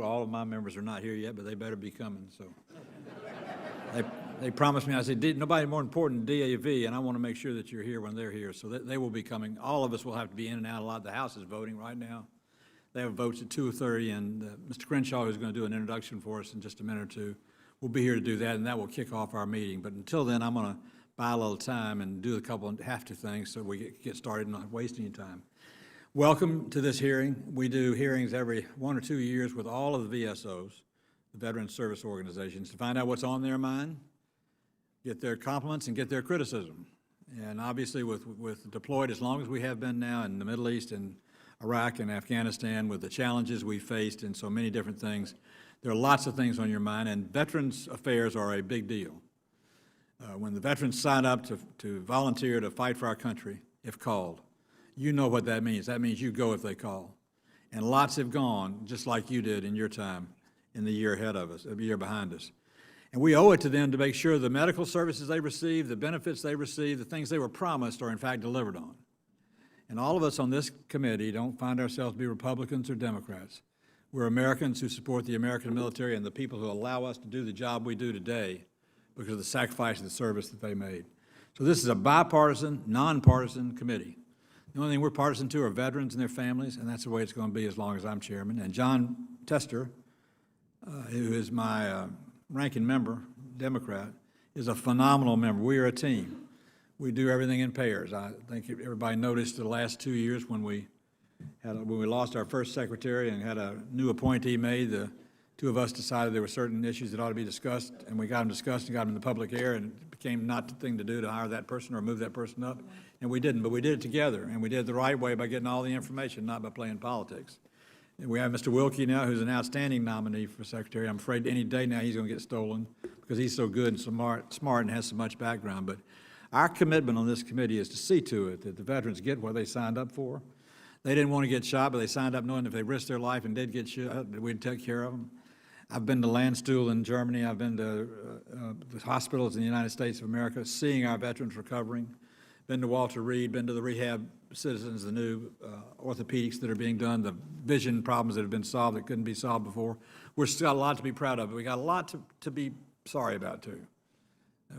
All of my members are not here yet, but they better be coming. So they promised me. I said, nobody more important than DAV, and I want to make sure that you're here when they're here. So they will be coming. All of us will have to be in and out. A lot of the House is voting right now. They have votes at 2:30, and Mr. Crenshaw, who's going to do an introduction for us in just a minute or two, will be here to do that, and that will kick off our meeting. But until then, I'm going to buy a little time and do a couple of have to things so we get started and not waste any time. Welcome to this hearing. We do hearings every 1 or 2 years with all of the VSOs, the Veteran Service Organizations, to find out what's on their mind, get their compliments, and get their criticism. And obviously with deployed as long as we have been now in the Middle East and Iraq and Afghanistan, with the challenges we faced and so many different things, there are lots of things on your mind, and veterans affairs are a big deal. When the veterans sign up to volunteer to fight for our country, if called, you know what that means. That means you go if they call. And lots have gone, just like you did in your time, in the year ahead of us, the year behind us. And we owe it to them to make sure the medical services they receive, the benefits they receive, the things they were promised are in fact delivered on. And all of us on this committee don't find ourselves to be Republicans or Democrats. We're Americans who support the American military and the people who allow us to do the job we do today because of the sacrifice and the service that they made. So this is a bipartisan, nonpartisan committee. The only thing we're partisan to are veterans and their families, and that's the way it's going to be as long as I'm chairman. And John Tester, who is my ranking member, Democrat, is a phenomenal member. We are a team. We do everything in pairs. I think everybody noticed the last 2 years when we lost our first secretary and had a new appointee made, the two of us decided there were certain issues that ought to be discussed, and we got them discussed and got them in the public air, and it became not the thing to do to hire that person or move that person up. And we didn't, but we did it together, and we did it the right way by getting all the information, not by playing politics. And we have Mr. Wilkie now, who's an outstanding nominee for secretary. I'm afraid any day now he's going to get stolen because he's so good and smart and has so much background. But our commitment on this committee is to see to it that the veterans get what they signed up for. They didn't want to get shot, but they signed up knowing if they risked their life and did get shot, that we'd take care of them. I've been to Landstuhl in Germany. I've been to the hospitals in the United States of America, seeing our veterans recovering. Been to Walter Reed, been to the rehab citizens, the new orthopedics that are being done, the vision problems that have been solved that couldn't be solved before. We're still got a lot to be proud of, but we got a lot to be sorry about too.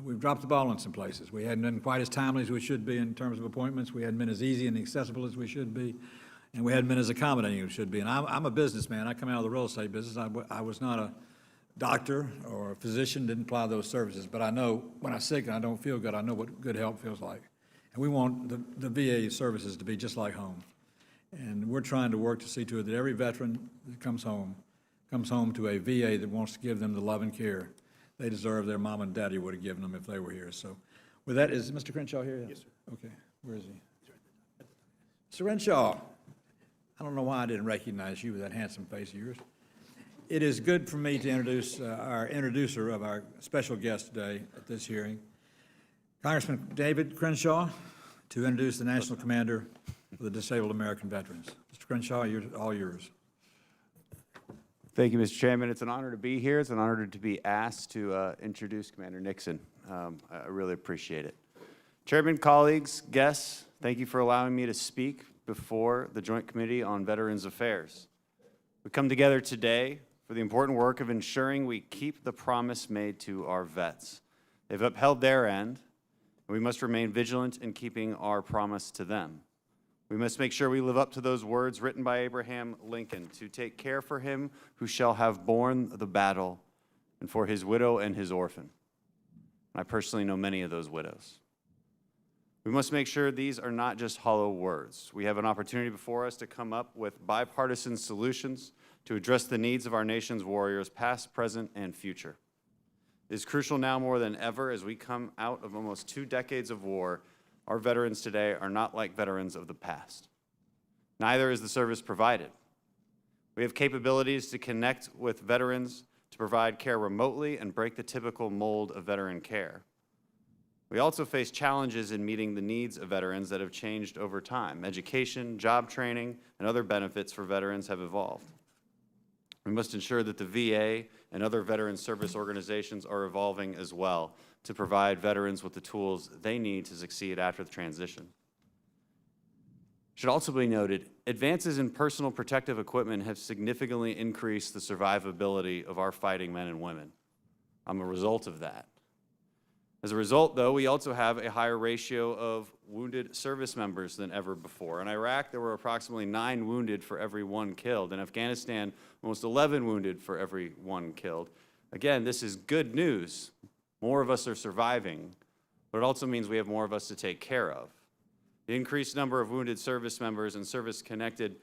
We've dropped the ball in some places. We hadn't been quite as timely as we should be in terms of appointments. We hadn't been as easy and accessible as we should be. And we hadn't been as accommodating as we should be. And I'm a businessman. I come out of the real estate business. I was not a doctor or a physician, didn't apply those services. But I know when I'm sick and I don't feel good, I know what good health feels like. And we want the VA services to be just like home. And we're trying to work to see to it that every veteran that comes home to a VA that wants to give them the love and care they deserve their mom and daddy would have given them if they were here. So with that, is Mr. Crenshaw here? Yes, sir. Okay, where is he? Mr. Crenshaw, I don't know why I didn't recognize you with that handsome face of yours. It is good for me to introduce our introducer of our special guest today at this hearing, Congressman David Crenshaw, to introduce the National Commander of the Disabled American Veterans. Mr. Crenshaw, you're all yours. Thank you, Mr. Chairman. It's an honor to be here. It's an honor to be asked to introduce Commander Nixon. I really appreciate it. Chairman, colleagues, guests, thank you for allowing me to speak before the Joint Committee on Veterans Affairs. We come together today for the important work of ensuring we keep the promise made to our vets. They've upheld their end, and we must remain vigilant in keeping our promise to them. We must make sure we live up to those words written by Abraham Lincoln, to take care for him who shall have borne the battle, and for his widow and his orphan. I personally know many of those widows. We must make sure these are not just hollow words. We have an opportunity before us to come up with bipartisan solutions to address the needs of our nation's warriors, past, present, and future. It is crucial now more than ever as we come out of almost 2 decades of war. Our veterans today are not like veterans of the past. Neither is the service provided. We have capabilities to connect with veterans, to provide care remotely and break the typical mold of veteran care. We also face challenges in meeting the needs of veterans that have changed over time. Education, job training, and other benefits for veterans have evolved. We must ensure that the VA and other veteran service organizations are evolving as well to provide veterans with the tools they need to succeed after the transition. Should also be noted, advances in personal protective equipment have significantly increased the survivability of our fighting men and women. I'm a result of that. As a result, though, we also have a higher ratio of wounded service members than ever before. In Iraq, there were approximately 9 wounded for every 1 killed. In Afghanistan, almost 11 wounded for every 1 killed. Again, this is good news. More of us are surviving, but it also means we have more of us to take care of. The increased number of wounded service members and service-connected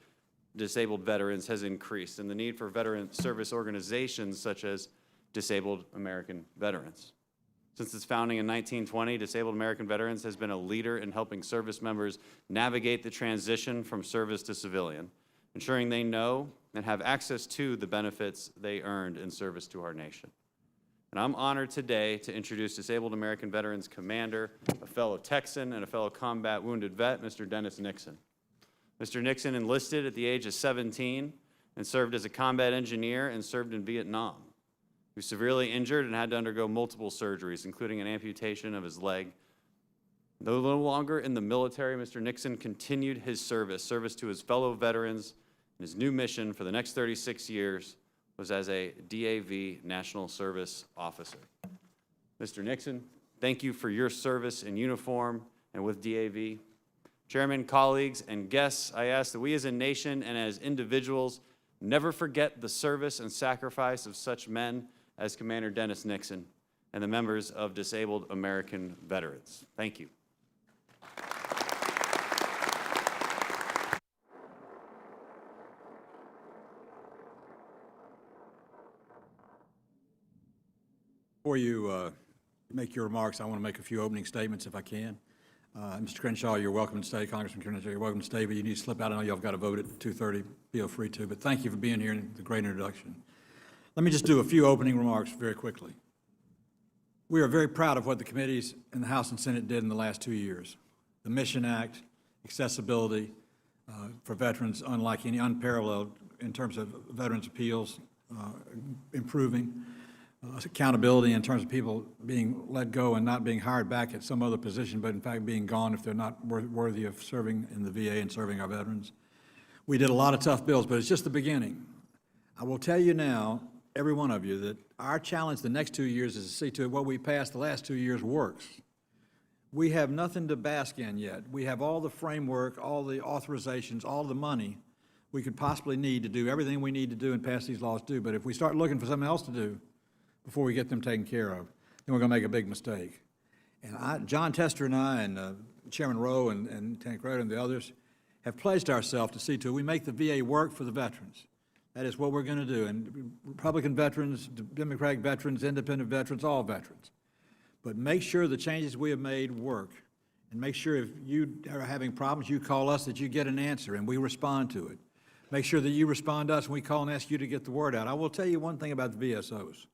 disabled veterans has increased, and the need for veteran service organizations such as Disabled American Veterans. Since its founding in 1920, Disabled American Veterans has been a leader in helping service members navigate the transition from service to civilian, ensuring they know and have access to the benefits they earned in service to our nation. And I'm honored today to introduce Disabled American Veterans Commander, a fellow Texan and a fellow combat wounded vet, Mr. Dennis Nixon. Mr. Nixon enlisted at the age of 17 and served as a combat engineer and served in Vietnam. He was severely injured and had to undergo multiple surgeries, including an amputation of his leg. Though no longer in the military, Mr. Nixon continued his service to his fellow veterans, and his new mission for the next 36 years was as a DAV National Service Officer. Mr. Nixon, thank you for your service in uniform and with DAV. Chairman, colleagues, and guests, I ask that we as a nation and as individuals never forget the service and sacrifice of such men as Commander Dennis Nixon and the members of Disabled American Veterans. Thank you. Before you make your remarks, I want to make a few opening statements if I can. Mr. Crenshaw, you're welcome to stay. Congressman Crenshaw, you're welcome to stay, but you need to slip out. I know y'all have got to vote at 2:30. Feel free to, but thank you for being here and the great introduction. Let me just do a few opening remarks very quickly. We are very proud of what the committees in the House and Senate did in the last 2 years. The Mission Act, accessibility for veterans, unlike any unparalleled in terms of veterans' appeals, improving. Accountability in terms of people being let go and not being hired back at some other position, but in fact being gone if they're not worthy of serving in the VA and serving our veterans. We did a lot of tough bills, but it's just the beginning. I will tell you now, every one of you, that our challenge the next 2 years is to see to it what we passed the last 2 years works. We have nothing to bask in yet. We have all the framework, all the authorizations, all the money we could possibly need to do everything we need to do and pass these laws to, but if we start looking for something else to do before we get them taken care of, then we're going to make a big mistake. And John Tester and I and Chairman Rowe and Lieutenant Crowder and the others have pledged ourselves to see to it we make the VA work for the veterans. That is what we're going to do. And Republican veterans, Democratic veterans, independent veterans, all veterans. But make sure the changes we have made work. And make sure if you are having problems, you call us, that you get an answer and we respond to it. Make sure that you respond to us when we call and ask you to get the word out. I will tell you one thing about the VSOs.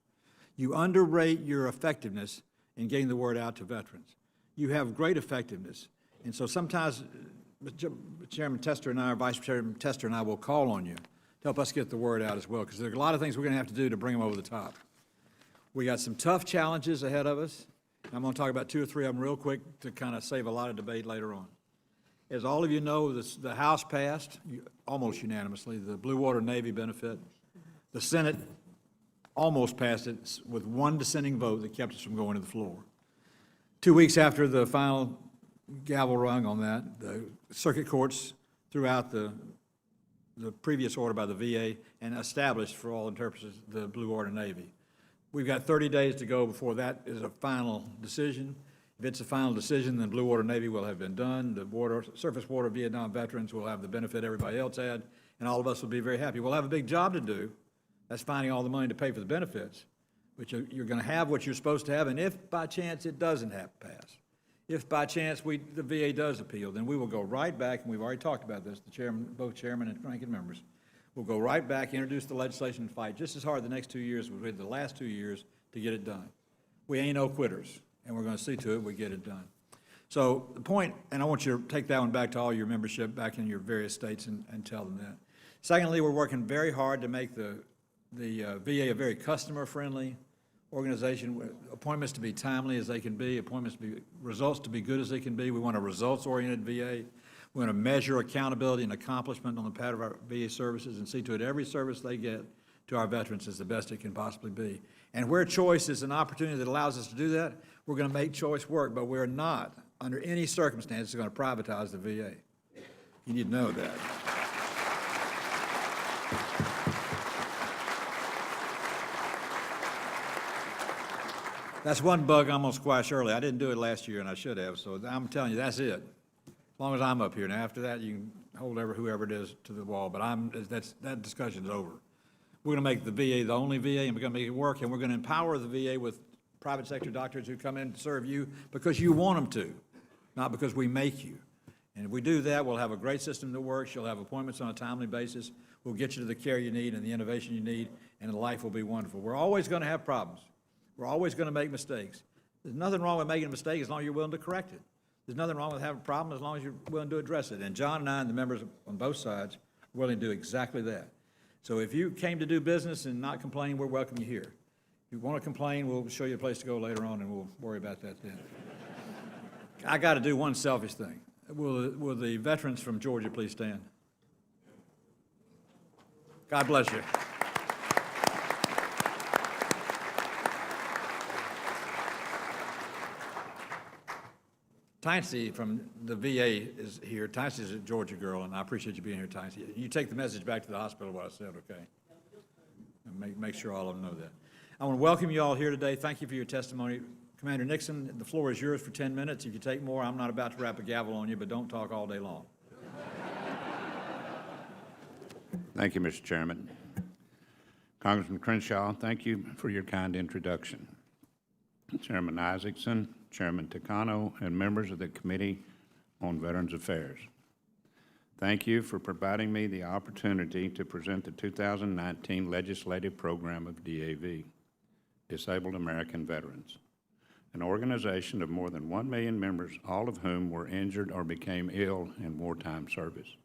You underrate your effectiveness in getting the word out to veterans. You have great effectiveness. And so sometimes Chairman Tester and I, or Vice Chairman Tester and I will call on you to help us get the word out as well, because there are a lot of things we're going to have to do to bring them over the top. We got some tough challenges ahead of us. I'm going to talk about 2 or 3 of them real quick to kind of save a lot of debate later on. As all of you know, the House passed, almost unanimously, the Blue Water Navy benefit. The Senate almost passed it with 1 dissenting vote that kept us from going to the floor. 2 weeks after the final gavel rung on that, the circuit courts threw out the previous order by the VA and established, for all purposes, the Blue Water Navy. We've got 30 days to go before that is a final decision. If it's a final decision, then Blue Water Navy will have been done. The surface water Vietnam veterans will have the benefit everybody else had, and all of us will be very happy. We'll have a big job to do. That's finding all the money to pay for the benefits. But you're going to have what you're supposed to have, and if by chance it doesn't have to pass, if by chance the VA does appeal, then we will go right back, and we've already talked about this, both chairman and ranking members, we'll go right back, introduce the legislation, and fight just as hard the next 2 years as we did the last 2 years to get it done. We ain't no quitters, and we're going to see to it we get it done. So the point, and I want you to take that one back to all your membership back in your various states and tell them that. Secondly, we're working very hard to make the VA a very customer-friendly organization, appointments to be timely as they can be, appointments to be, results to be good as they can be. We want a results-oriented VA. We're going to measure accountability and accomplishment on the part of our VA services and see to it every service they get to our veterans is the best it can possibly be. And where choice is an opportunity that allows us to do that, we're going to make choice work, but we're not, under any circumstances, going to privatize the VA. You need to know that. That's one bug I'm going to squash early. I didn't do it last year, and I should have, so I'm telling you, that's it. As long as I'm up here. Now, after that, you can hold whoever it is to the wall, but that discussion's over. We're going to make the VA the only VA, and we're going to make it work, and we're going to empower the VA with private sector doctors who come in to serve you because you want them to, not because we make you. And if we do that, we'll have a great system that works. You'll have appointments on a timely basis. We'll get you to the care you need and the innovation you need, and life will be wonderful. We're always going to have problems. We're always going to make mistakes. There's nothing wrong with making a mistake as long as you're willing to correct it. There's nothing wrong with having a problem as long as you're willing to address it. And John and I and the members on both sides are willing to do exactly that. So if you came to do business and not complain, we'll welcome you here. If you want to complain, we'll show you a place to go later on, and we'll worry about that then. I got to do one selfish thing. Will the veterans from Georgia please stand? God bless you. Tansy from the VA is here. Tansy's a Georgia girl, and I appreciate you being here, Tansy. You take the message back to the hospital, what I said, okay? And make sure all of them know that. I want to welcome you all here today. Thank you for your testimony. Commander Nixon, the floor is yours for 10 minutes. If you take more, I'm not about to wrap a gavel on you, but don't talk all day long. Thank you, Mr. Chairman. Congressman Crenshaw, thank you for your kind introduction. Chairman Isaacson, Chairman Takano, and members of the Committee on Veterans Affairs. Thank you for providing me the opportunity to present the 2019 legislative program of DAV, Disabled American Veterans, an organization of more than 1 million members, all of whom were injured or became ill in wartime service.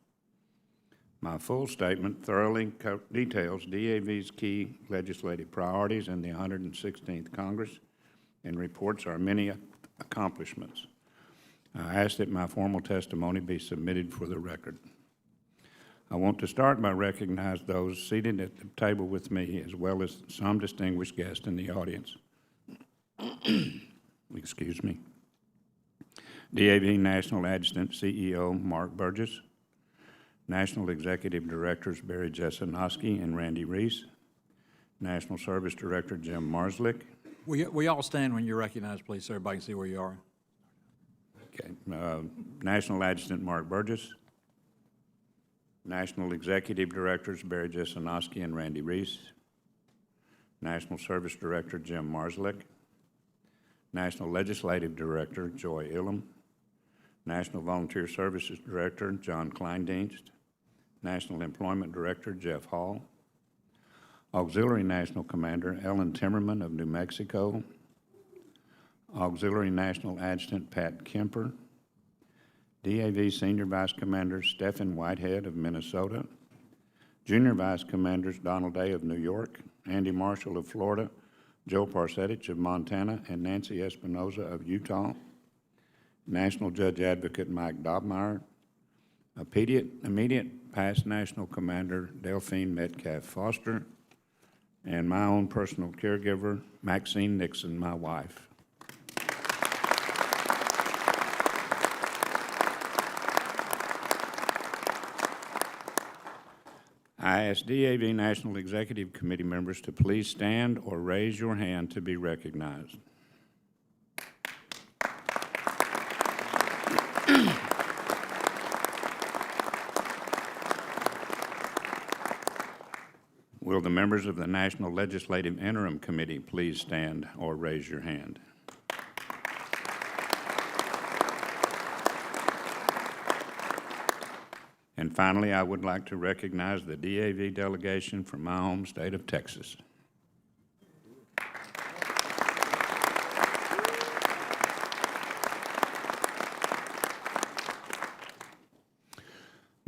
My full statement thoroughly details DAV's key legislative priorities in the 116th Congress and reports our many accomplishments. I ask that my formal testimony be submitted for the record. I want to start by recognizing those seated at the table with me, as well as some distinguished guests in the audience. Excuse me. DAV National Adjutant CEO Mark Burgess, National Executive Directors Barry Jesinoski and Randy Reese, National Service Director Jim Marslick. We all stand when you're recognized, please, so everybody can see where you are. Okay. National Adjutant Mark Burgess, National Executive Directors Barry Jesinoski and Randy Reese, National Service Director Jim Marslick, National Legislative Director Joy Illum, National Volunteer Services Director John Kleindienst, National Employment Director Jeff Hall, Auxiliary National Commander Ellen Timmerman of New Mexico, Auxiliary National Adjutant Pat Kemper, DAV Senior Vice Commander Stephen Whitehead of Minnesota, Junior Vice Commanders Donald Day of New York, Andy Marshall of Florida, Joe Parsetich of Montana, and Nancy Espinoza of Utah, National Judge Advocate Mike Dobmeyer, immediate past National Commander Delphine Metcalf Foster, and my own personal caregiver, Maxine Nixon, my wife. I ask DAV National Executive Committee members to please stand or raise your hand to be recognized. Will the members of the National Legislative Interim Committee please stand or raise your hand? And finally, I would like to recognize the DAV delegation from my home state of Texas.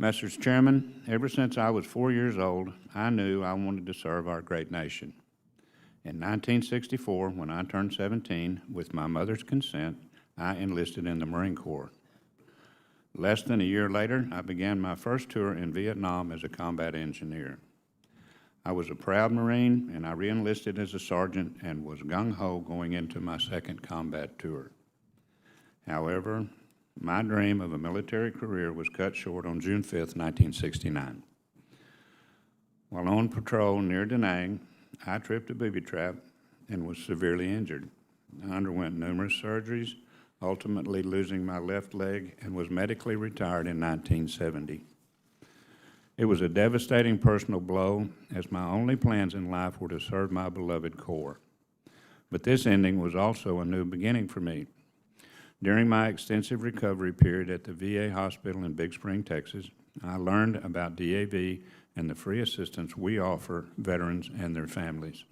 Mr. Chairman, ever since I was 4 years old, I knew I wanted to serve our great nation. In 1964, when I turned 17, with my mother's consent, I enlisted in the Marine Corps. Less than a year later, I began my first tour in Vietnam as a combat engineer. I was a proud Marine, and I re-enlisted as a sergeant and was gung-ho going into my second combat tour. However, my dream of a military career was cut short on June 5th, 1969. While on patrol near Da Nang, I tripped a booby trap and was severely injured. I underwent numerous surgeries, ultimately losing my left leg, and was medically retired in 1970. It was a devastating personal blow, as my only plans in life were to serve my beloved Corps. But this ending was also a new beginning for me. During my extensive recovery period at the VA hospital in Big Spring, Texas, I learned about DAV and the free assistance we offer veterans and their families.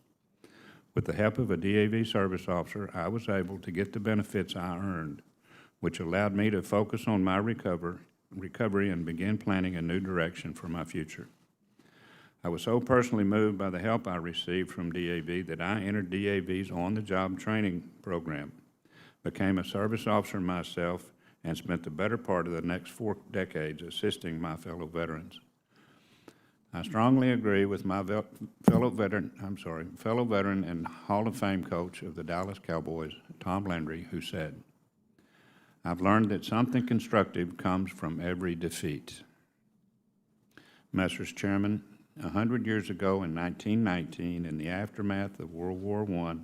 With the help of a DAV service officer, I was able to get the benefits I earned, which allowed me to focus on my recovery and begin planning a new direction for my future. I was so personally moved by the help I received from DAV that I entered DAV's on-the-job training program, became a service officer myself, and spent the better part of the next 4 decades assisting my fellow veterans. I strongly agree with my fellow veteran and Hall of Fame coach of the Dallas Cowboys, Tom Landry, who said, "I've learned that something constructive comes from every defeat." Messrs. Chairman, 100 years ago in 1919, in the aftermath of World War I,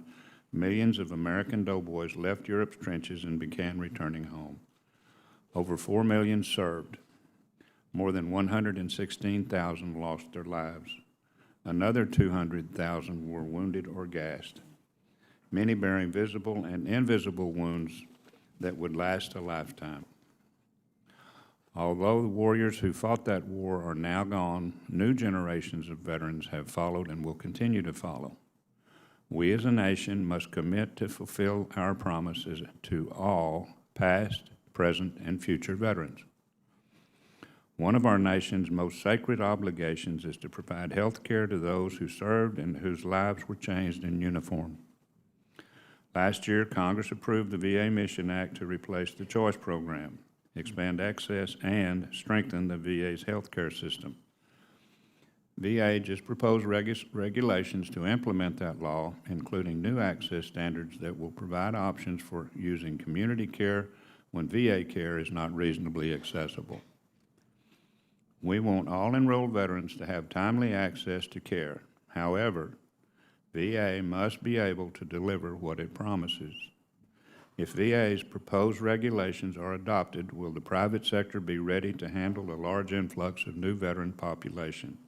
millions of American doughboys left Europe's trenches and began returning home. Over 4 million served. More than 116,000 lost their lives. Another 200,000 were wounded or gassed, many bearing visible and invisible wounds that would last a lifetime. Although the warriors who fought that war are now gone, new generations of veterans have followed and will continue to follow. We as a nation must commit to fulfill our promises to all past, present, and future veterans. One of our nation's most sacred obligations is to provide health care to those who served and whose lives were changed in uniform. Last year, Congress approved the VA Mission Act to replace the Choice Program, expand access, and strengthen the VA's health care system. VA just proposed regulations to implement that law, including new access standards that will provide options for using community care when VA care is not reasonably accessible. We want all enrolled veterans to have timely access to care. However, VA must be able to deliver what it promises. If VA's proposed regulations are adopted, will the private sector be ready to handle a large influx of new veteran population?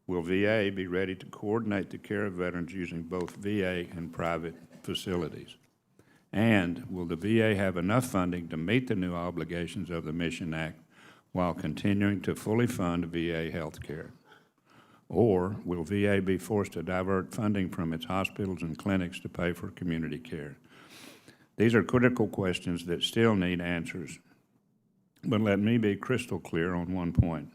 Will VA be ready to coordinate the care of veterans using both VA and private facilities? And will the VA have enough funding to meet the new obligations of the Mission Act while continuing to fully fund VA health care? Or will VA be forced to divert funding from its hospitals and clinics to pay for community care? These are critical questions that still need answers. But let me be crystal clear on one point.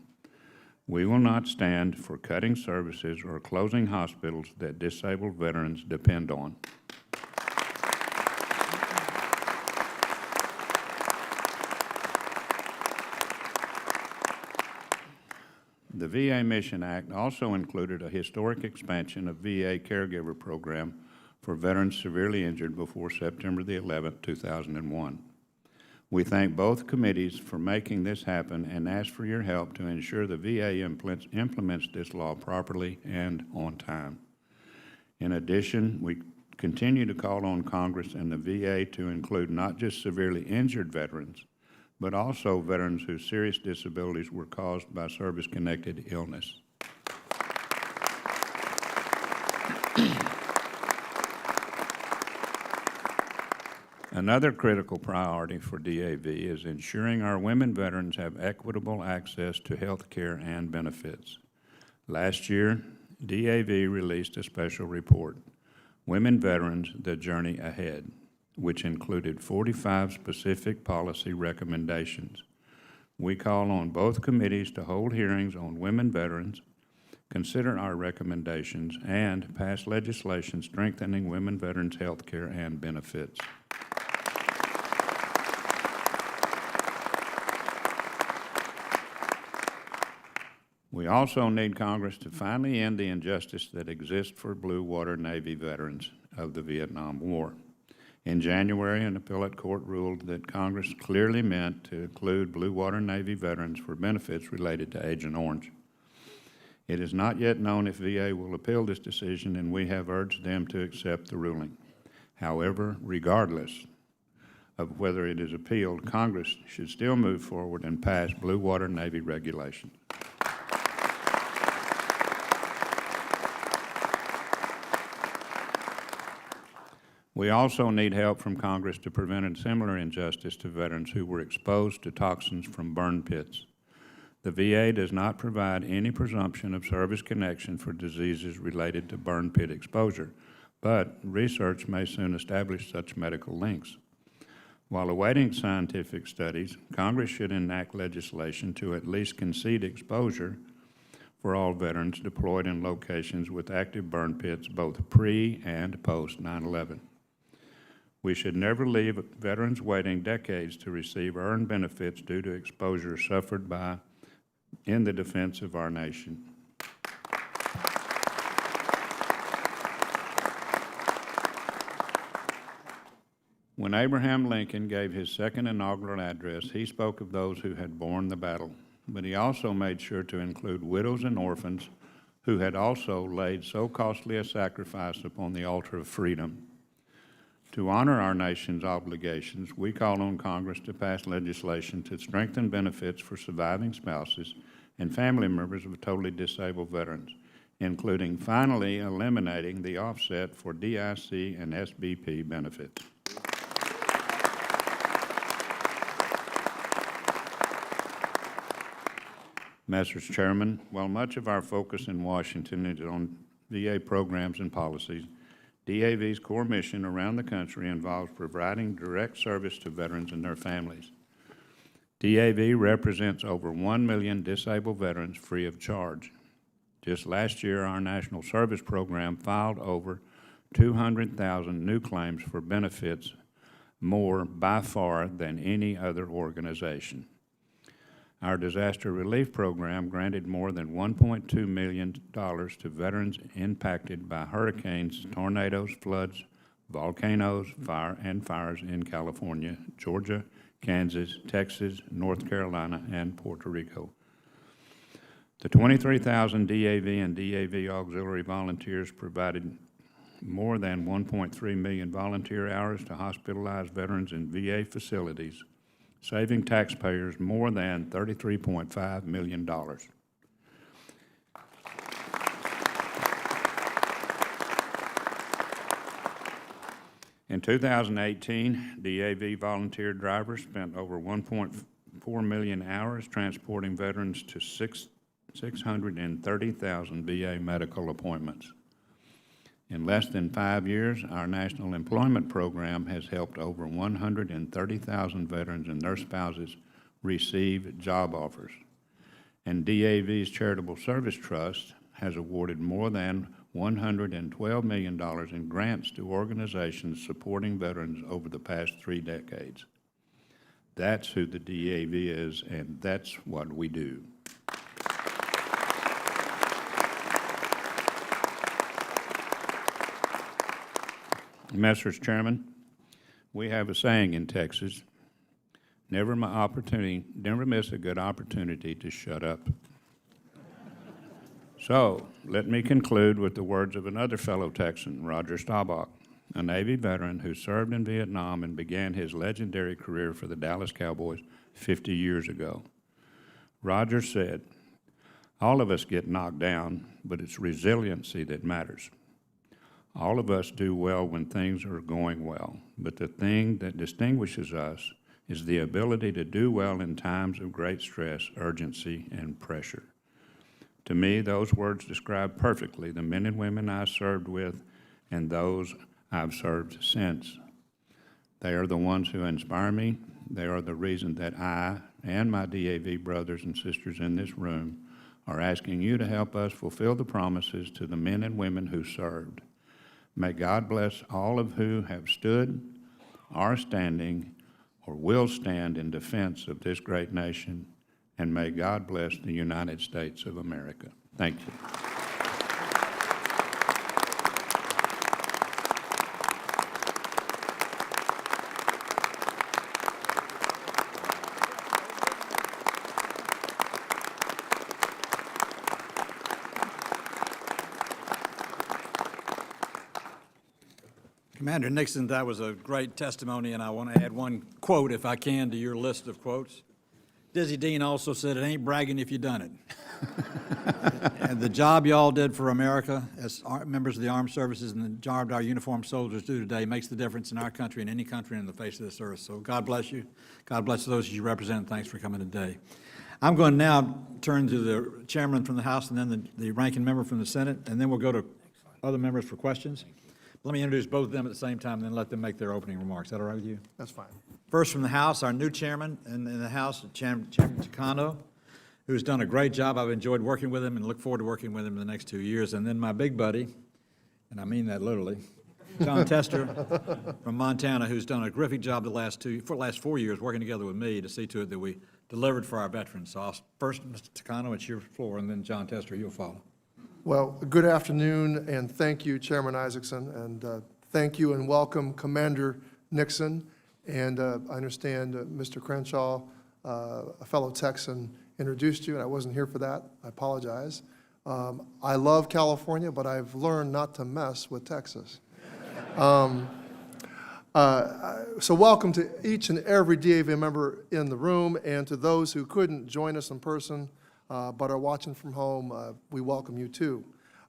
We will not stand for cutting services or closing hospitals that disabled veterans depend on. The VA Mission Act also included a historic expansion of VA caregiver program for veterans severely injured before September the 11th, 2001. We thank both committees for making this happen and ask for your help to ensure the VA implements this law properly and on time. In addition, we continue to call on Congress and the VA to include not just severely injured veterans, but also veterans whose serious disabilities were caused by service-connected illness. Another critical priority for DAV is ensuring our women veterans have equitable access to health care and benefits. Last year, DAV released a special report, Women Veterans, The Journey Ahead, which included 45 specific policy recommendations. We call on both committees to hold hearings on women veterans, consider our recommendations, and pass legislation strengthening women veterans' health care and benefits. We also need Congress to finally end the injustice that exists for Blue Water Navy veterans of the Vietnam War. In January, an appellate court ruled that Congress clearly meant to include Blue Water Navy veterans for benefits related to Agent Orange. It is not yet known if VA will appeal this decision, and we have urged them to accept the ruling. However, regardless of whether it is appealed, Congress should still move forward and pass Blue Water Navy regulations. We also need help from Congress to prevent a similar injustice to veterans who were exposed to toxins from burn pits. The VA does not provide any presumption of service connection for diseases related to burn pit exposure, but research may soon establish such medical links. While awaiting scientific studies, Congress should enact legislation to at least concede exposure for all veterans deployed in locations with active burn pits both pre- and post-9/11. We should never leave veterans waiting decades to receive earned benefits due to exposure suffered in the defense of our nation. When Abraham Lincoln gave his second inaugural address, he spoke of those who had borne the battle, but he also made sure to include widows and orphans who had also laid so costly a sacrifice upon the altar of freedom. To honor our nation's obligations, we call on Congress to pass legislation to strengthen benefits for surviving spouses and family members of totally disabled veterans, including finally eliminating the offset for DIC and SBP benefits. Mr. Chairman, while much of our focus in Washington is on VA programs and policies, DAV's core mission around the country involves providing direct service to veterans and their families. DAV represents over 1 million disabled veterans free of charge. Just last year, our National Service Program filed over 200,000 new claims for benefits, more by far than any other organization. Our disaster relief program granted more than $1.2 million to veterans impacted by hurricanes, tornadoes, floods, volcanoes, fires in California, Georgia, Kansas, Texas, North Carolina, and Puerto Rico. The 23,000 DAV and DAV auxiliary volunteers provided more than 1.3 million volunteer hours to hospitalized veterans in VA facilities, saving taxpayers more than $33.5 million. In 2018, DAV volunteer drivers spent over 1.4 million hours transporting veterans to 630,000 VA medical appointments. In less than 5 years, our National Employment Program has helped over 130,000 veterans and their spouses receive job offers. And DAV's Charitable Service Trust has awarded more than $112 million in grants to organizations supporting veterans over the past 3 decades. That's who the DAV is, and that's what we do. Mr. Chairman, we have a saying in Texas, never miss a good opportunity to shut up. So, let me conclude with the words of another fellow Texan, Roger Staubach, a Navy veteran who served in Vietnam and began his legendary career for the Dallas Cowboys 50 years ago. Roger said, "All of us get knocked down, but it's resiliency that matters. All of us do well when things are going well, but the thing that distinguishes us is the ability to do well in times of great stress, urgency, and pressure." To me, those words describe perfectly the men and women I served with and those I've served since. They are the ones who inspire me. They are the reason that I and my DAV brothers and sisters in this room are asking you to help us fulfill the promises to the men and women who served. May God bless all of who have stood, are standing, or will stand in defense of this great nation and may God bless the United States of America. Thank you. Commander Nixon, that was a great testimony, and I want to add one quote, if I can, to your list of quotes. Dizzy Dean also said, "It ain't bragging if you done it." And the job y'all did for America as members of the armed services and the job our uniformed soldiers do today makes the difference in our country and any country in the face of this earth. So God bless you. God bless those you represent. Thanks for coming today. I'm going to now turn to the chairman from the House and then the ranking member from the Senate, and then we'll go to other members for questions. Let me introduce both of them at the same time and then let them make their opening remarks. Is that all right with you? That's fine. First from the House, our new chairman in the House, Chairman Takano, who's done a great job. I've enjoyed working with him and look forward to working with him in the next 2 years. And then my big buddy, and I mean that literally, John Tester from Montana, who's done a terrific job the last 4 years working together with me to see to it that we delivered for our veterans. So first, Mr. Takano, it's your floor, and then John Tester, you'll follow. Well, good afternoon, and thank you, Chairman Isaacson, and thank you and welcome Commander Nixon. And I understand Mr. Crenshaw, a fellow Texan, introduced you, and I wasn't here for that. I apologize. I love California, but I've learned not to mess with Texas. So welcome to each and every DAV member in the room, and to those who couldn't join us in person but are watching from home, we welcome you too.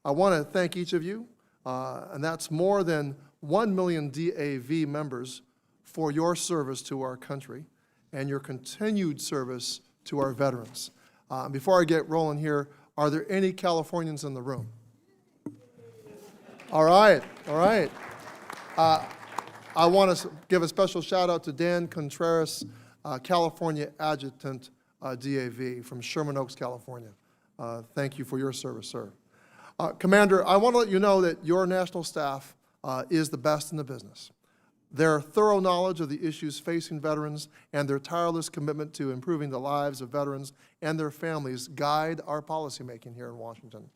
I want to thank each of you, and that's more than 1 million DAV members, for your service to our country and your continued service to our veterans. Before I get rolling here, are there any Californians in the room? All right, all right. I want to give a special shout out to Dan Contreras, California Adjutant DAV from Sherman Oaks, California. Thank you for your service, sir. Commander, I want to let you know that your national staff is the best in the business. Their thorough knowledge of the issues facing veterans and their tireless commitment to improving the lives of veterans and their families guide our policymaking here in Washington.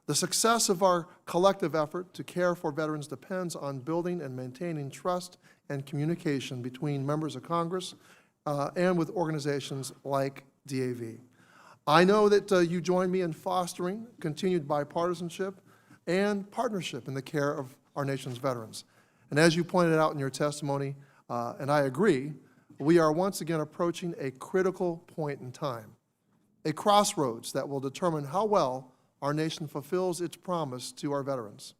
The success of our collective effort to care for veterans depends on building and maintaining trust and communication between members of Congress and with organizations like DAV. I know that you join me in fostering continued bipartisanship and partnership in the care of our nation's veterans. And as you pointed out in your testimony, and I agree, we are once again approaching a critical point in time, a crossroads that will determine how well our nation fulfills its promise to our veterans.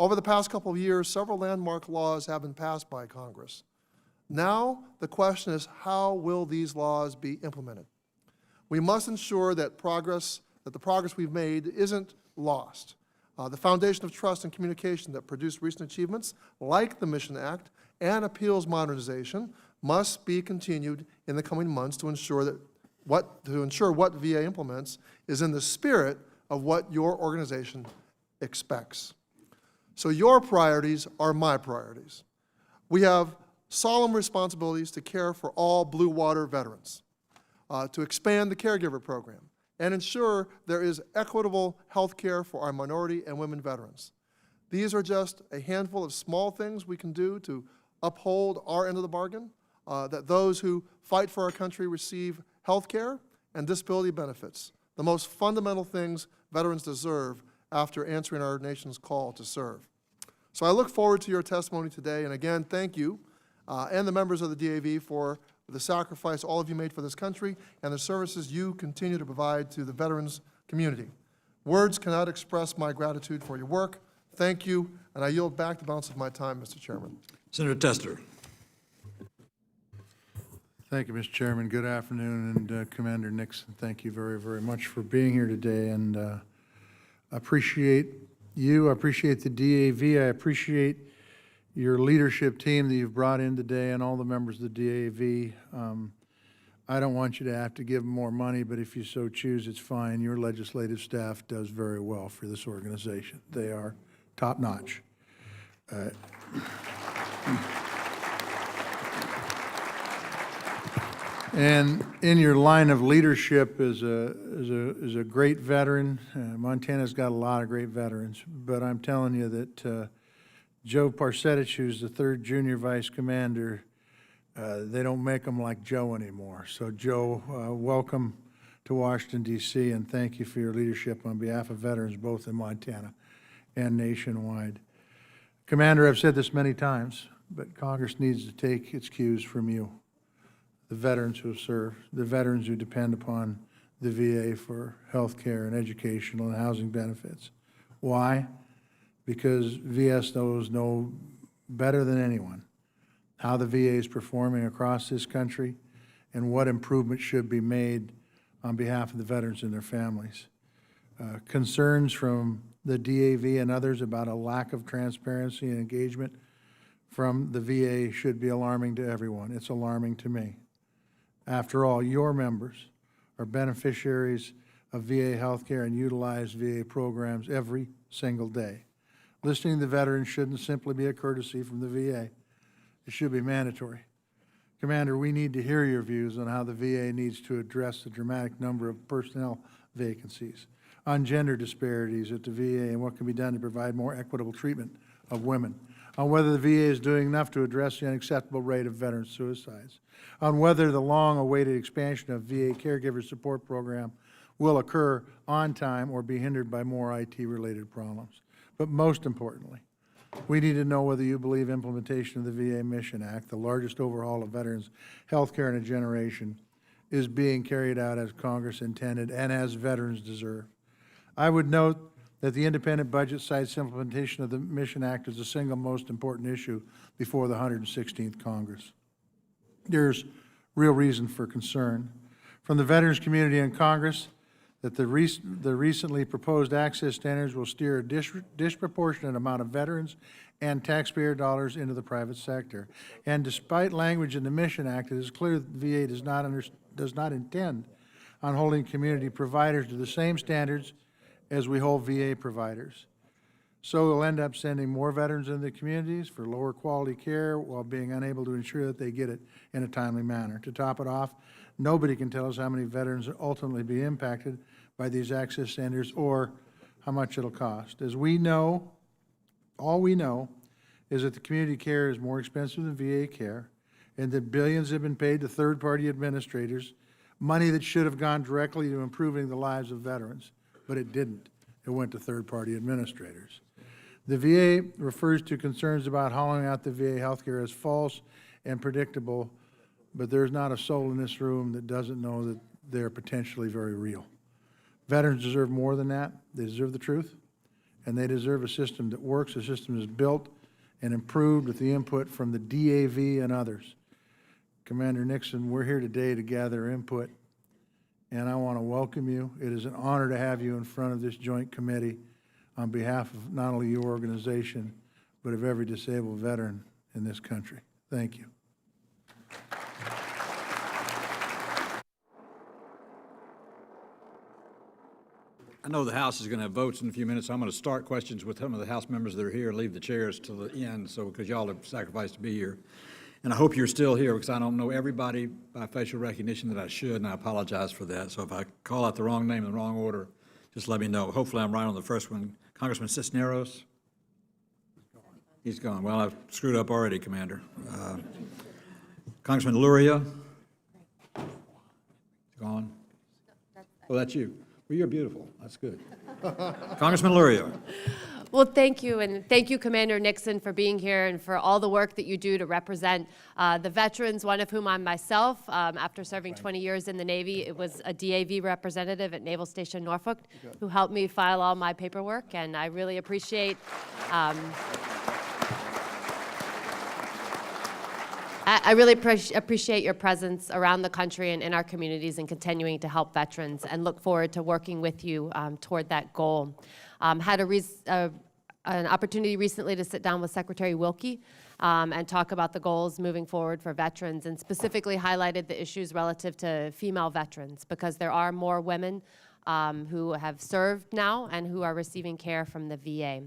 Over the past couple of years, several landmark laws have been passed by Congress. Now, the question is, how will these laws be implemented? We must ensure that the progress we've made isn't lost. The foundation of trust and communication that produced recent achievements, like the Mission Act and appeals modernization, must be continued in the coming months to ensure what VA implements is in the spirit of what your organization expects. So your priorities are my priorities. We have solemn responsibilities to care for all Blue Water veterans, to expand the caregiver program, and ensure there is equitable health care for our minority and women veterans. These are just a handful of small things we can do to uphold our end of the bargain, that those who fight for our country receive health care and disability benefits, the most fundamental things veterans deserve after answering our nation's call to serve. So I look forward to your testimony today, and again, thank you and the members of the DAV for the sacrifice all of you made for this country and the services you continue to provide to the veterans community. Words cannot express my gratitude for your work. Thank you, and I yield back the balance of my time, Mr. Chairman. Senator Tester. Thank you, Mr. Chairman. Good afternoon, and Commander Nixon, thank you very, very much for being here today, and I appreciate you, I appreciate the DAV, I appreciate your leadership team that you've brought in today and all the members of the DAV. I don't want you to have to give them more money, but if you so choose, it's fine. Your legislative staff does very well for this organization. They are top-notch. And in your line of leadership as a great veteran, Montana's got a lot of great veterans, but I'm telling you that Joe Parsetich, who's the 3rd Junior Vice Commander, they don't make them like Joe anymore. So Joe, welcome to Washington, D.C., and thank you for your leadership on behalf of veterans both in Montana and nationwide. Commander, I've said this many times, but Congress needs to take its cues from you. The veterans who have served, the veterans who depend upon the VA for health care and educational and housing benefits. Why? Because VSOs know better than anyone how the VA is performing across this country and what improvements should be made on behalf of the veterans and their families. Concerns from the DAV and others about a lack of transparency and engagement from the VA should be alarming to everyone. It's alarming to me. After all, your members are beneficiaries of VA healthcare and utilize VA programs every single day. Listening to the veterans shouldn't simply be a courtesy from the VA. It should be mandatory. Commander, we need to hear your views on how the VA needs to address the dramatic number of personnel vacancies, on gender disparities at the VA and what can be done to provide more equitable treatment of women, on whether the VA is doing enough to address the unacceptable rate of veteran suicides, on whether the long-awaited expansion of VA caregiver support program will occur on time or be hindered by more IT-related problems. But most importantly, we need to know whether you believe implementation of the VA Mission Act, the largest overhaul of veterans' health care in a generation, is being carried out as Congress intended and as veterans deserve. I would note that the independent budget cites implementation of the Mission Act as the single most important issue before the 116th Congress. There's real reason for concern from the veterans community and Congress that the recently proposed access standards will steer a disproportionate amount of veterans and taxpayer dollars into the private sector. And despite language in the Mission Act, it is clear that the VA does not intend on holding community providers to the same standards as we hold VA providers. So we'll end up sending more veterans into the communities for lower quality care while being unable to ensure that they get it in a timely manner. To top it off, nobody can tell us how many veterans will ultimately be impacted by these access standards or how much it'll cost. As we know, all we know is that the community care is more expensive than VA care and that billions have been paid to third-party administrators, money that should have gone directly to improving the lives of veterans, but it didn't. It went to third-party administrators. The VA refers to concerns about hollowing out the VA healthcare as false and predictable, but there's not a soul in this room that doesn't know that they're potentially very real. Veterans deserve more than that. They deserve the truth, and they deserve a system that works, a system that is built and improved with the input from the DAV and others. Commander Nixon, we're here today to gather input, and I want to welcome you. It is an honor to have you in front of this joint committee on behalf of not only your organization, but of every disabled veteran in this country. Thank you. I know the House is going to have votes in a few minutes, so I'm going to start questions with some of the House members that are here, leave the chairs till the end, so because y'all have sacrificed to be here. And I hope you're still here because I don't know everybody by facial recognition that I should, and I apologize for that. So if I call out the wrong name in the wrong order, just let me know. Hopefully I'm right on the first one. Congressman Cisneros? He's gone. Well, I've screwed up already, Commander. Congressman Luria? Gone? Oh, that's you. Well, you're beautiful. That's good. Congressman Luria. Well, thank you, and thank you, Commander Nixon, for being here and for all the work that you do to represent the veterans, one of whom I'm myself. After serving 20 years in the Navy, it was a DAV representative at Naval Station Norfolk who helped me file all my paperwork, and I really appreciate appreciate your presence around the country and in our communities and continuing to help veterans, and look forward to working with you toward that goal. Had an opportunity recently to sit down with Secretary Wilkie and talk about the goals moving forward for veterans, and specifically highlighted the issues relative to female veterans, because there are more women who have served now and who are receiving care from the VA.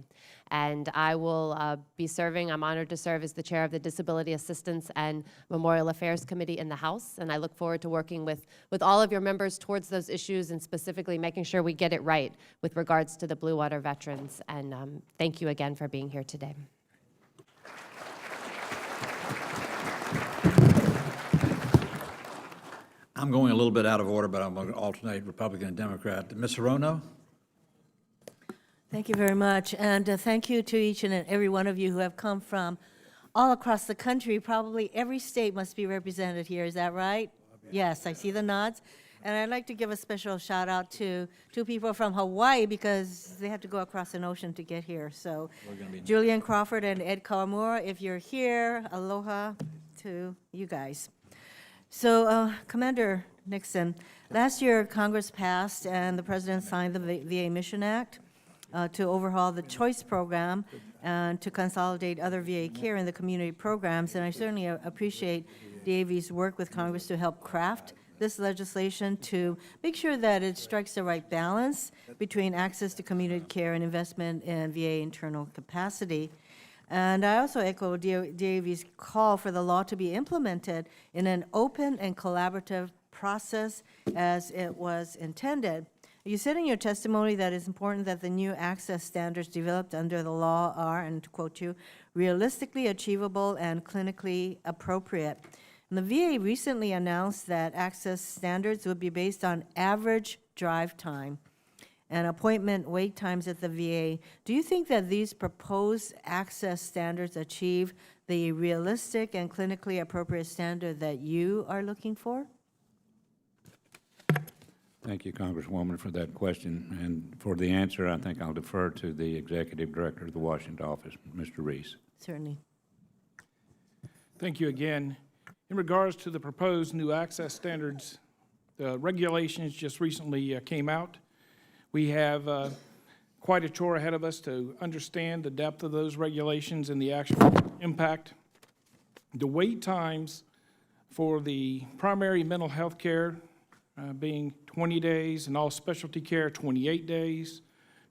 And I will be serving, I'm honored to serve as the chair of the Disability Assistance and Memorial Affairs Committee in the House. And I look forward to working with all of your members towards those issues and specifically making sure we get it right with regards to the Blue Water veterans. And thank you again for being here today. I'm going a little bit out of order, but I'm going to alternate Republican and Democrat. Ms. Hirono? Thank you very much, and thank you to each and every one of you who have come from all across the country. Probably every state must be represented here, is that right? Yes, I see the nods. And I'd like to give a special shout out to two people from Hawaii because they had to go across an ocean to get here. So Julian Crawford and Ed Kawamura, if you're here, aloha to you guys. So Commander Nixon, last year Congress passed and the President signed the VA Mission Act to overhaul the choice program and to consolidate other VA care in the community programs. And I certainly appreciate DAV's work with Congress to help craft this legislation to make sure that it strikes the right balance between access to community care and investment in VA internal capacity. And I also echo DAV's call for the law to be implemented in an open and collaborative process as it was intended. You said in your testimony that it's important that the new access standards developed under the law are, and to quote you, realistically achievable and clinically appropriate. And the VA recently announced that access standards would be based on average drive time and appointment wait times at the VA. Do you think that these proposed access standards achieve the realistic and clinically appropriate standard that you are looking for? Thank you, Congresswoman, for that question. And for the answer, I think I'll defer to the Executive Director of the Washington office, Mr. Reese. Certainly. Thank you again. In regards to the proposed new access standards, the regulations just recently came out. We have quite a chore ahead of us to understand the depth of those regulations and the actual impact. The wait times for the primary mental health care being 20 days and all specialty care 28 days.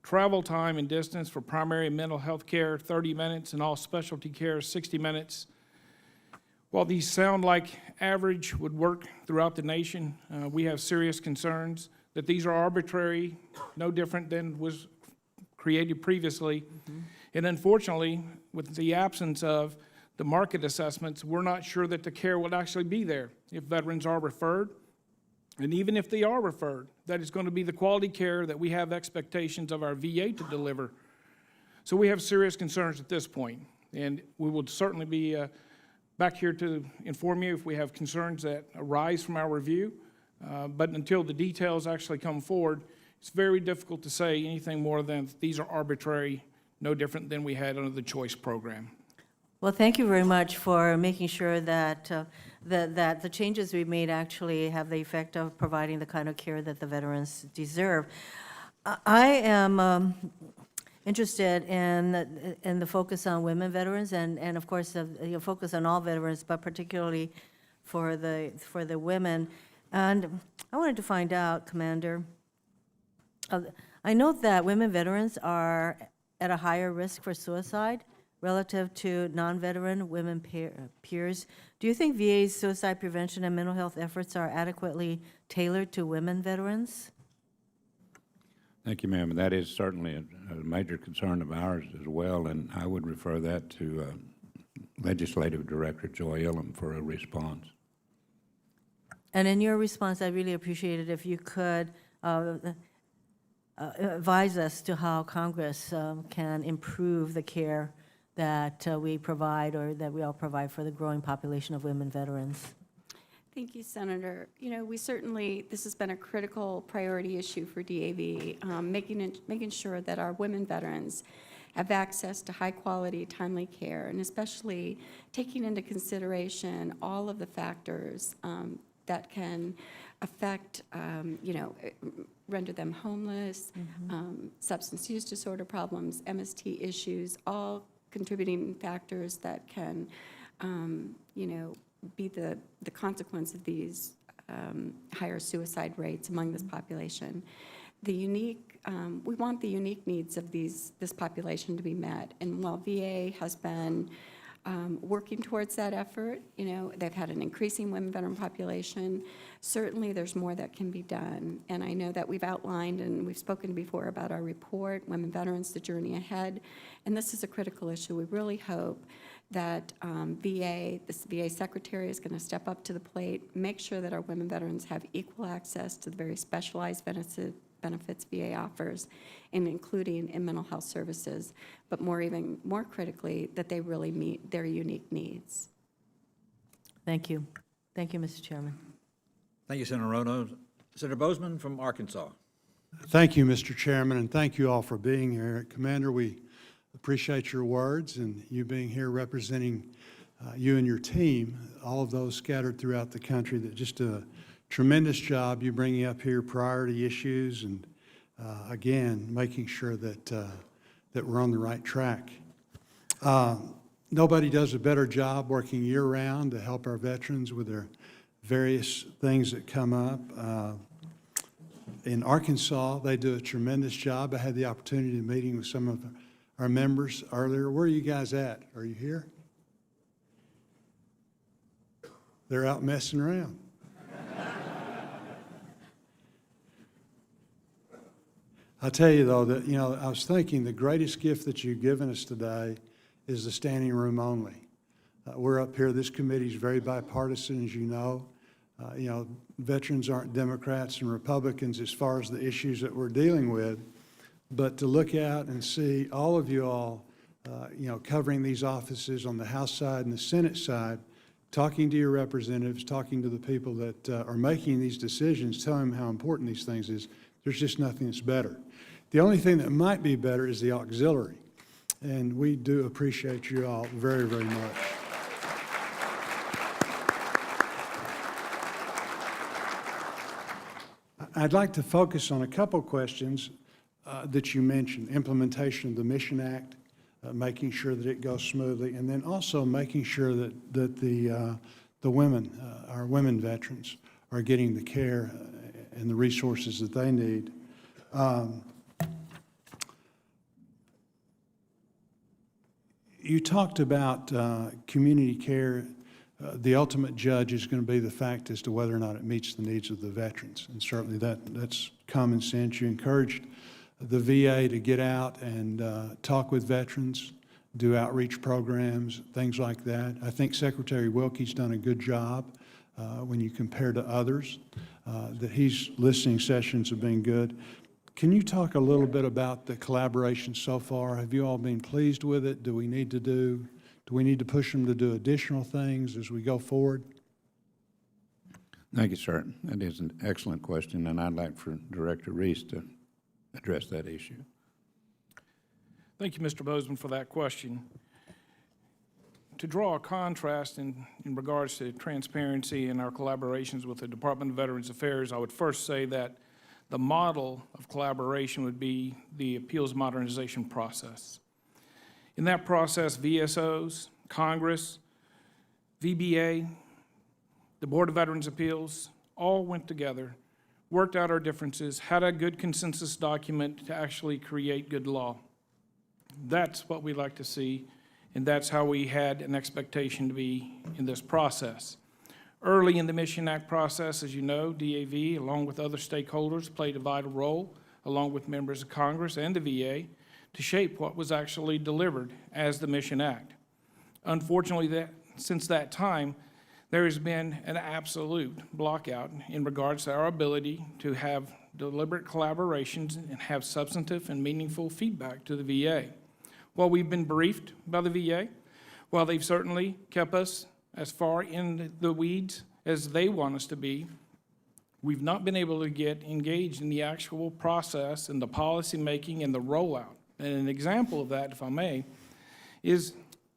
Travel time and distance for primary mental health care 30 minutes and all specialty care 60 minutes. While these sound like average would work throughout the nation, we have serious concerns that these are arbitrary, no different than was created previously. And unfortunately, with the absence of the market assessments, we're not sure that the care will actually be there if veterans are referred. And even if they are referred, that is going to be the quality care that we have expectations of our VA to deliver. So we have serious concerns at this point, and we will certainly be back here to inform you if we have concerns that arise from our review. But until the details actually come forward, it's very difficult to say anything more than these are arbitrary, no different than we had under the choice program. Well, thank you very much for making sure that that the changes we made actually have the effect of providing the kind of care that the veterans deserve. I am interested in the focus on women veterans and of course the focus on all veterans, but particularly for the women. And I wanted to find out, Commander, I know that women veterans are at a higher risk for suicide relative to non-veteran women peers. Do you think VA's suicide prevention and mental health efforts are adequately tailored to women veterans? Thank you, ma'am. That is certainly a major concern of ours as well, and I would refer that to Legislative Director Joy Illam for a response. And in your response, I really appreciate it if you could advise us to how Congress can improve the care that we provide or that we all provide for the growing population of women veterans. Thank you, Senator. You know, we certainly, this has been a critical priority issue for DAV, making sure that our women veterans have access to high-quality, timely care, and especially taking into consideration all of the factors that can affect, you know, render them homeless, substance use disorder problems, MST issues, all contributing factors that can, you know, be the consequence of these higher suicide rates among this population. the unique, we want the unique needs of this population to be met. And while VA has been working towards that effort, you know, they've had an increasing women veteran population. Certainly, there's more that can be done. And I know that we've outlined and we've spoken before about our report, Women Veterans, The Journey Ahead. And this is a critical issue. We really hope that this VA secretary is going to step up to the plate, make sure that our women veterans have equal access to the very specialized benefits VA offers, and including in mental health services, but even more critically, that they really meet their unique needs. Thank you. Thank you, Mr. Chairman. Thank you, Senator Rono. Senator Bozeman from Arkansas. Thank you, Mr. Chairman, and thank you all for being here. Commander, we appreciate your words and you being here representing you and your team, all of those scattered throughout the country that just do a tremendous job. You bringing up here priority issues and, again, making sure that, that we're on the right track. Nobody does a better job working year-round to help our veterans with their various things that come up. In Arkansas, they do a tremendous job. I had the opportunity of meeting with some of our members earlier. Where are you guys at? Are you here? They're out messing around. I'll tell you, though, that, you know, I was thinking the greatest gift that you've given us today is the standing room only. We're up here. This committee is very bipartisan, as you know. You know, veterans aren't Democrats and Republicans as far as the issues that we're dealing with. But to look out and see all of you all, you know, covering these offices on the House side and the Senate side, talking to your representatives, talking to the people that are making these decisions, telling them how important these things is, there's just nothing that's better. The only thing that might be better is the auxiliary. And we do appreciate you all very, very much. I'd like to focus on a couple questions that you mentioned. Implementation of the Mission Act, making sure that it goes smoothly, and then also making sure that the women, our women veterans, are getting the care and the resources that they need. You talked about community care. The ultimate judge is going to be the fact as to whether or not it meets the needs of the veterans. And certainly that's common sense. You encouraged the VA to get out and talk with veterans, do outreach programs, things like that. I think Secretary Wilkie's done a good job when you compare to others, that his listening sessions have been good. Can you talk a little bit about the collaboration so far? Have you all been pleased with it? Do we need to push them to do additional things as we go forward? Thank you, sir. That is an excellent question, and I'd like for Director Reese to address that issue. Thank you, Mr. Bozeman, for that question. To draw a contrast in regards to transparency in our collaborations with the Department of Veterans Affairs, I would first say that the model of collaboration would be the appeals modernization process. In that process, VSOs, Congress, VBA, the Board of Veterans Appeals, all went together, worked out our differences, had a good consensus document to actually create good law. That's what we like to see, and that's how we had an expectation to be in this process. Early in the Mission Act process, as you know, DAV, along with other stakeholders, played a vital role, along with members of Congress and the VA, to shape what was actually delivered as the Mission Act. Unfortunately, since that time, there has been an absolute blockout in regards to our ability to have deliberate collaborations and have substantive and meaningful feedback to the VA. While we've been briefed by the VA, while they've certainly kept us as far in the weeds as they want us to be, we've not been able to get engaged in the actual process and the policy making and the rollout. And an example of that, if I may, is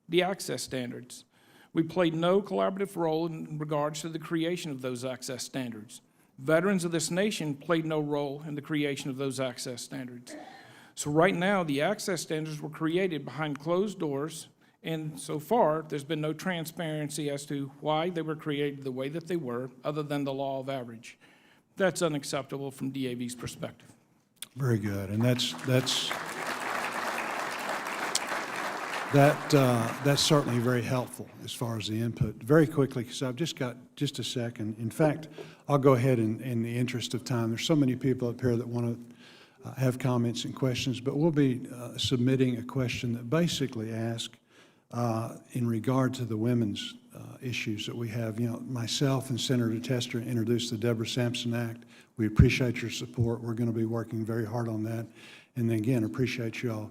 the access standards. We played no collaborative role in regards to the creation of those access standards. Veterans of this nation played no role in the creation of those access standards. So right now, the access standards were created behind closed doors, and so far, there's been no transparency as to why they were created the way that they were, other than the law of average. That's unacceptable from DAV's perspective. Very good, and that's certainly very helpful as far as the input. Very quickly, because I've just got just a second. In fact, I'll go ahead in the interest of time. There's so many people up here that want to have comments and questions, but we'll be submitting a question that basically asks in regard to the women's issues that we have. You know, myself and Senator Tester introduced the Deborah Sampson Act. We appreciate your support. We're going to be working very hard on that. And then again, appreciate you all.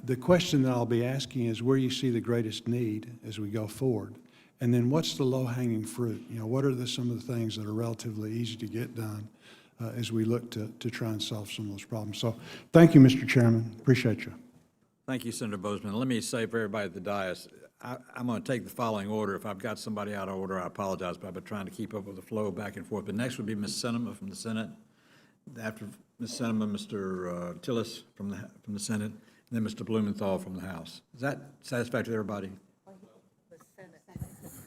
The question that I'll be asking is where you see the greatest need as we go forward. And then what's the low-hanging fruit? You know, what are some of the things that are relatively easy to get done as we look to try and solve some of those problems? So thank you, Mr. Chairman. Appreciate you. Thank you, Senator Bozeman. Let me say for everybody at the dais, I'm going to take the following order. If I've got somebody out of order, I apologize, but I've been trying to keep up with the flow back and forth. But next would be Ms. Sinema from the Senate. After Ms. Sinema, Mr. Tillis from the Senate, and then Mr. Blumenthal from the House. Is that satisfactory to everybody?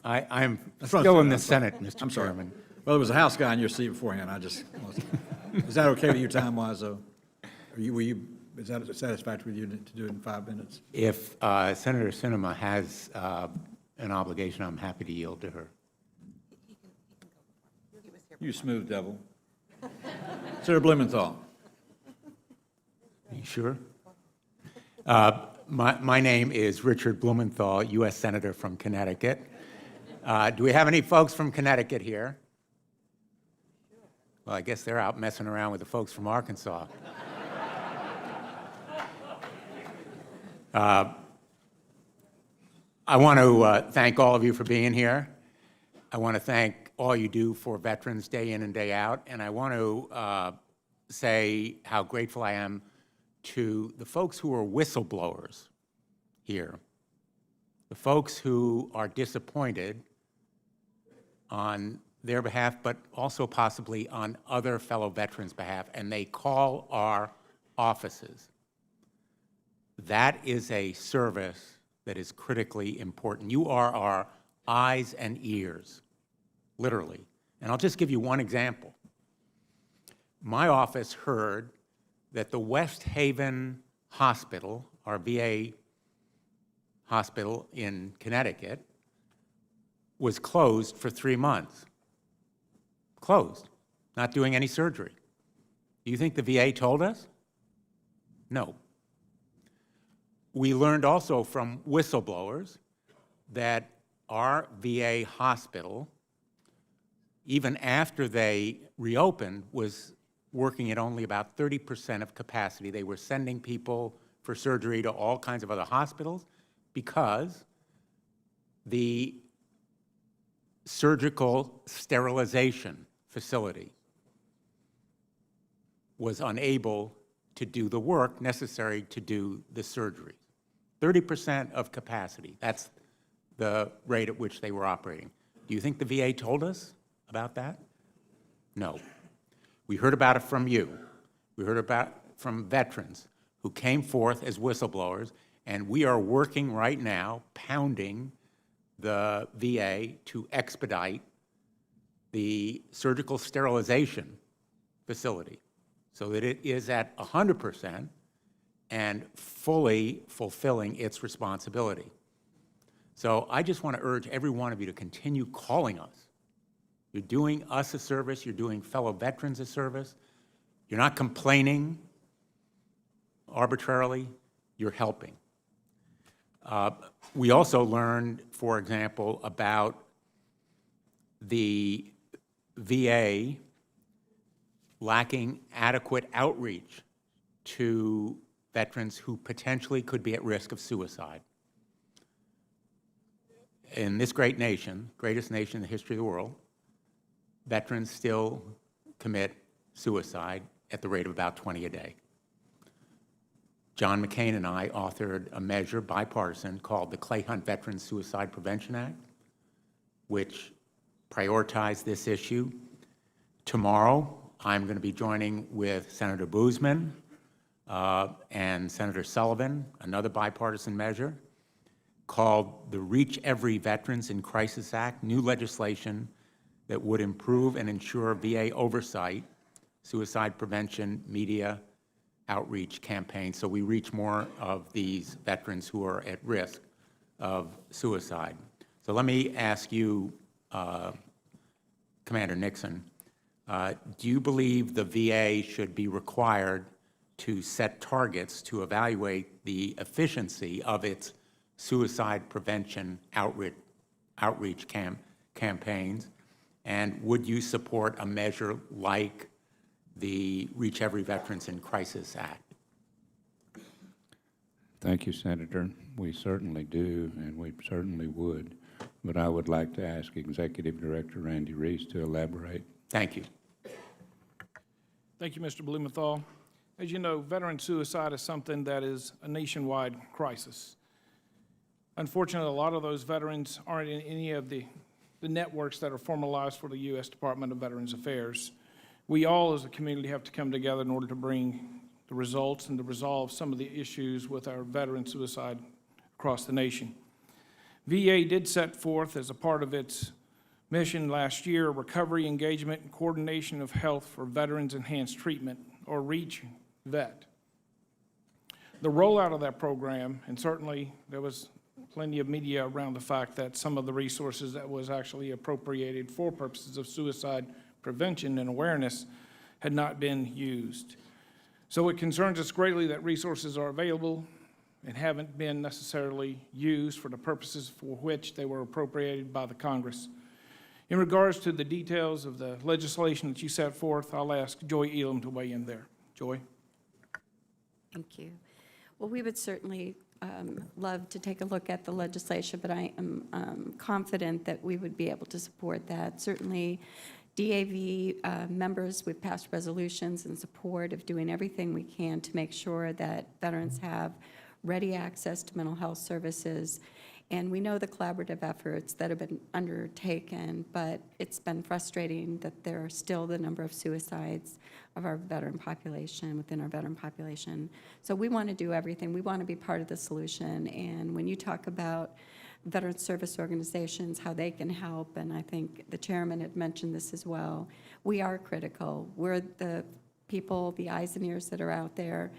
I'm That's what I'm still saying. in the Senate, Mr. I'm sorry. Chairman. Well, there was a House guy in your seat beforehand. Is that okay with you time-wise, though? Is that satisfactory with you to do it in 5 minutes? If Senator Sinema has an obligation, I'm happy to yield to her. You smooth devil. Senator Blumenthal. Are you sure? My name is Richard Blumenthal, U.S. Senator from Connecticut. Do we have any folks from Connecticut here? Well, I guess they're out messing around with the folks from Arkansas. I want to thank all of you for being here. I want to thank all you do for veterans day in and day out, and I want to say how grateful I am to the folks who are whistleblowers here, the folks who are disappointed on their behalf, but also possibly on other fellow veterans' behalf, and they call our offices. That is a service that is critically important. You are our eyes and ears, literally. And I'll just give you one example. My office heard that the West Haven Hospital, our VA hospital in Connecticut, was closed for 3 months. Closed, not doing any surgery. Do you think the VA told us? No. We learned also from whistleblowers that our VA hospital, even after they reopened, was working at only about 30% of capacity. They were sending people for surgery to all kinds of other hospitals because the surgical sterilization facility was unable to do the work necessary to do the surgery. 30% of capacity, that's the rate at which they were operating. Do you think the VA told us about that? No. We heard about it from you. We heard about it from veterans who came forth as whistleblowers, and we are working right now, pounding the VA to expedite the surgical sterilization facility so that it is at 100% and fully fulfilling its responsibility. So I just want to urge every one of you to continue calling us. You're doing us a service. You're doing fellow veterans a service. You're not complaining arbitrarily. You're helping. We also learned, for example, about the VA lacking adequate outreach to veterans who potentially could be at risk of suicide. In this great nation, greatest nation in the history of the world, veterans still commit suicide at the rate of about 20 a day. John McCain and I authored a measure, bipartisan, called the Clay Hunt Veterans Suicide Prevention Act, which prioritized this issue. Tomorrow, I'm going to be joining with Senator Boozman and Senator Sullivan, another bipartisan measure called the Reach Every Veterans in Crisis Act, new legislation that would improve and ensure VA oversight, suicide prevention, media, outreach campaigns so we reach more of these veterans who are at risk of suicide. So let me ask you, Commander Nixon, do you believe the VA should be required to set targets to evaluate the efficiency of its suicide prevention outreach campaigns? And would you support a measure like the Reach Every Veterans in Crisis Act? Thank you, Senator. We certainly do, and we certainly would. But I would like to ask Executive Director Randy Reese to elaborate. Thank you. Thank you, Mr. Blumenthal. As you know, veteran suicide is something that is a nationwide crisis. Unfortunately, a lot of those veterans aren't in any of the networks that are formalized for the U.S. Department of Veterans Affairs. We all as a community have to come together in order to bring the results and to resolve some of the issues with our veteran suicide across the nation. VA did set forth as a part of its mission last year, recovery, engagement, and coordination of health for veterans enhanced treatment, or REACH VET. The rollout of that program, and certainly there was plenty of media around the fact that some of the resources that was actually appropriated for purposes of suicide prevention and awareness had not been used. So it concerns us greatly that resources are available and haven't been necessarily used for the purposes for which they were appropriated by the Congress. In regards to the details of the legislation that you set forth, I'll ask Joy Elam to weigh in there. Joy? Thank you. Well, we would certainly love to take a look at the legislation, but I am confident that we would be able to support that. Certainly, DAV members, we've passed resolutions in support of doing everything we can to make sure that veterans have ready access to mental health services. And we know the collaborative efforts that have been undertaken, but it's been frustrating that there are still the number of suicides of our veteran population, within our veteran population. So we want to do everything. We want to be part of the solution. And when you talk about veteran service organizations, how they can help, and I think the chairman had mentioned this as well, we are critical. We're the people, the eyes and ears that are out there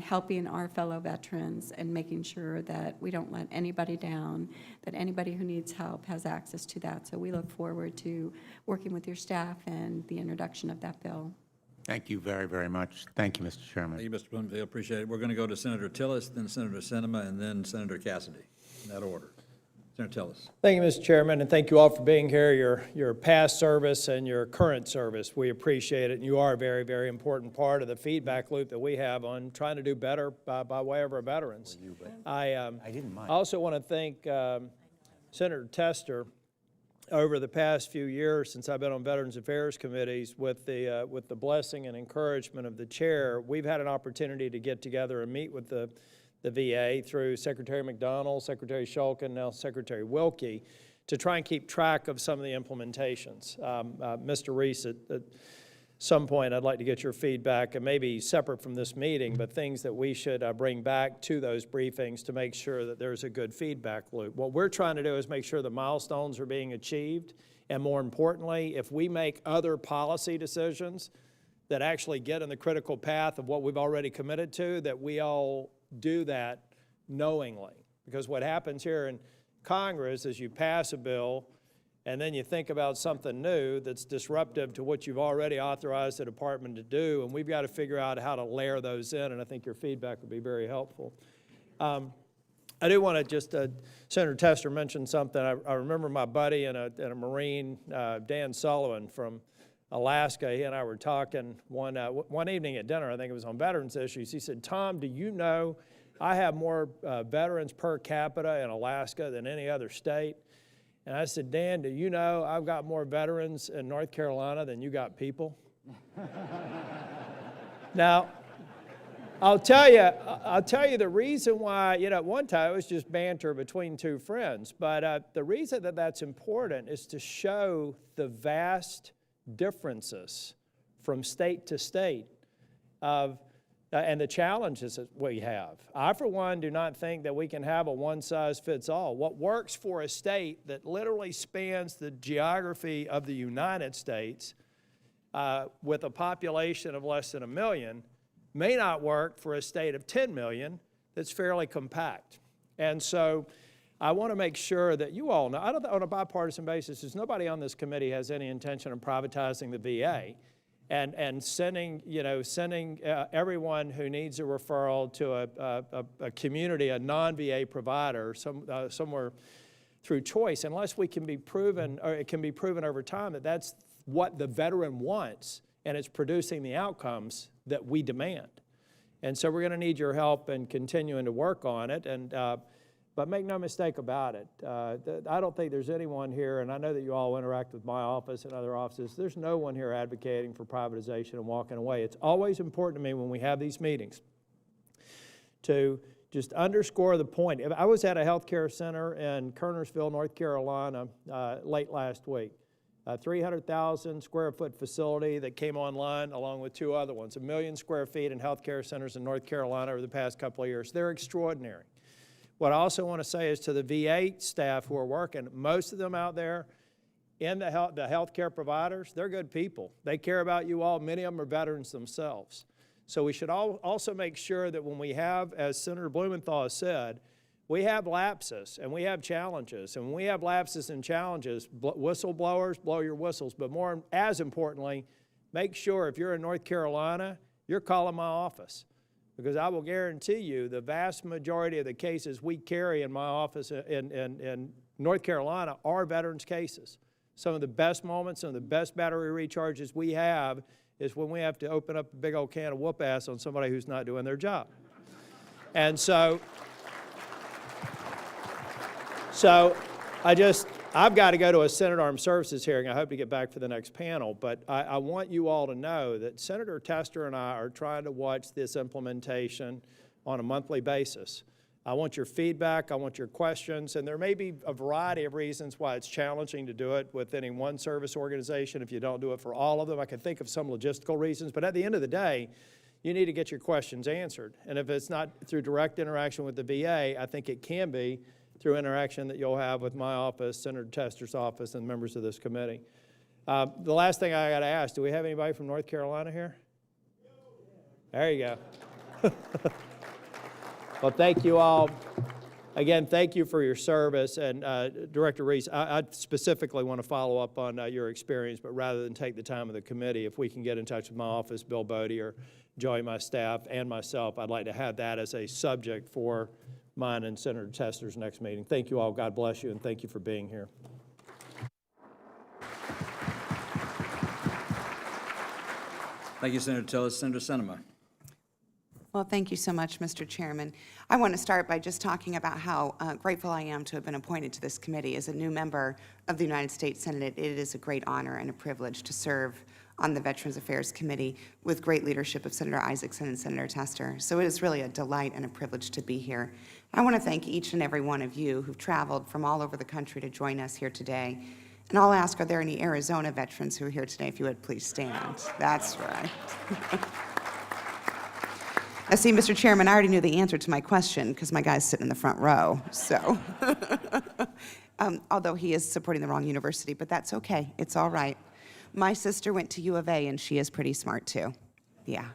helping our fellow veterans and making sure that we don't let anybody down, that anybody who needs help has access to that. So we look forward to working with your staff and the introduction of that bill. Thank you very, very much. Thank you, Mr. Chairman. Thank you, Mr. Bloomfield. Appreciate it. We're going to go to Senator Tillis, then Senator Sinema, and then Senator Cassidy, in that order. Senator Tillis. Thank you, Mr. Chairman, and thank you all for being here, your past service and your current service. We appreciate it, and you are a very, very important part of the feedback loop that we have on trying to do better by way of our veterans. I also want to thank Senator Tester. Over the past few years, since I've been on Veterans Affairs committees, with the blessing and encouragement of the chair, we've had an opportunity to get together and meet with the VA through Secretary McDonald, Secretary Shulkin, now Secretary Wilkie, to try and keep track of some of the implementations. Mr. Reese, at some point I'd like to get your feedback, and maybe separate from this meeting, but things that we should bring back to those briefings to make sure that there's a good feedback loop. What we're trying to do is make sure the milestones are being achieved, and more importantly, if we make other policy decisions that actually get in the critical path of what we've already committed to, that we all do that knowingly. Because what happens here in Congress is you pass a bill and then you think about something new that's disruptive to what you've already authorized the department to do, and we've got to figure out how to layer those in, and I think your feedback would be very helpful. I do want to just, Senator Tester mentioned something. I remember my buddy and a Marine, Dan Sullivan from Alaska. He and I were talking one evening at dinner. I think it was on veterans issues. He said, "Tom, do you know I have more veterans per capita in Alaska than any other state?" And I said, "Dan, do you know I've got more veterans in North Carolina than you got people?" Now, I'll tell you the reason why. At one time it was just banter between two friends, but the reason that that's important is to show the vast differences from state to state and the challenges that we have. I, for one, do not think that we can have a one-size-fits-all. What works for a state that literally spans the geography of the United States with a population of less than 1 million may not work for a state of 10 million that's fairly compact. And so I want to make sure that you all know, I don't, on a bipartisan basis, there's nobody on this committee has any intention of privatizing the VA and sending everyone who needs a referral to a community, a non-VA provider, somewhere through choice, unless we can be proven, or it can be proven over time that that's what the veteran wants and it's producing the outcomes that we demand. And so we're going to need your help in continuing to work on it. And but make no mistake about it, I don't think there's anyone here, and I know that you all interact with my office and other offices, there's no one here advocating for privatization and walking away. It's always important to me when we have these meetings to just underscore the point. I was at a healthcare center in Kernersville, North Carolina, late last week. A 300,000 square foot facility that came online along with two other ones, 1 million square feet in healthcare centers in North Carolina over the past couple of years. They're extraordinary. What I also want to say is to the VA staff who are working, most of them out there in the healthcare providers, they're good people. They care about you all. Many of them are veterans themselves. So we should also make sure that when we have, as Senator Blumenthal has said, we have lapses and we have challenges. And when we have lapses and challenges, whistleblowers, blow your whistles. But more, as importantly, make sure if you're in North Carolina, you're calling my office. Because I will guarantee you the vast majority of the cases we carry in my office in North Carolina are veterans cases. Some of the best moments, some of the best battery recharges we have is when we have to open up a big old can of whoop ass on somebody who's not doing their job. And so I've got to go to a Senate Armed Services hearing. I hope to get back for the next panel, but I want you all to know that Senator Tester and I are trying to watch this implementation on a monthly basis. I want your feedback, I want your questions, and there may be a variety of reasons why it's challenging to do it with any one service organization if you don't do it for all of them. I can think of some logistical reasons, but at the end of the day, you need to get your questions answered. And if it's not through direct interaction with the VA, I think it can be through interaction that you'll have with my office, Senator Tester's office, and members of this committee. The last thing I got to ask, do we have anybody from North Carolina here? There you go. Well, thank you all. Again, thank you for your service. And Director Reese, I specifically want to follow up on your experience, but rather than take the time of the committee, if we can get in touch with my office, Bill Bodie, or Joey, my staff, and myself, I'd like to have that as a subject for mine and Senator Tester's next meeting. Thank you all. God bless you, and thank you for being here. Thank you, Senator Tillis. Senator Sinema. Well, thank you so much, Mr. Chairman. I want to start by just talking about how grateful I am to have been appointed to this committee. As a new member of the United States Senate, it is a great honor and a privilege to serve on the Veterans Affairs Committee with great leadership of Senator Isaacson and Senator Tester. So it is really a delight and a privilege to be here. I want to thank each and every one of you who've traveled from all over the country to join us here today. And I'll ask, are there any Arizona veterans who are here today? If you would, please stand. That's right. I see, Mr. Chairman, I already knew the answer to my question because my guy's sitting in the front row, so. Although he is supporting the wrong university, but that's okay. It's all right. My sister went to U of A, and she is pretty smart, too. Yeah.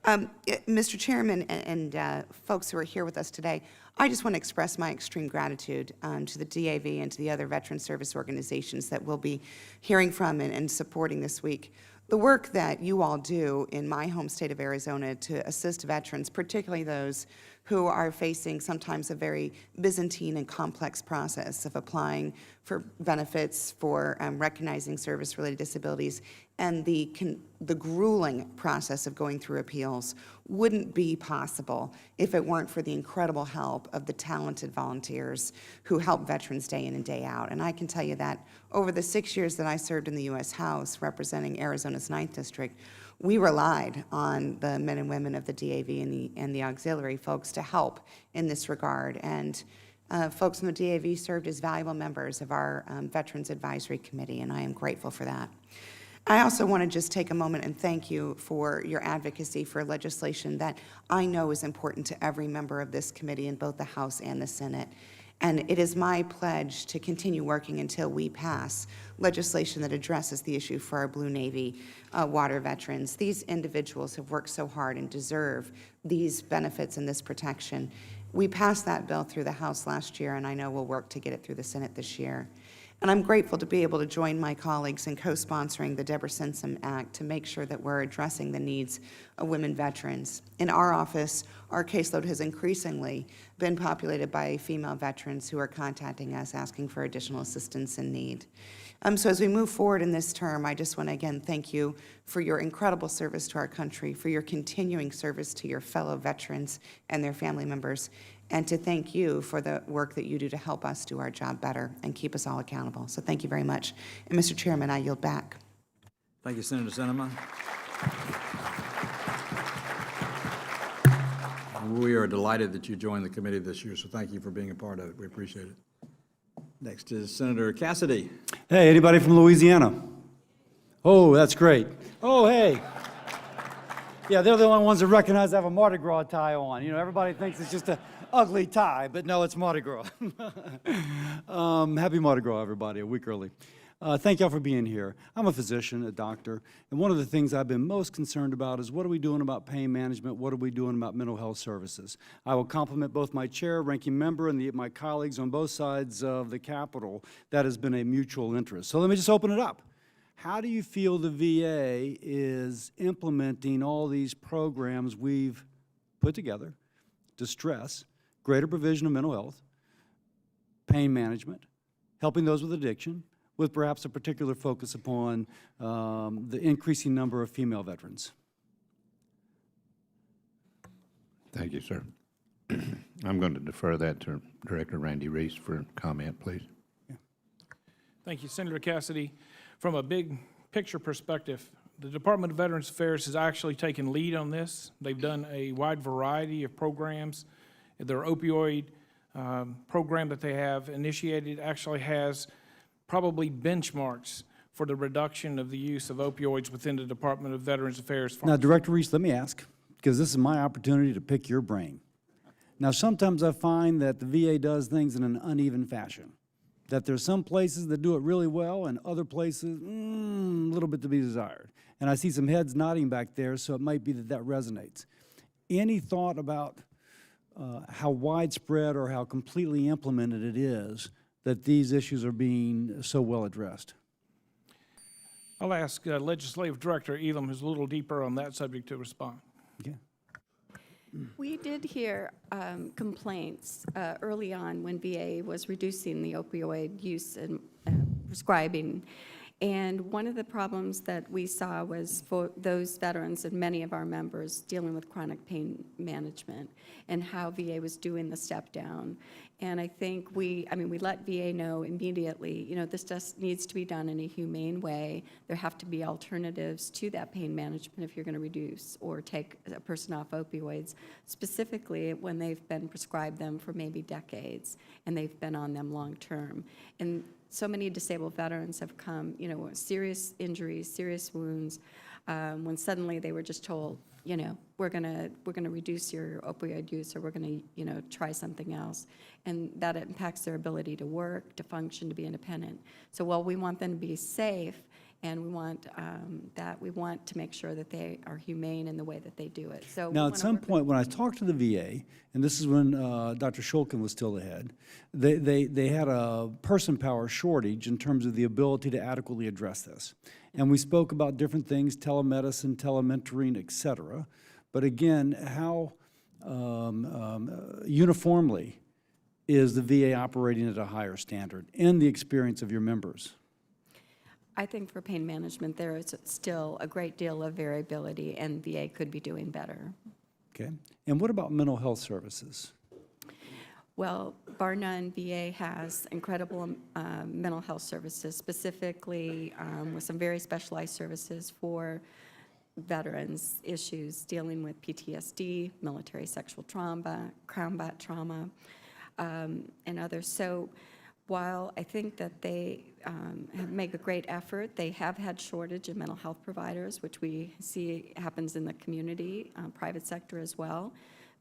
Mr. Chairman and folks who are here with us today, I just want to express my extreme gratitude to the DAV and to the other veteran service organizations that we'll be hearing from and supporting this week. The work that you all do in my home state of Arizona to assist veterans, particularly those who are facing sometimes a very Byzantine and complex process of applying for benefits, for recognizing service-related disabilities, and the grueling process of going through appeals wouldn't be possible if it weren't for the incredible help of the talented volunteers who help veterans day in and day out. And I can tell you that over the 6 years that I served in the U.S. House representing Arizona's 9th District, we relied on the men and women of the DAV and the auxiliary folks to help in this regard. And folks from the DAV served as valuable members of our Veterans Advisory Committee, and I am grateful for that. I also want to just take a moment and thank you for your advocacy for legislation that I know is important to every member of this committee in both the House and the Senate. And it is my pledge to continue working until we pass legislation that addresses the issue for our Blue Navy water veterans. These individuals have worked so hard and deserve these benefits and this protection. We passed that bill through the House last year, and I know we'll work to get it through the Senate this year. And I'm grateful to be able to join my colleagues in co-sponsoring the Deborah Simpson Act to make sure that we're addressing the needs of women veterans. In our office, our caseload has increasingly been populated by female veterans who are contacting us asking for additional assistance and need. So as we move forward in this term, I just want to again thank you for your incredible service to our country, for your continuing service to your fellow veterans and their family members, and to thank you for the work that you do to help us do our job better and keep us all accountable. So thank you very much. And Mr. Chairman, I yield back. Thank you, Senator Sinema. We are delighted that you joined the committee this year, so thank you for being a part of it. We appreciate it. Next is Senator Cassidy. Hey, anybody from Louisiana? Oh, that's great. Oh, hey. Yeah, they're the only ones that recognize I have a Mardi Gras tie on. You know, everybody thinks it's just an ugly tie, but no, it's Mardi Gras. Happy Mardi Gras, everybody, a week early. Thank y'all for being here. I'm a physician, a doctor, and one of the things I've been most concerned about is what are we doing about pain management, what are we doing about mental health services. I will compliment both my chair, ranking member, and my colleagues on both sides of the Capitol. That has been a mutual interest. So let me just open it up. How do you feel the VA is implementing all these programs we've put together to stress greater provision of mental health, pain management, helping those with addiction, with perhaps a particular focus upon the increasing number of female veterans? Thank you, sir. I'm going to defer that to Director Randy Reese for comment, please. Thank you, Senator Cassidy. From a big picture perspective, the Department of Veterans Affairs has actually taken lead on this. They've done a wide variety of programs. Their opioid program that they have initiated actually has probably benchmarks for the reduction of the use of opioids within the Department of Veterans Affairs. Now, Director Reese, let me ask, because this is my opportunity to pick your brain. Now, sometimes I find that the VA does things in an uneven fashion, that there's some places that do it really well and other places, a little bit to be desired. And I see some heads nodding back there, so it might be that that resonates. Any thought about how widespread or how completely implemented it is that these issues are being so well addressed? I'll ask Legislative Director Elam, who's a little deeper on that subject, to respond. Okay. We did hear complaints early on when VA was reducing the opioid use and prescribing. And one of the problems that we saw was for those veterans and many of our members dealing with chronic pain management and how VA was doing the step down. And I think we let VA know immediately, you know, this just needs to be done in a humane way. There have to be alternatives to that pain management if you're going to reduce or take a person off opioids, specifically when they've been prescribed them for maybe decades and they've been on them long term. And so many disabled veterans have come, you know, with serious injuries, serious wounds, when suddenly they were just told, you know, we're gonna reduce your opioid use, or we're gonna, you know, try something else, and that impacts their ability to work, to function, to be independent. So while we want them to be safe, and we want we want to make sure that they are humane in the way that they do it. So now, at some point, when I talked to the VA, and this is when Dr. Shulkin was still the head, they had a person power shortage in terms of the ability to adequately address this. And we spoke about different things, telemedicine, telementoring, et cetera. But again, how uniformly is the VA operating at a higher standard in the experience of your members? I think for pain management, there is still a great deal of variability, and VA could be doing better. Okay. And what about mental health services? Well, bar none, VA has incredible mental health services, specifically with some very specialized services for veterans issues dealing with PTSD, military sexual trauma, combat trauma, and others. So while I think that they make a great effort, they have had shortage of mental health providers, which we see happens in the community, private sector as well.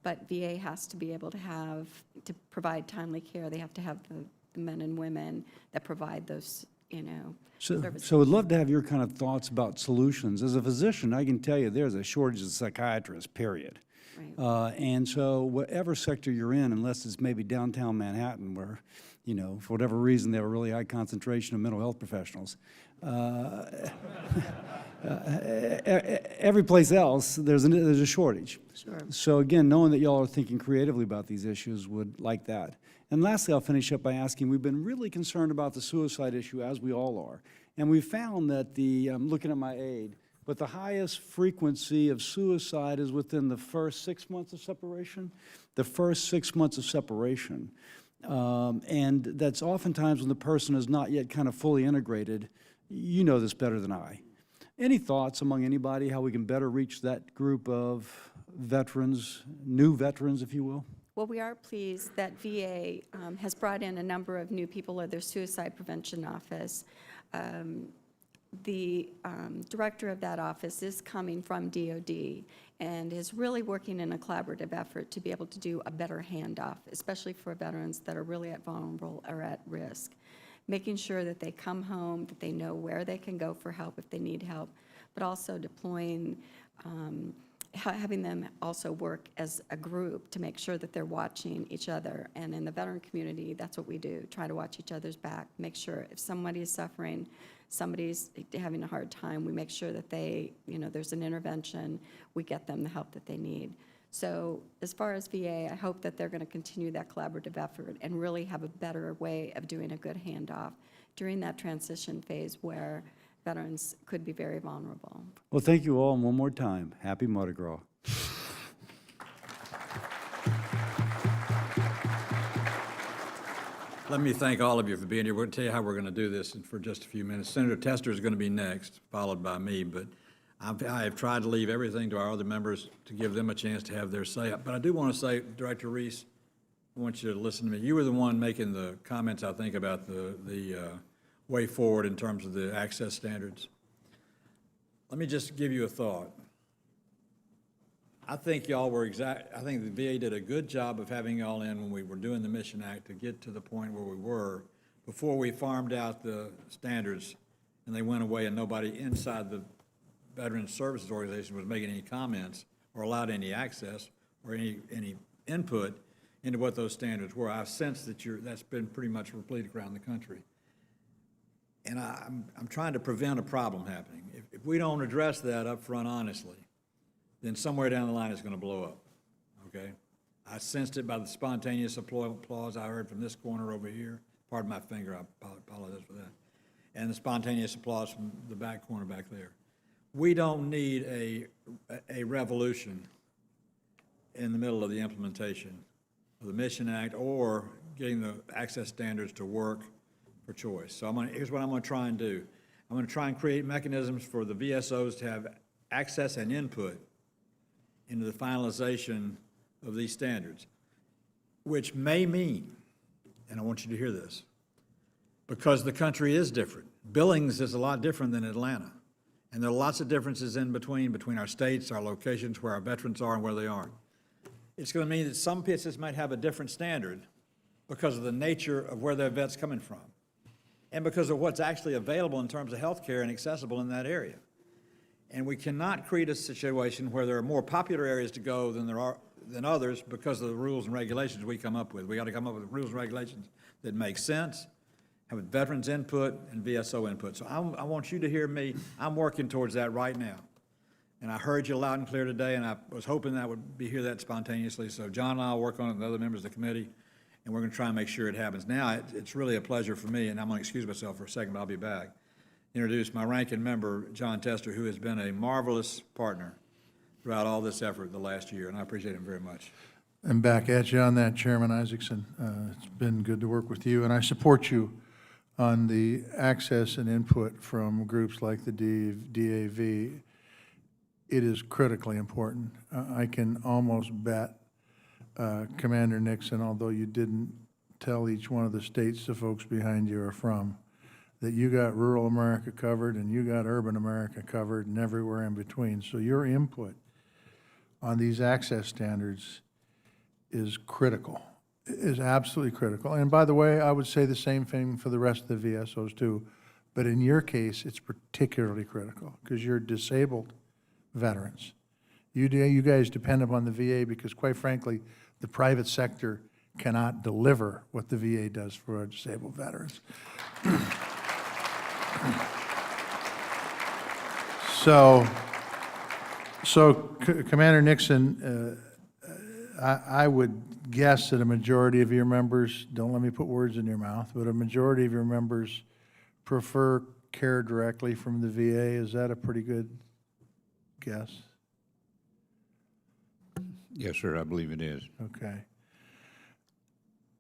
but VA has to be able to provide timely care. They have to have the men and women that provide those, services. So I'd love to have your kind of thoughts about solutions. As a physician, I can tell you there's a shortage of psychiatrists, period. Right. And so whatever sector you're in, unless it's maybe downtown Manhattan where, for whatever reason, they have a really high concentration of mental health professionals, every place else, there's a shortage. Sure. So again, knowing that y'all are thinking creatively about these issues would like that. And lastly, I'll finish up by asking, we've been really concerned about the suicide issue, as we all are. And we found that I'm looking at my aide, but the highest frequency of suicide is within the first 6 months of separation. The first 6 months of separation. And that's oftentimes when the person is not yet kind of fully integrated. You know this better than I. Any thoughts among anybody how we can better reach that group of veterans, new veterans, if you will? Well, we are pleased that VA has brought in a number of new people of their suicide prevention office. The director of that office is coming from DOD and is really working in a collaborative effort to be able to do a better handoff, especially for veterans that are really vulnerable or at risk. Making sure that they come home, that they know where they can go for help if they need help, but also deploying, having them also work as a group to make sure that they're watching each other. And in the veteran community, that's what we do, try to watch each other's back, make sure if somebody is suffering, somebody's having a hard time, we make sure that there's an intervention, we get them the help that they need. So as far as VA, I hope that they're going to continue that collaborative effort and really have a better way of doing a good handoff during that transition phase where veterans could be very vulnerable. Well, thank you all, and one more time, happy Mardi Gras. Let me thank all of you for being here. We'll tell you how we're going to do this for just a few minutes. Senator Tester is going to be next, followed by me, but I have tried to leave everything to our other members to give them a chance to have their say. But I do want to say, Director Reese, I want you to listen to me. You were the one making the comments, I think, about the way forward in terms of the access standards. Let me just give you a thought. I think y'all were I think the VA did a good job of having y'all in when we were doing the Mission Act to get to the point where we were before we farmed out the standards and they went away and nobody inside the Veterans Services Organization was making any comments or allowed any access or any input into what those standards were. I've sensed that that's been pretty much repeated around the country. And I'm trying to prevent a problem happening. If we don't address that up front honestly, then somewhere down the line it's going to blow up, okay? I sensed it by the spontaneous applause I heard from this corner over here. Pardon my finger, I apologize for that. And the spontaneous applause from the back corner back there. We don't need a revolution in the middle of the implementation of the Mission Act or getting the access standards to work for choice. So here's what I'm going to try and do. I'm going to try and create mechanisms for the VSOs to have access and input into the finalization of these standards, which may mean, and I want you to hear this, because the country is different. Billings is a lot different than Atlanta. And there are lots of differences in between our states, our locations, where our veterans are and where they aren't. It's going to mean that some places might have a different standard because of the nature of where their vet's coming from and because of what's actually available in terms of health care and accessible in that area. And we cannot create a situation where there are more popular areas to go than others because of the rules and regulations we come up with. We got to come up with rules and regulations that make sense, have veterans input and VSO input. So I want you to hear me. I'm working towards that right now. And I heard you loud and clear today, and I was hoping that would hear that spontaneously. So John and I will work on it with the other members of the committee, and we're going to try and make sure it happens. Now, it's really a pleasure for me, and I'm going to excuse myself for a second, but I'll be back. Introduce my ranking member, John Tester, who has been a marvelous partner throughout all this effort the last year, and I appreciate him very much. And back at you on that, Chairman Isaacson. It's been good to work with you, and I support you on the access and input from groups like the DAV. It is critically important. I can almost bet, Commander Nixon, although you didn't tell each one of the states the folks behind you are from, that you got rural America covered and you got urban America covered and everywhere in between. So your input on these access standards is critical, is absolutely critical. And by the way, I would say the same thing for the rest of the VSOs too. But in your case, it's particularly critical because you're disabled veterans. You guys depend upon the VA because, quite frankly, the private sector cannot deliver what the VA does for our disabled veterans. Commander Nixon, I would guess that a majority of your members, don't let me put words in your mouth, but a majority of your members prefer care directly from the VA. Is that a pretty good guess? Yes, sir, I believe it is. Okay.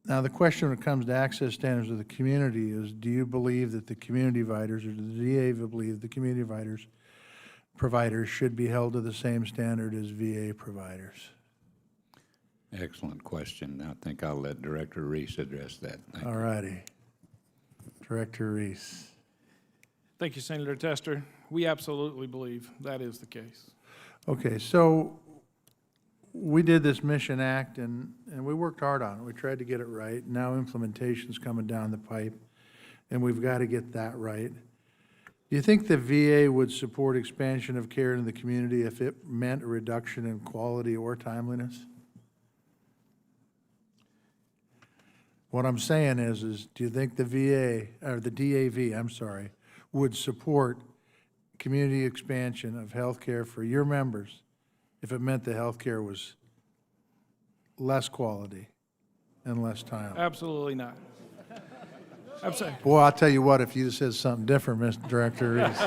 Now, the question when it comes to access standards of the community is, do you believe that the community providers, or does the VA believe the community providers should be held to the same standard as VA providers? Excellent question. I think I'll let Director Reese address that. Thank you. All righty. Director Reese. Thank you, Senator Tester. We absolutely believe that is the case. Okay, so we did this Mission Act, and we worked hard on it. We tried to get it right. Now implementation's coming down the pipe, and we've got to get that right. Do you think the VA would support expansion of care in the community if it meant a reduction in quality or timeliness? What I'm saying is do you think the VA, or the DAV, I'm sorry, would support community expansion of health care for your members if it meant the health care was less quality and less timely? Absolutely not. Absolutely. Boy, I'll tell you what, if you said something different, Mr. Director Reese.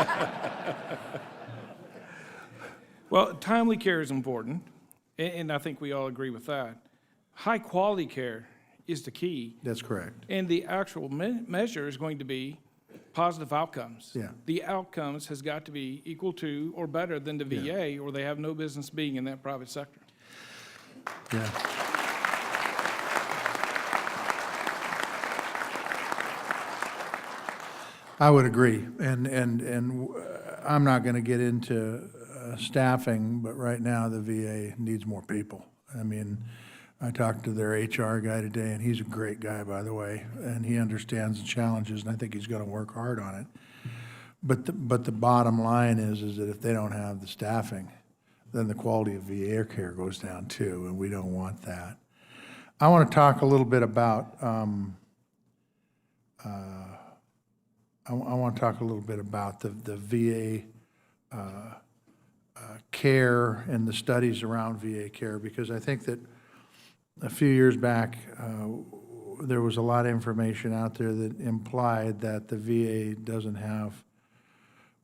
Well, timely care is important, and I think we all agree with that. High-quality care is the key. That's correct. And the actual measure is going to be positive outcomes. Yeah. The outcomes has got to be equal to or better than the VA, or they have no business being in that private sector. Yeah. I would agree, and I'm not going to get into staffing, but right now the VA needs more people. I mean, I talked to their HR guy today, and he's a great guy, by the way, and he understands the challenges, and I think he's going to work hard on it. But the bottom line is that if they don't have the staffing, then the quality of VA care goes down too, and we don't want that. I want to talk a little bit about the VA care and the studies around VA care, because I think that a few years back, there was a lot of information out there that implied that the VA doesn't have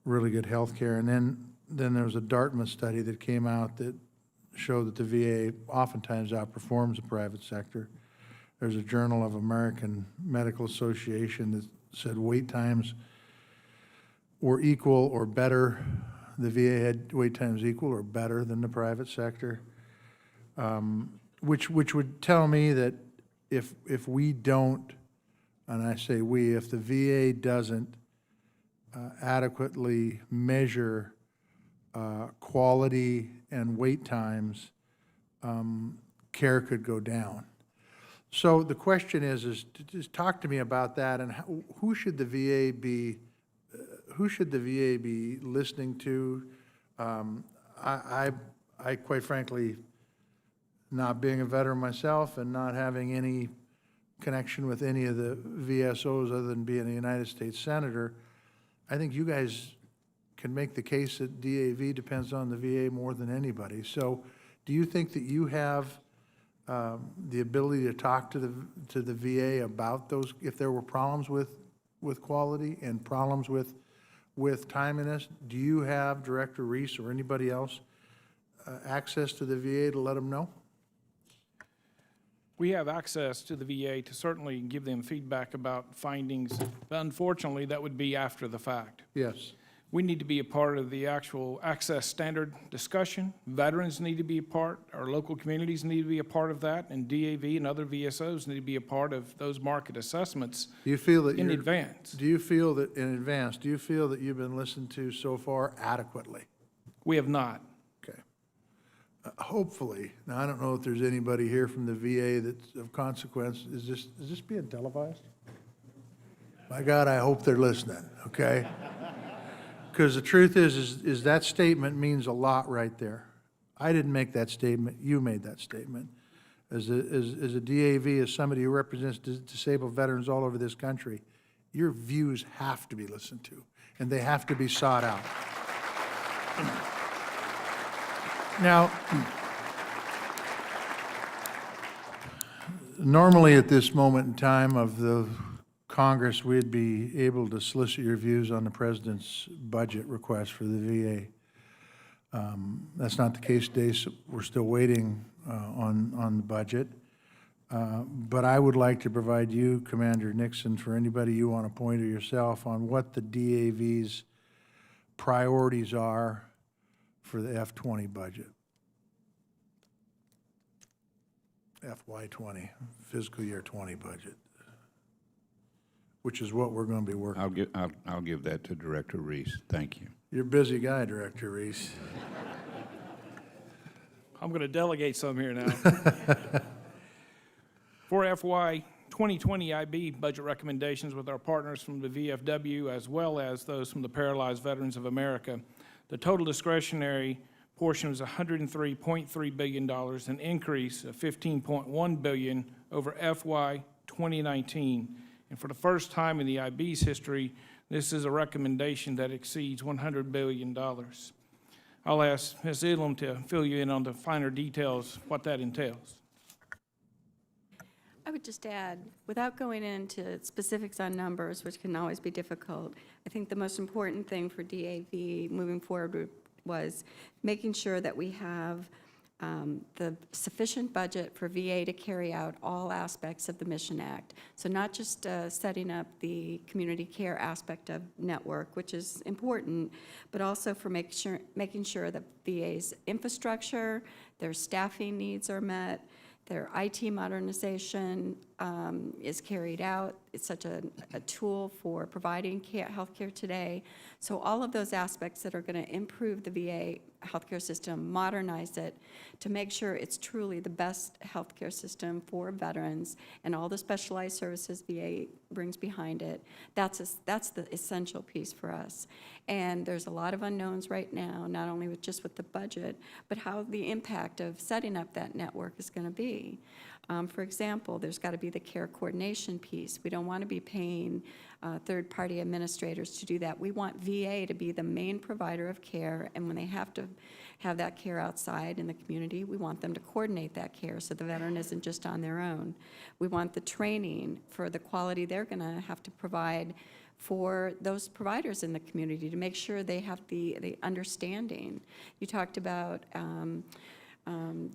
really good health care. And then there was a Dartmouth study that came out that showed that the VA oftentimes outperforms the private sector. There's a Journal of American Medical Association that said wait times were equal or better. The VA had wait times equal or better than the private sector, which would tell me that if we don't, and I say we, if the VA doesn't adequately measure quality and wait times, care could go down. So the question is just talk to me about that, and who should the VA be? Who should the VA be listening to? I quite frankly, not being a veteran myself and not having any connection with any of the VSOs other than being a United States Senator, I think you guys can make the case that DAV depends on the VA more than anybody. So do you think that you have the ability to talk to the VA about those, if there were problems with quality and problems with timeliness? Do you have, Director Reese or anybody else, access to the VA to let them know? We have access to the VA to certainly give them feedback about findings, but unfortunately, that would be after the fact. Yes. We need to be a part of the actual access standard discussion. Veterans need to be a part, our local communities need to be a part of that, and DAV and other VSOs need to be a part of those market assessments Do you feel that in advance. Do you feel that in advance, do you feel that you've been listened to so far adequately? We have not. Okay. hopefully, now I don't know if there's anybody here from the VA that's of consequence. Is this being televised? My God, I hope they're listening, okay? Because the truth is that statement means a lot right there. I didn't make that statement, you made that statement. As a DAV, as somebody who represents disabled veterans all over this country, your views have to be listened to, and they have to be sought out. Now, normally at this moment in time of the Congress, we'd be able to solicit your views on the President's budget request for the VA. That's not the case today, so we're still waiting on the budget. But I would like to provide you, Commander Nixon, for anybody you want to point or yourself on what the DAV's priorities are for the F-20 budget. FY20, fiscal year 20 budget, which is what we're going to be working. I'll give that to Director Reese. Thank you. You're a busy guy, Director Reese. I'm going to delegate some here now. For FY 2020 IB budget recommendations with our partners from the VFW as well as those from the Paralyzed Veterans of America, the total discretionary portion was $103.3 billion, an increase of $15.1 billion over FY 2019. And for the first time in the IB's history, this is a recommendation that exceeds $100 billion. I'll ask Ms. Idlam to fill you in on the finer details, what that entails. I would just add, without going into specifics on numbers, which can always be difficult, I think the most important thing for DAV moving forward was making sure that we have the sufficient budget for VA to carry out all aspects of the Mission Act. So not just setting up the community care aspect of network, which is important, but also for making sure that VA's infrastructure, their staffing needs are met, their IT modernization is carried out. It's such a tool for providing health care today. So all of those aspects that are going to improve the VA healthcare system, modernize it to make sure it's truly the best healthcare system for veterans and all the specialized services VA brings behind it. That's the essential piece for us. And there's a lot of unknowns right now, not only with the budget, but how the impact of setting up that network is going to be. For example, there's got to be the care coordination piece. We don't want to be paying third-party administrators to do that. We want VA to be the main provider of care, and when they have to have that care outside in the community, we want them to coordinate that care so the veteran isn't just on their own. We want the training for the quality they're going to have to provide for those providers in the community to make sure they have the understanding. You talked about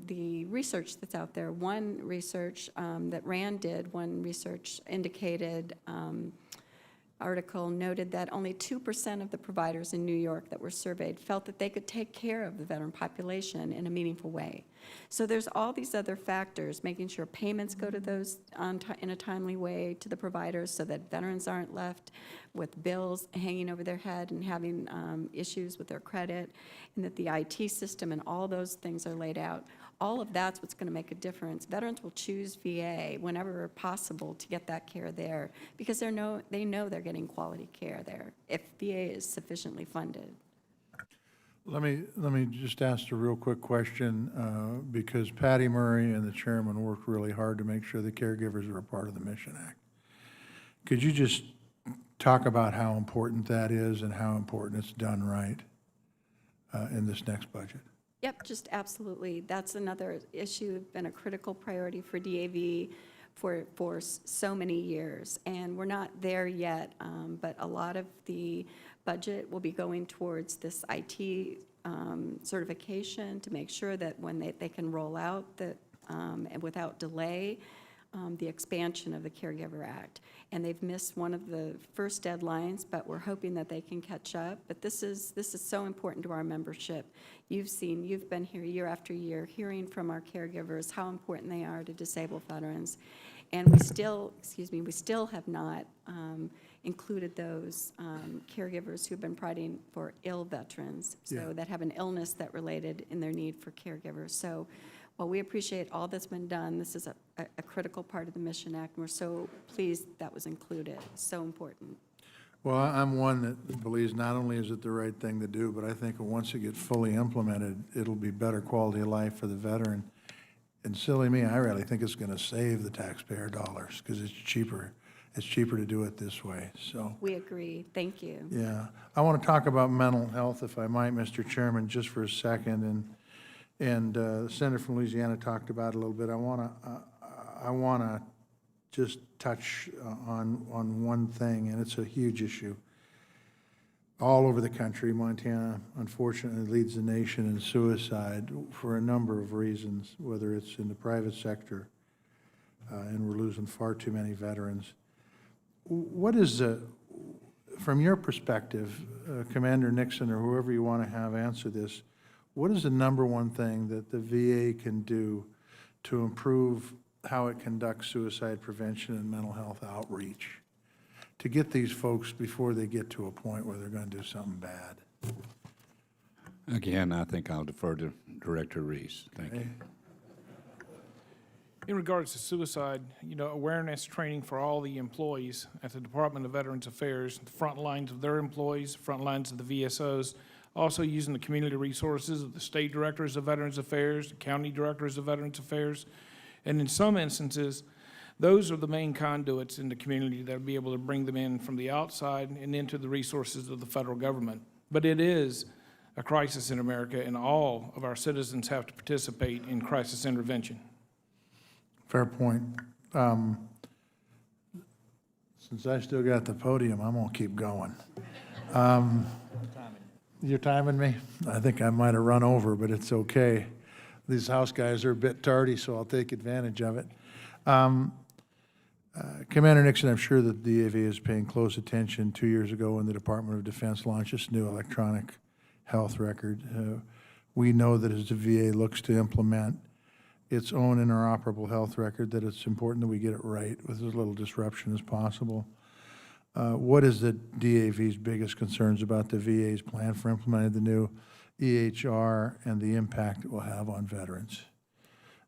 the research that's out there. One research that RAND did, one research indicated, article noted that only 2% of the providers in New York that were surveyed felt that they could take care of the veteran population in a meaningful way. So there's all these other factors, making sure payments go to those in a timely way to the providers so that veterans aren't left with bills hanging over their head and having issues with their credit, and that the IT system and all those things are laid out. All of that's what's going to make a difference. Veterans will choose VA whenever possible to get that care there because they know they're getting quality care there if VA is sufficiently funded. Let me just ask a real quick question because Patty Murray and the chairman worked really hard to make sure the caregivers are a part of the Mission Act. Could you just talk about how important that is and how important it's done right in this next budget? Yep, just absolutely. That's another issue, been a critical priority for DAV for so many years. And we're not there yet, but a lot of the budget will be going towards this IT certification to make sure that when they can roll out and without delay, the expansion of the Caregiver Act. And they've missed one of the first deadlines, but we're hoping that they can catch up. But this is so important to our membership. You've been here year after year, hearing from our caregivers how important they are to disabled veterans. And we still, we still have not included those caregivers who've been providing for ill veterans, so that have an illness that related in their need for caregivers. So while we appreciate all that's been done, this is a critical part of the Mission Act, and we're so pleased that was included. So important. Well, I'm one that believes not only is it the right thing to do, but I think once it gets fully implemented, it'll be better quality of life for the veteran. And silly me, I really think it's going to save the taxpayer dollars because it's cheaper. It's cheaper to do it this way, so. We agree. Thank you. Yeah. I want to talk about mental health, if I might, Mr. Chairman, just for a second. And the Senator from Louisiana talked about it a little bit. I want to just touch on one thing, and it's a huge issue. All over the country, Montana, unfortunately, leads the nation in suicide for a number of reasons, whether it's in the private sector, and we're losing far too many veterans. What is from your perspective, Commander Nixon or whoever you want to have answer this, what is the number one thing that the VA can do to improve how it conducts suicide prevention and mental health outreach to get these folks before they get to a point where they're going to do something bad? Again, I think I'll defer to Director Reese. Thank you. In regards to suicide, awareness training for all the employees at the Department of Veterans Affairs, the front lines of their employees, front lines of the VSOs, also using the community resources of the state directors of Veterans Affairs, the county directors of Veterans Affairs, and in some instances, those are the main conduits in the community that will be able to bring them in from the outside and into the resources of the federal government. But it is a crisis in America, and all of our citizens have to participate in crisis intervention. Fair point. Since I still got the podium, I'm going to keep going. You're timing me? I think I might have run over, but it's okay. These House guys are a bit tardy, so I'll take advantage of it. Commander Nixon, I'm sure that the DAV is paying close attention 2 years ago when the Department of Defense launched this new electronic health record. We know that as the VA looks to implement its own interoperable health record, that it's important that we get it right with as little disruption as possible. What is the DAV's biggest concerns about the VA's plan for implementing the new EHR and the impact it will have on veterans?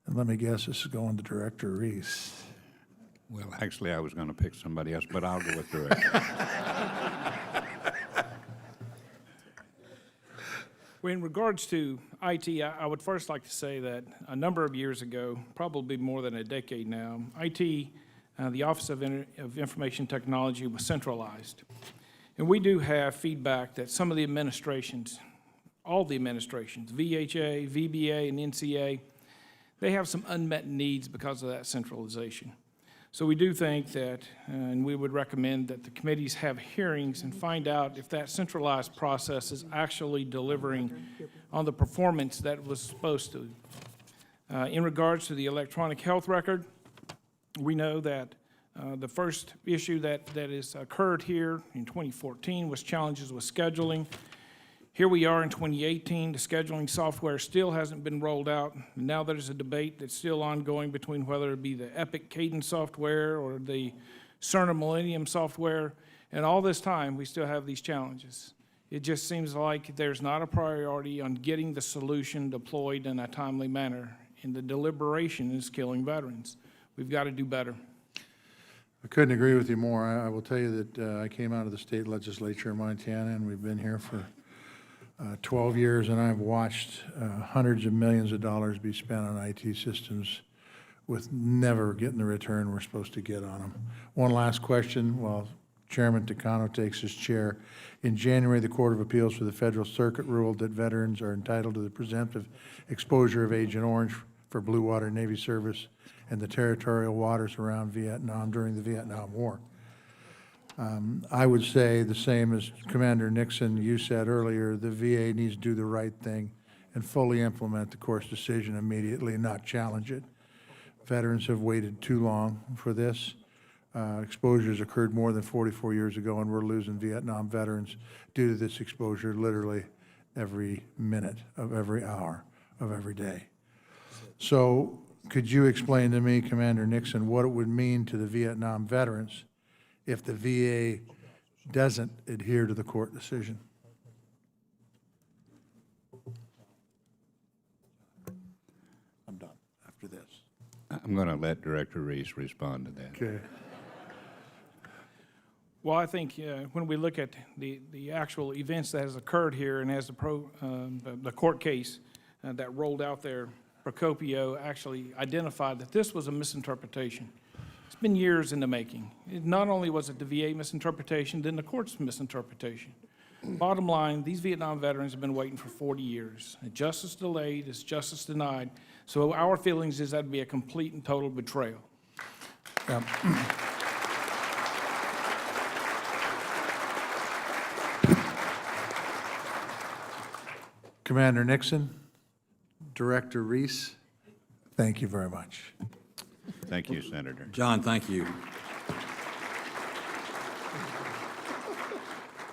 And let me guess, this is going to Director Reese. Well, actually, I was going to pick somebody else, but I'll go with Director. Well, in regards to IT, I would first like to say that a number of years ago, probably more than a decade now, IT, the Office of Information Technology, was centralized. And we do have feedback that some of the administrations, all the administrations, VHA, VBA, and NCA, they have some unmet needs because of that centralization. So we do think that, and we would recommend that the committees have hearings and find out if that centralized process is actually delivering on the performance that it was supposed to. In regards to the electronic health record, we know that the first issue that has occurred here in 2014 was challenges with scheduling. Here we are in 2018, the scheduling software still hasn't been rolled out. Now there's a debate that's still ongoing between whether it be the Epic Cadence software or the Cerner Millennium software. And all this time, we still have these challenges. It just seems like there's not a priority on getting the solution deployed in a timely manner. And the deliberation is killing veterans. We've got to do better. I couldn't agree with you more. I will tell you that I came out of the state legislature in Montana, and we've been here for 12 years, and I've watched hundreds of millions of dollars be spent on IT systems with never getting the return we're supposed to get on them. One last question while Chairman Takano takes his chair. In January, the Court of Appeals for the Federal Circuit ruled that veterans are entitled to the presumptive exposure of Agent Orange for Blue Water Navy service in the territorial waters around Vietnam during the Vietnam War. I would say the same as Commander Nixon, you said earlier, the VA needs to do the right thing and fully implement the court's decision immediately, not challenge it. Veterans have waited too long for this. Exposures occurred more than 44 years ago, and we're losing Vietnam veterans due to this exposure literally every minute of every hour of every day. So Could you explain to me, Commander Nixon, what it would mean to the Vietnam veterans if the VA doesn't adhere to the court decision? I'm done after this. I'm going to let Director Reese respond to that. Okay. Well, I think when we look at the actual events that has occurred here, and as the court case that rolled out there, Procopio actually identified that this was a misinterpretation. It's been years in the making. Not only was it the VA misinterpretation, then the court's misinterpretation. Bottom line, these Vietnam veterans have been waiting for 40 years. Justice delayed is justice denied. So our feelings is that would be a complete and total betrayal. Commander Nixon, Director Reese, thank you very much. Thank you, Senator. John, thank you.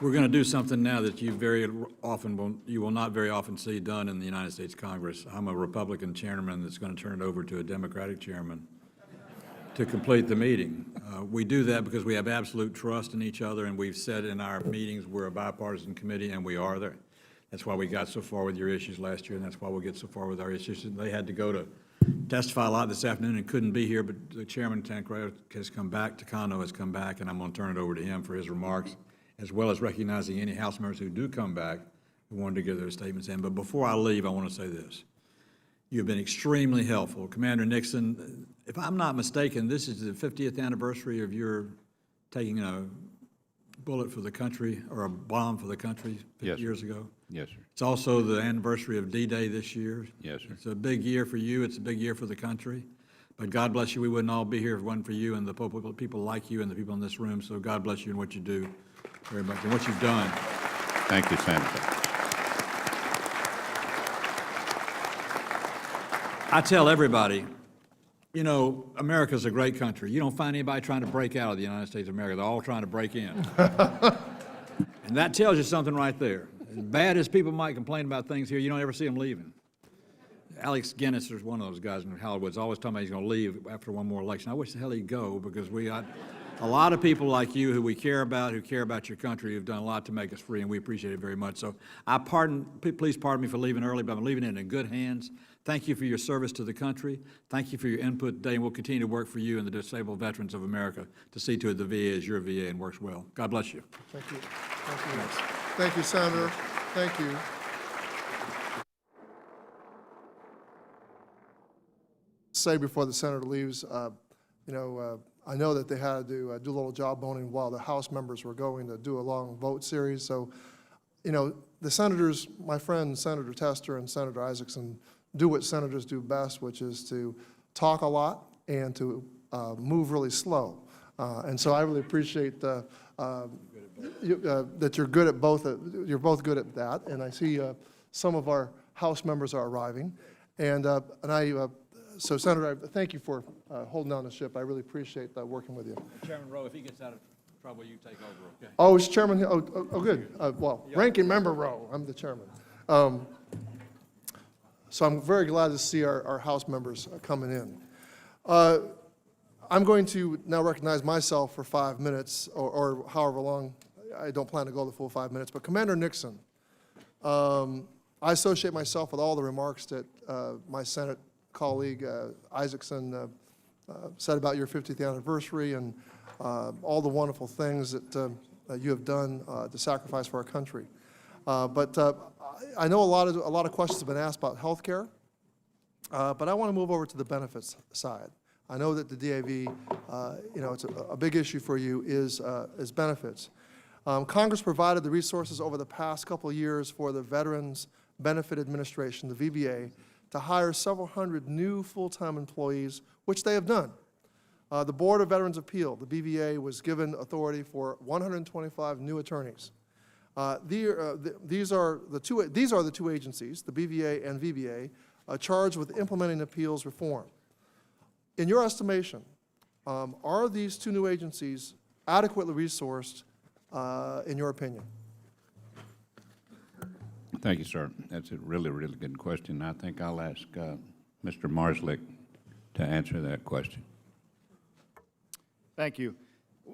We're going to do something now that you will not very often see done in the United States Congress. I'm a Republican chairman that's going to turn it over to a Democratic chairman to complete the meeting. We do that because we have absolute trust in each other, and we've said in our meetings we're a bipartisan committee, and we are there. That's why we got so far with your issues last year, and that's why we'll get so far with our issues. They had to go to testify a lot this afternoon and couldn't be here, but the chairman, Tancredo, has come back, Takano has come back, and I'm going to turn it over to him for his remarks, as well as recognizing any House members who do come back who wanted to give their statements in. But before I leave, I want to say this. You've been extremely helpful. Commander Nixon, if I'm not mistaken, this is the 50th anniversary of your taking a bullet for the country, or a bomb for the country 50 years ago. Yes, sir. It's also the anniversary of D-Day this year. Yes, sir. It's a big year for you. It's a big year for the country. But God bless you. We wouldn't all be here if it wasn't for you and the people like you and the people in this room. So God bless you and what you do very much and what you've done. Thank you, Senator. I tell everybody, you know, America's a great country. You don't find anybody trying to break out of the United States of America. They're all trying to break in. And that tells you something right there. As bad as people might complain about things here, you don't ever see them leaving. Alex Guinness is one of those guys in Hollywood's always talking about he's going to leave after one more election. I wish the hell he'd go, because we got a lot of people like you who we care about, who care about your country, who've done a lot to make us free, and we appreciate it very much. So please pardon me for leaving early, but I'm leaving it in good hands. Thank you for your service to the country. Thank you for your input today, and we'll continue to work for you and the disabled veterans of America to see to it the VA is your VA and works well. God bless you. Thank you. Thank you. Thank you, Senator. Thank you. Say before the senator leaves, I know that they had to do a little job boning while the House members were going to do a long vote series. So, the senators, my friends, Senator Tester and Senator Isaacson, do what senators do best, which is to talk a lot and to move really slow. And so I really appreciate that you're good at both. You're both good at that. And I see some of our House members are arriving. So, Senator, thank you for holding down the ship. I really appreciate working with you. Chairman Rowe, if he gets out of trouble, you take over, okay? Oh, it's Chairman Hill. Oh, good. Well, Ranking Member Rowe. I'm the chairman. So I'm very glad to see our House members coming in. I'm going to now recognize myself for 5 minutes, or however long. I don't plan to go the full 5 minutes. But Commander Nixon, I associate myself with all the remarks that my Senate colleague Isaacson said about your 50th anniversary and all the wonderful things that you have done to sacrifice for our country. But I know a lot of questions have been asked about health care, but I want to move over to the benefits side. I know that the DAV, it's a big issue for you is benefits. Congress provided the resources over the past couple of years for the Veterans Benefit Administration, the VBA, to hire several hundred new full-time employees, which they have done. The Board of Veterans Appeal, the BVA, was given authority for 125 new attorneys. These are the two agencies, the BVA and VBA, charged with implementing appeals reform. In your estimation, are these two new agencies adequately resourced, in your opinion? Thank you, sir. That's a really, really good question. I think I'll ask Mr. Marslick to answer that question. Thank you.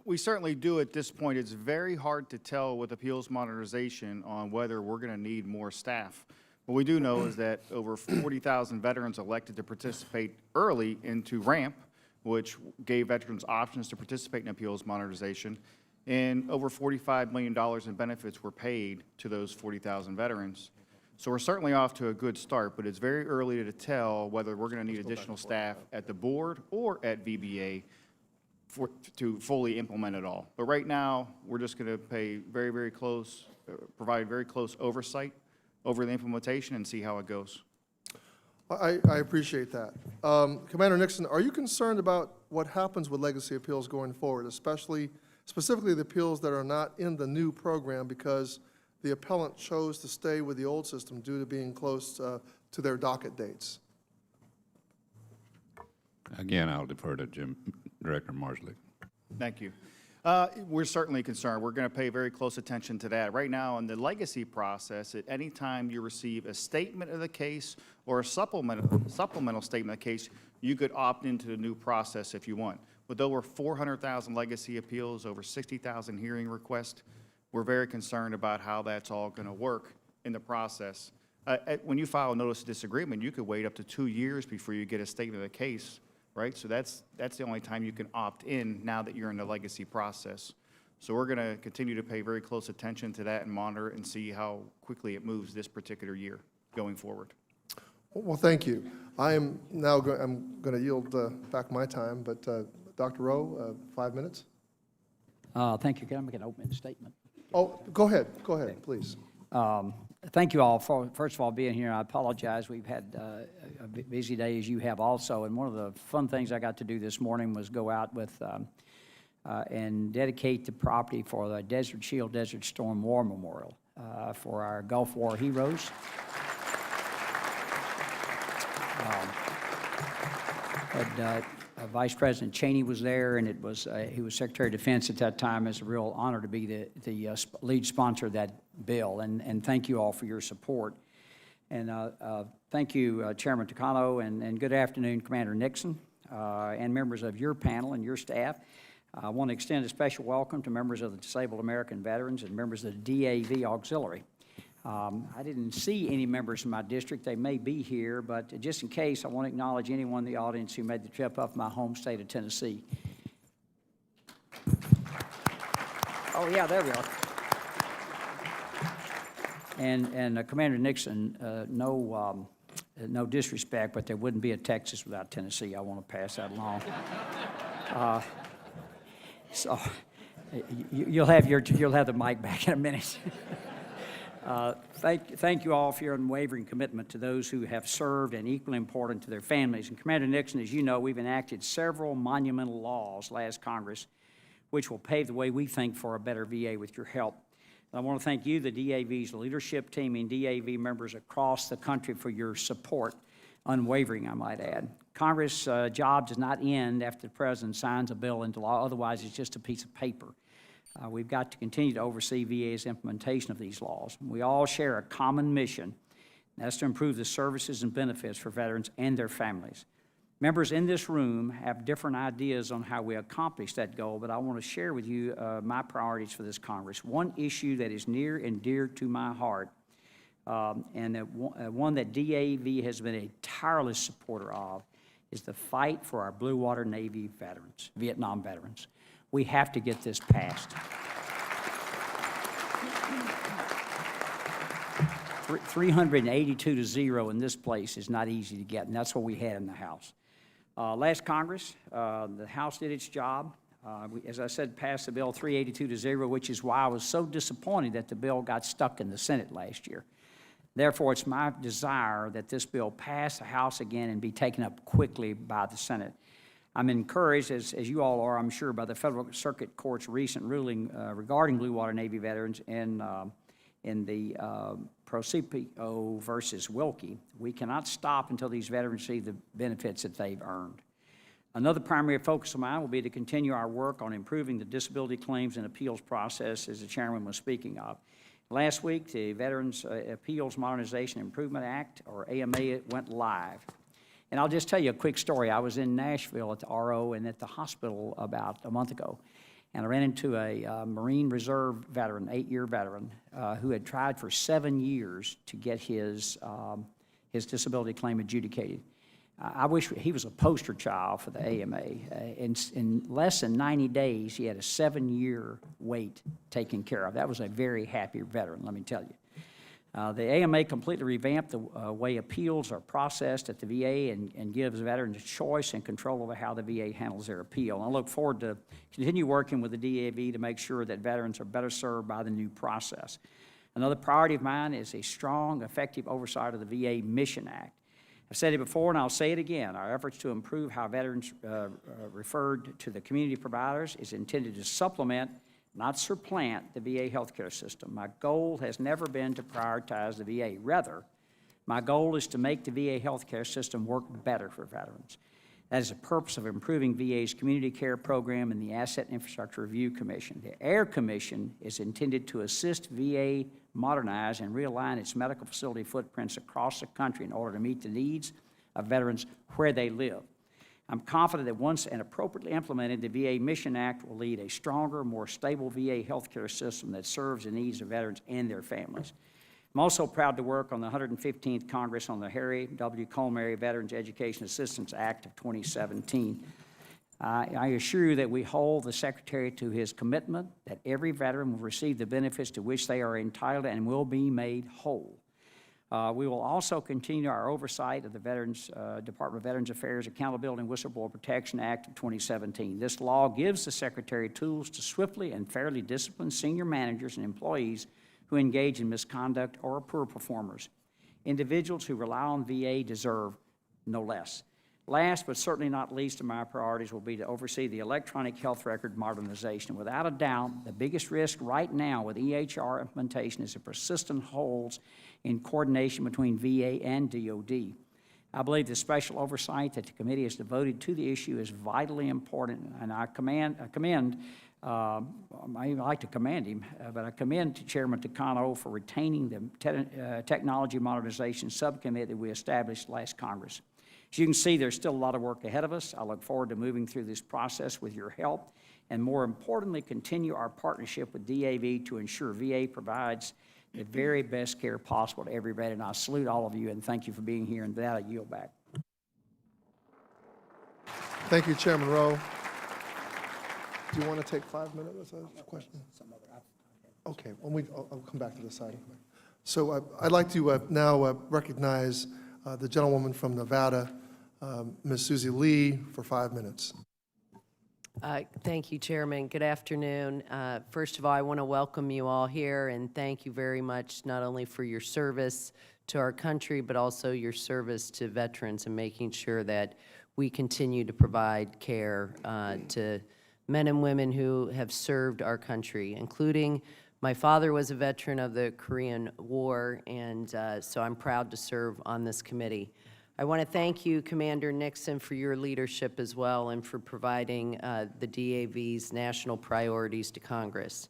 We certainly do at this point. It's very hard to tell with appeals modernization on whether we're going to need more staff. What we do know is that over 40,000 veterans elected to participate early into RAMP, which gave veterans options to participate in appeals modernization, and over $45 million in benefits were paid to those 40,000 veterans. So we're certainly off to a good start, but it's very early to tell whether we're going to need additional staff at the board or at VBA to fully implement it all. But right now, we're just going to pay very close, provide very close oversight over the implementation and see how it goes. I appreciate that. Commander Nixon, are you concerned about what happens with legacy appeals going forward, specifically the appeals that are not in the new program because the appellant chose to stay with the old system due to being close to their docket dates? Again, I'll defer to Director Marsley. Thank you. We're certainly concerned. We're going to pay very close attention to that. Right now, in the legacy process, at any time you receive a statement of the case or a supplemental statement of the case, you could opt into the new process if you want. With over 400,000 legacy appeals, over 60,000 hearing requests, we're very concerned about how that's all going to work in the process. When you file a notice of disagreement, you could wait up to 2 years before you get a statement of the case, right? So that's the only time you can opt in now that you're in the legacy process. So we're going to continue to pay very close attention to that and monitor it and see how quickly it moves this particular year going forward. Well, thank you. I'm going to yield back my time, but Dr. Rowe, 5 minutes. Thank you. Can I make an opening statement? Oh, go ahead, please. Thank you all for, first of all, being here. I apologize. We've had a busy day, as you have also, and one of the fun things I got to do this morning was go out with and dedicate the property for the Desert Shield Desert Storm War Memorial for our Gulf War heroes. Vice President Cheney was there, and it was he was Secretary of Defense at that time. It's a real honor to be the lead sponsor of that bill, and thank you all for your support. And thank you, Chairman Takano, and good afternoon, Commander Nixon, and members of your panel and your staff. I want to extend a special welcome to members of the Disabled American Veterans and members of the DAV Auxiliary. I didn't see any members from my district. They may be here, but just in case, I want to acknowledge anyone in the audience who made the trip up my home state of Tennessee. Oh, yeah, there we are. And Commander Nixon, no disrespect, but there wouldn't be a Texas without Tennessee. I want to pass that along. So you'll have the mic back in a minute. Thank you all for your unwavering commitment to those who have served and equally important to their families. And Commander Nixon, as you know, we've enacted several monumental laws last Congress, which will pave the way, we think, for a better VA with your help. And I want to thank you, the DAV's leadership team, and DAV members across the country for your support, unwavering, I might add. Congress' job does not end after the President signs a bill into law. Otherwise, it's just a piece of paper. We've got to continue to oversee VA's implementation of these laws. We all share a common mission, and that's to improve the services and benefits for veterans and their families. Members in this room have different ideas on how we accomplish that goal, but I want to share with you my priorities for this Congress. One issue that is near and dear to my heart, and one that DAV has been a tireless supporter of, is the fight for our Blue Water Navy veterans, Vietnam veterans. We have to get this passed. 382 to 0 in this place is not easy to get, and that's what we had in the House. Last Congress, the House did its job. As I said, passed the bill 382 to 0, which is why I was so disappointed that the bill got stuck in the Senate last year. Therefore, it's my desire that this bill pass the House again and be taken up quickly by the Senate. I'm encouraged, as you all are, I'm sure, by the Federal Circuit Court's recent ruling regarding Blue Water Navy veterans in the Proceedings versus Wilkie. We cannot stop until these veterans receive the benefits that they've earned. Another primary focus of mine will be to continue our work on improving the disability claims and appeals process, as the chairman was speaking of. Last week, the Veterans Appeals Modernization Improvement Act, or AMA, went live. And I'll just tell you a quick story. I was in Nashville at the RO and at the hospital about a month ago, and I ran into a Marine Reserve veteran, 8-year veteran, who had tried for 7 years to get his disability claim adjudicated. I wish he was a poster child for the AMA. In less than 90 days, he had a 7-year wait taken care of. That was a very happy veteran, let me tell you. The AMA completely revamped the way appeals are processed at the VA and gives veterans a choice and control over how the VA handles their appeal. And I look forward to continue working with the DAV to make sure that veterans are better served by the new process. Another priority of mine is a strong, effective oversight of the VA Mission Act. I've said it before and I'll say it again. Our efforts to improve how veterans referred to the community providers is intended to supplement, not supplant, the VA healthcare system. My goal has never been to prioritize the VA. Rather, my goal is to make the VA healthcare system work better for veterans. That is the purpose of improving VA's community care program and the Asset Infrastructure Review Commission. The AIR Commission is intended to assist VA modernize and realign its medical facility footprints across the country in order to meet the needs of veterans where they live. I'm confident that once and appropriately implemented, the VA Mission Act will lead a stronger, more stable VA healthcare system that serves the needs of veterans and their families. I'm also proud to work on the 115th Congress on the Harry W. Colmary Veterans Education Assistance Act of 2017. I assure you that we hold the Secretary to his commitment that every veteran will receive the benefits to which they are entitled and will be made whole. We will also continue our oversight of the Department of Veterans Affairs Accountability and Whistleblower Protection Act of 2017. This law gives the Secretary tools to swiftly and fairly discipline senior managers and employees who engage in misconduct or poor performers. Individuals who rely on VA deserve no less. Last but certainly not least of my priorities will be to oversee the electronic health record modernization. Without a doubt, the biggest risk right now with EHR implementation is the persistent holes in coordination between VA and DOD. I believe the special oversight that the committee has devoted to the issue is vitally important, and I like to commend him, but I commend to Chairman Takano for retaining the Technology Modernization Subcommittee that we established last Congress. As you can see, there's still a lot of work ahead of us. I look forward to moving through this process with your help, and more importantly, continue our partnership with DAV to ensure VA provides the very best care possible to every veteran. I salute all of you and thank you for being here, and with that, I yield back. Thank you, Chairman Rowe. Do you want to take 5 minutes as a question? Okay, I'll come back to this item. So I'd like to now recognize the gentlewoman from Nevada, Ms. Susie Lee, for 5 minutes. Thank you, Chairman. Good afternoon. First of all, I want to welcome you all here and thank you very much not only for your service to our country, but also your service to veterans and making sure that we continue to provide care to men and women who have served our country, including my father was a veteran of the Korean War, and so I'm proud to serve on this committee. I want to thank you, Commander Nixon, for your leadership as well and for providing the DAV's national priorities to Congress.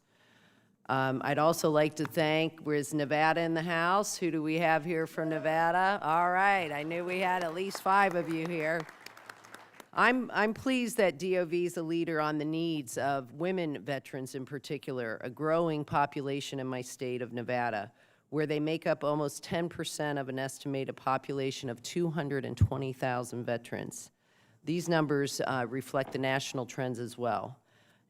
I'd also like to thank, where's Nevada in the house? Who do we have here from Nevada? All right, I knew we had at least 5 of you here. I'm pleased that DOV is a leader on the needs of women veterans in particular, a growing population in my state of Nevada, where they make up almost 10% of an estimated population of 220,000 veterans. These numbers reflect the national trends as well.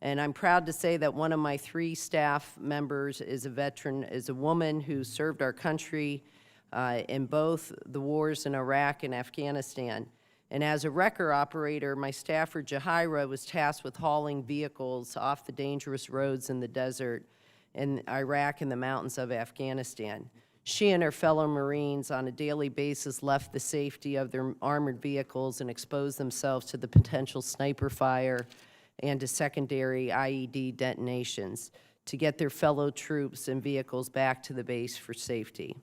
And I'm proud to say that one of my 3 staff members is a veteran, is a woman who served our country in both the wars in Iraq and Afghanistan. And as a wrecker operator, my staffer, Jahira, was tasked with hauling vehicles off the dangerous roads in the desert in Iraq and the mountains of Afghanistan. She and her fellow Marines on a daily basis left the safety of their armored vehicles and exposed themselves to the potential sniper fire and to secondary IED detonations to get their fellow troops and vehicles back to the base for safety.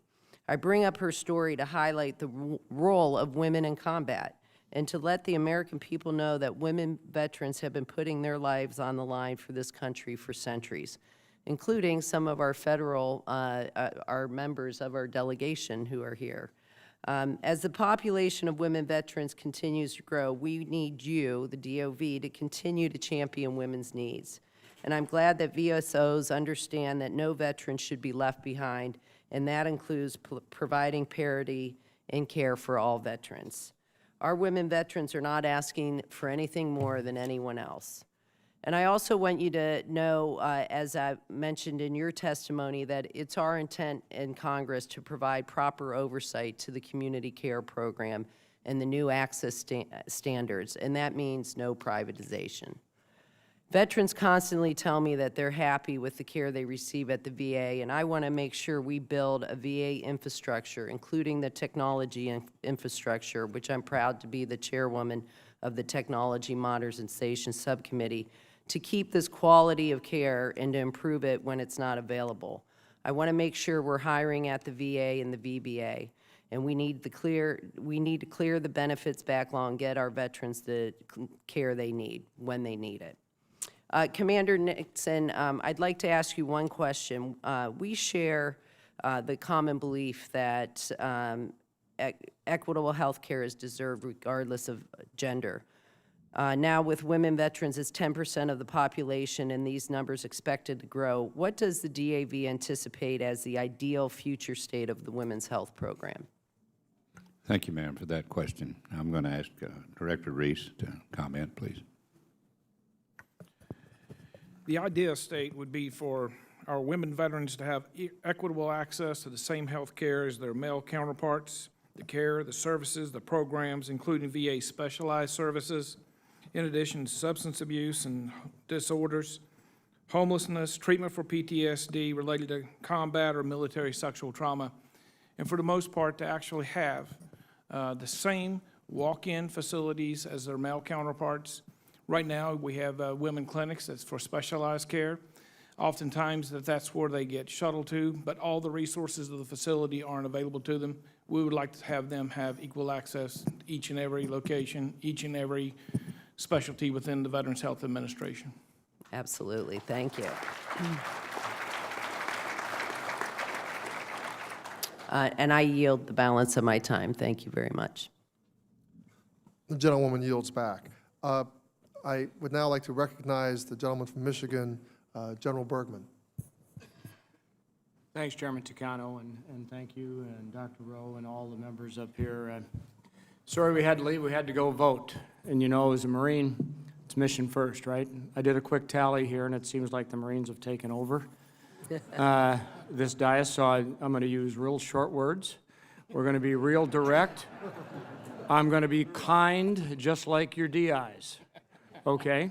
I bring up her story to highlight the role of women in combat and to let the American people know that women veterans have been putting their lives on the line for this country for centuries, including some of our federal, our members of our delegation who are here. As the population of women veterans continues to grow, we need you, the DOV, to continue to champion women's needs. And I'm glad that VSOs understand that no veteran should be left behind, and that includes providing parity in care for all veterans. Our women veterans are not asking for anything more than anyone else. And I also want you to know, as I mentioned in your testimony, that it's our intent in Congress to provide proper oversight to the community care program and the new access standards, and that means no privatization. Veterans constantly tell me that they're happy with the care they receive at the VA, and I want to make sure we build a VA infrastructure, including the technology infrastructure, which I'm proud to be the chairwoman of the Technology Modernization Subcommittee, to keep this quality of care and to improve it when it's not available. I want to make sure we're hiring at the VA and the VBA, and we need to clear the benefits backlog and get our veterans the care they need when they need it. Commander Nixon, I'd like to ask you one question. We share the common belief that equitable health care is deserved regardless of gender. Now, with women veterans, it's 10% of the population, and these numbers expected to grow. What does the DAV anticipate as the ideal future state of the women's health program? Thank you, ma'am, for that question. I'm going to ask Director Reese to comment, please. The ideal state would be for our women veterans to have equitable access to the same health care as their male counterparts, the care, the services, the programs, including VA specialized services, in addition to substance abuse and disorders, homelessness, treatment for PTSD related to combat or military sexual trauma, and for the most part to actually have the same walk-in facilities as their male counterparts. Right now, we have women clinics that's for specialized care. Oftentimes, that's where they get shuttled to, but all the resources of the facility aren't available to them. We would like to have them have equal access to each and every location, each and every specialty within the Veterans Health Administration. Absolutely. Thank you. And I yield the balance of my time. Thank you very much. The gentlewoman yields back. I would now like to recognize the gentleman from Michigan, General Bergman. Thanks, Chairman Tucano, and thank you, and Dr. Rowe, and all the members up here. Sorry we had to leave. We had to go vote. And you know, as a Marine, it's mission first, right? I did a quick tally here, and it seems like the Marines have taken over this dais, so I'm going to use real short words. We're going to be real direct. I'm going to be kind, just like your DIs. Okay?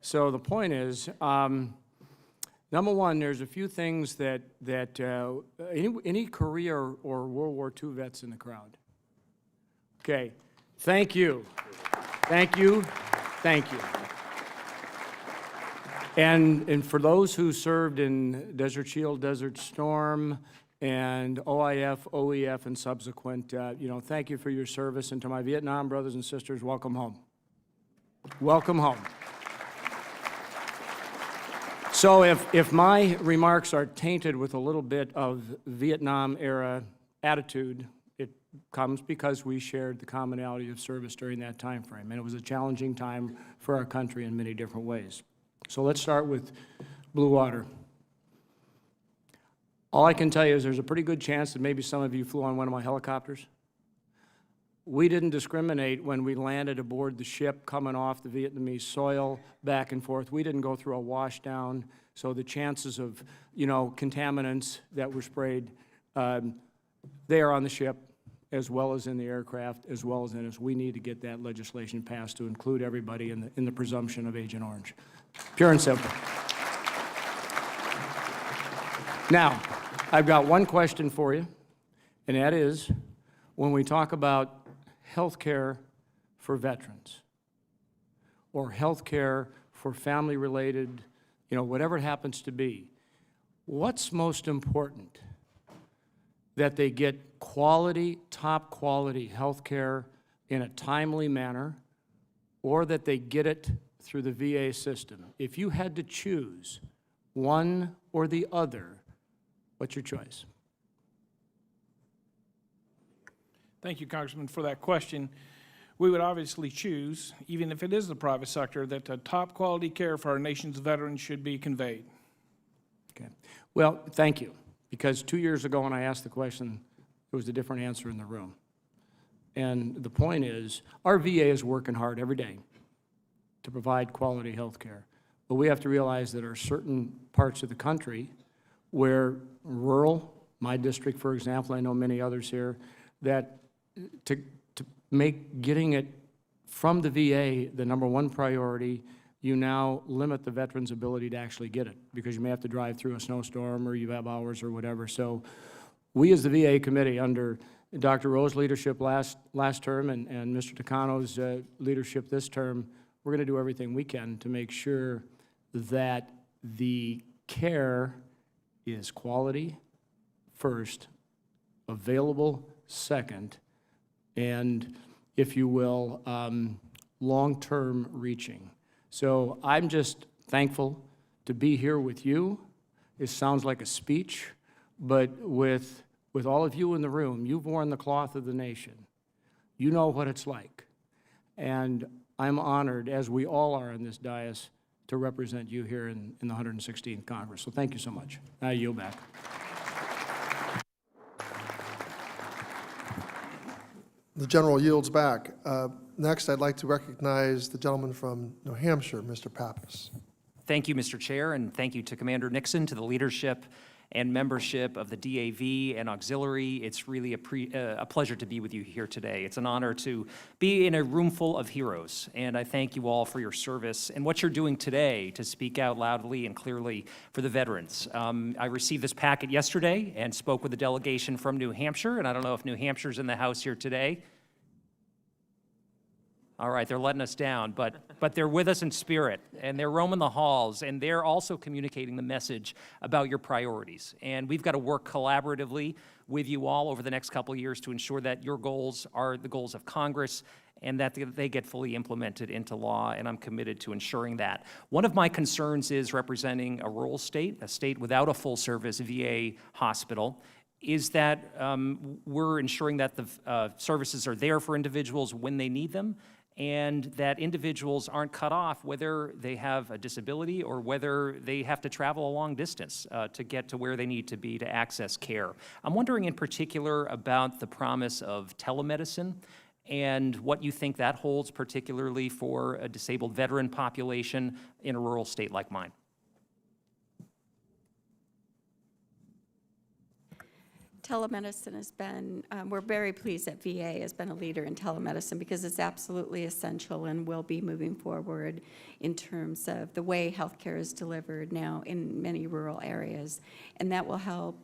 So the point is, number one, there's a few things that any Korea or World War II vets in the crowd. Okay. Thank you. Thank you. Thank you. And for those who served in Desert Shield, Desert Storm, and OIF, OEF, and subsequent, thank you for your service. And to my Vietnam brothers and sisters, welcome home. Welcome home. So if my remarks are tainted with a little bit of Vietnam-era attitude, it comes because we shared the commonality of service during that time frame, and it was a challenging time for our country in many different ways. So let's start with Blue Water. All I can tell you is there's a pretty good chance that maybe some of you flew on one of my helicopters. We didn't discriminate when we landed aboard the ship coming off the Vietnamese soil back and forth. We didn't go through a washdown, so the chances of, contaminants that were sprayed, they are on the ship as well as in the aircraft, as well as in us. We need to get that legislation passed to include everybody in the presumption of Agent Orange. Pure and simple. Now, I've got one question for you, and that is, when we talk about health care for veterans or health care for family-related, whatever it happens to be, what's most important? That they get quality, top quality health care in a timely manner, or that they get it through the VA system. If you had to choose one or the other, what's your choice? Thank you, Congressman, for that question. We would obviously choose, even if it is the private sector, that the top quality care for our nation's veterans should be conveyed. Okay. Well, thank you, because 2 years ago when I asked the question, there was a different answer in the room. And the point is, our VA is working hard every day to provide quality health care. But we have to realize that there are certain parts of the country where rural, my district, for example, I know many others here, that to make getting it from the VA the #1 priority, you now limit the veteran's ability to actually get it because you may have to drive through a snowstorm or you have hours or whatever. So we as the VA committee under Dr. Rowe's leadership last term and Mr. Takano's leadership this term, we're going to do everything we can to make sure that the care is quality first, available second, and, if you will, long-term reaching. So I'm just thankful to be here with you. It sounds like a speech, but with all of you in the room, you've worn the cloth of the nation. You know what it's like. And I'm honored, as we all are in this dais, to represent you here in the 116th Congress. So thank you so much. I yield back. The general yields back. Next, I'd like to recognize the gentleman from New Hampshire, Mr. Pappas. Thank you, Mr. Chair, and thank you to Commander Nixon, to the leadership and membership of the DAV and auxiliary. It's really a pleasure to be with you here today. It's an honor to be in a room full of heroes, and I thank you all for your service and what you're doing today to speak out loudly and clearly for the veterans. I received this packet yesterday and spoke with a delegation from New Hampshire, and I don't know if New Hampshire's in the House here today. All right, they're letting us down, but they're with us in spirit, and they're roaming the halls, and they're also communicating the message about your priorities. And we've got to work collaboratively with you all over the next couple of years to ensure that your goals are the goals of Congress and that they get fully implemented into law, and I'm committed to ensuring that. One of my concerns is representing a rural state, a state without a full-service VA hospital, is that we're ensuring that the services are there for individuals when they need them, and that individuals aren't cut off whether they have a disability or whether they have to travel a long distance to get to where they need to be to access care. I'm wondering in particular about the promise of telemedicine and what you think that holds particularly for a disabled veteran population in a rural state like mine. Telemedicine has been, we're very pleased that VA has been a leader in telemedicine because it's absolutely essential and will be moving forward in terms of the way healthcare is delivered now in many rural areas. And that will help,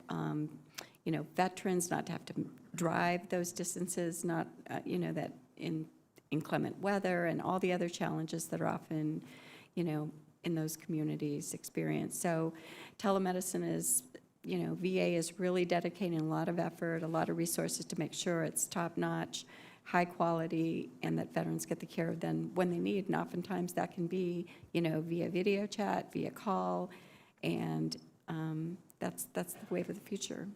you know, veterans not to have to drive those distances, not, you know, that in inclement weather and all the other challenges that are often, you know, in those communities experience. So telemedicine is, you know, VA is really dedicating a lot of effort, a lot of resources to make sure it's top-notch, high quality, and that veterans get the care then when they need. And oftentimes that can be, you know, via video chat, via call, and that's the wave of the future.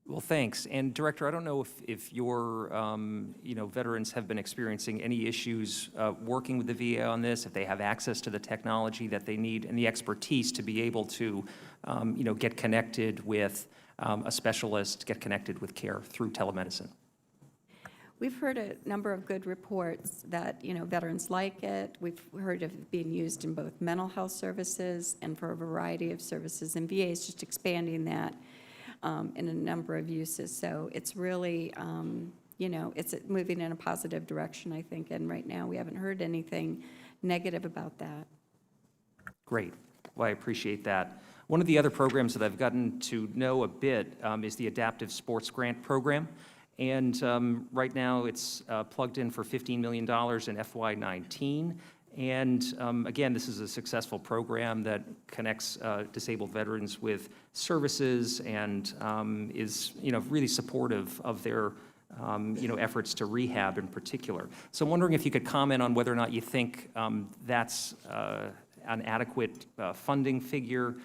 Well, thanks. And Director, I don't know if your you know, veterans have been experiencing any issues working with the VA on this, if they have access to the technology that they need and the expertise to be able to you know, get connected with a specialist, get connected with care through telemedicine. We've heard a number of good reports that, you know, veterans like it. We've heard of it being used in both mental health services and for a variety of services, and VA is just expanding that in a number of uses. So it's really, you know, it's moving in a positive direction, I think, and right now we haven't heard anything negative about that. Great. Well, I appreciate that. One of the other programs that I've gotten to know a bit is the Adaptive Sports Grant Program. And right now it's plugged in for $15 million in FY19. And again, this is a successful program that connects disabled veterans with services and is, you know, really supportive of their, you know, efforts to rehab in particular. So I'm wondering if you could comment on whether or not you think that's an adequate funding figure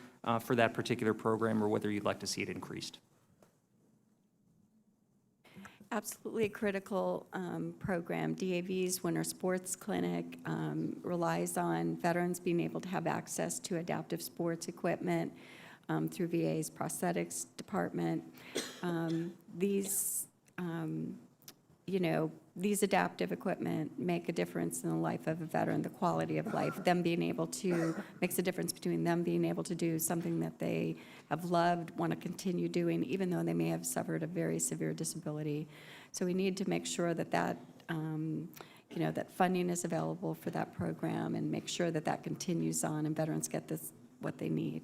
for that particular program, or whether you'd like to see it increased. absolutely a critical program. DAV's Winter Sports Clinic relies on veterans being able to have access to adaptive sports equipment through VA's prosthetics department. These these adaptive equipment make a difference in the life of a veteran, the quality of life. Them being able to, makes a difference between them being able to do something that they have loved, want to continue doing, even though they may have suffered a very severe disability. So we need to make sure that that funding is available for that program and make sure that that continues on and veterans get this, what they need.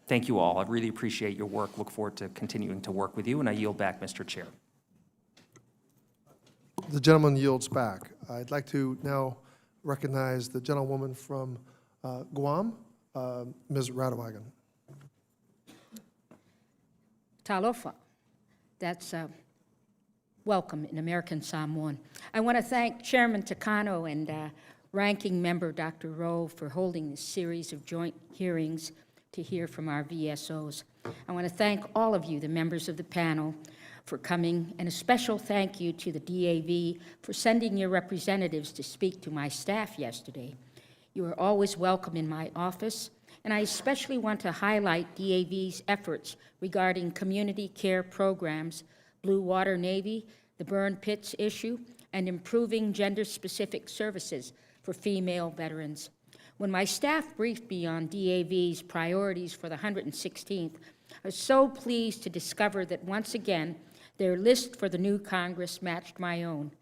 Thank you all. I really appreciate your work. Look forward to continuing to work with you, and I yield back, Mr. Chair. The gentleman yields back. I'd like to now recognize the gentlewoman from Guam, Ms. Radowagen. Talofa. That's welcome in American Samoan. I want to thank Chairman Takano and Ranking Member Dr. Rowe for holding this series of joint hearings to hear from our VSOs. I want to thank all of you, the members of the panel, for coming, and a special thank you to the DAV for sending your representatives to speak to my staff yesterday. You are always welcome in my office, and I especially want to highlight DAV's efforts regarding community care programs, Blue Water Navy, the burn pits issue, and improving gender-specific services for female veterans. When my staff briefed me on DAV's priorities for the 116th, I was so pleased to discover that once again, their list for the new Congress matched my own.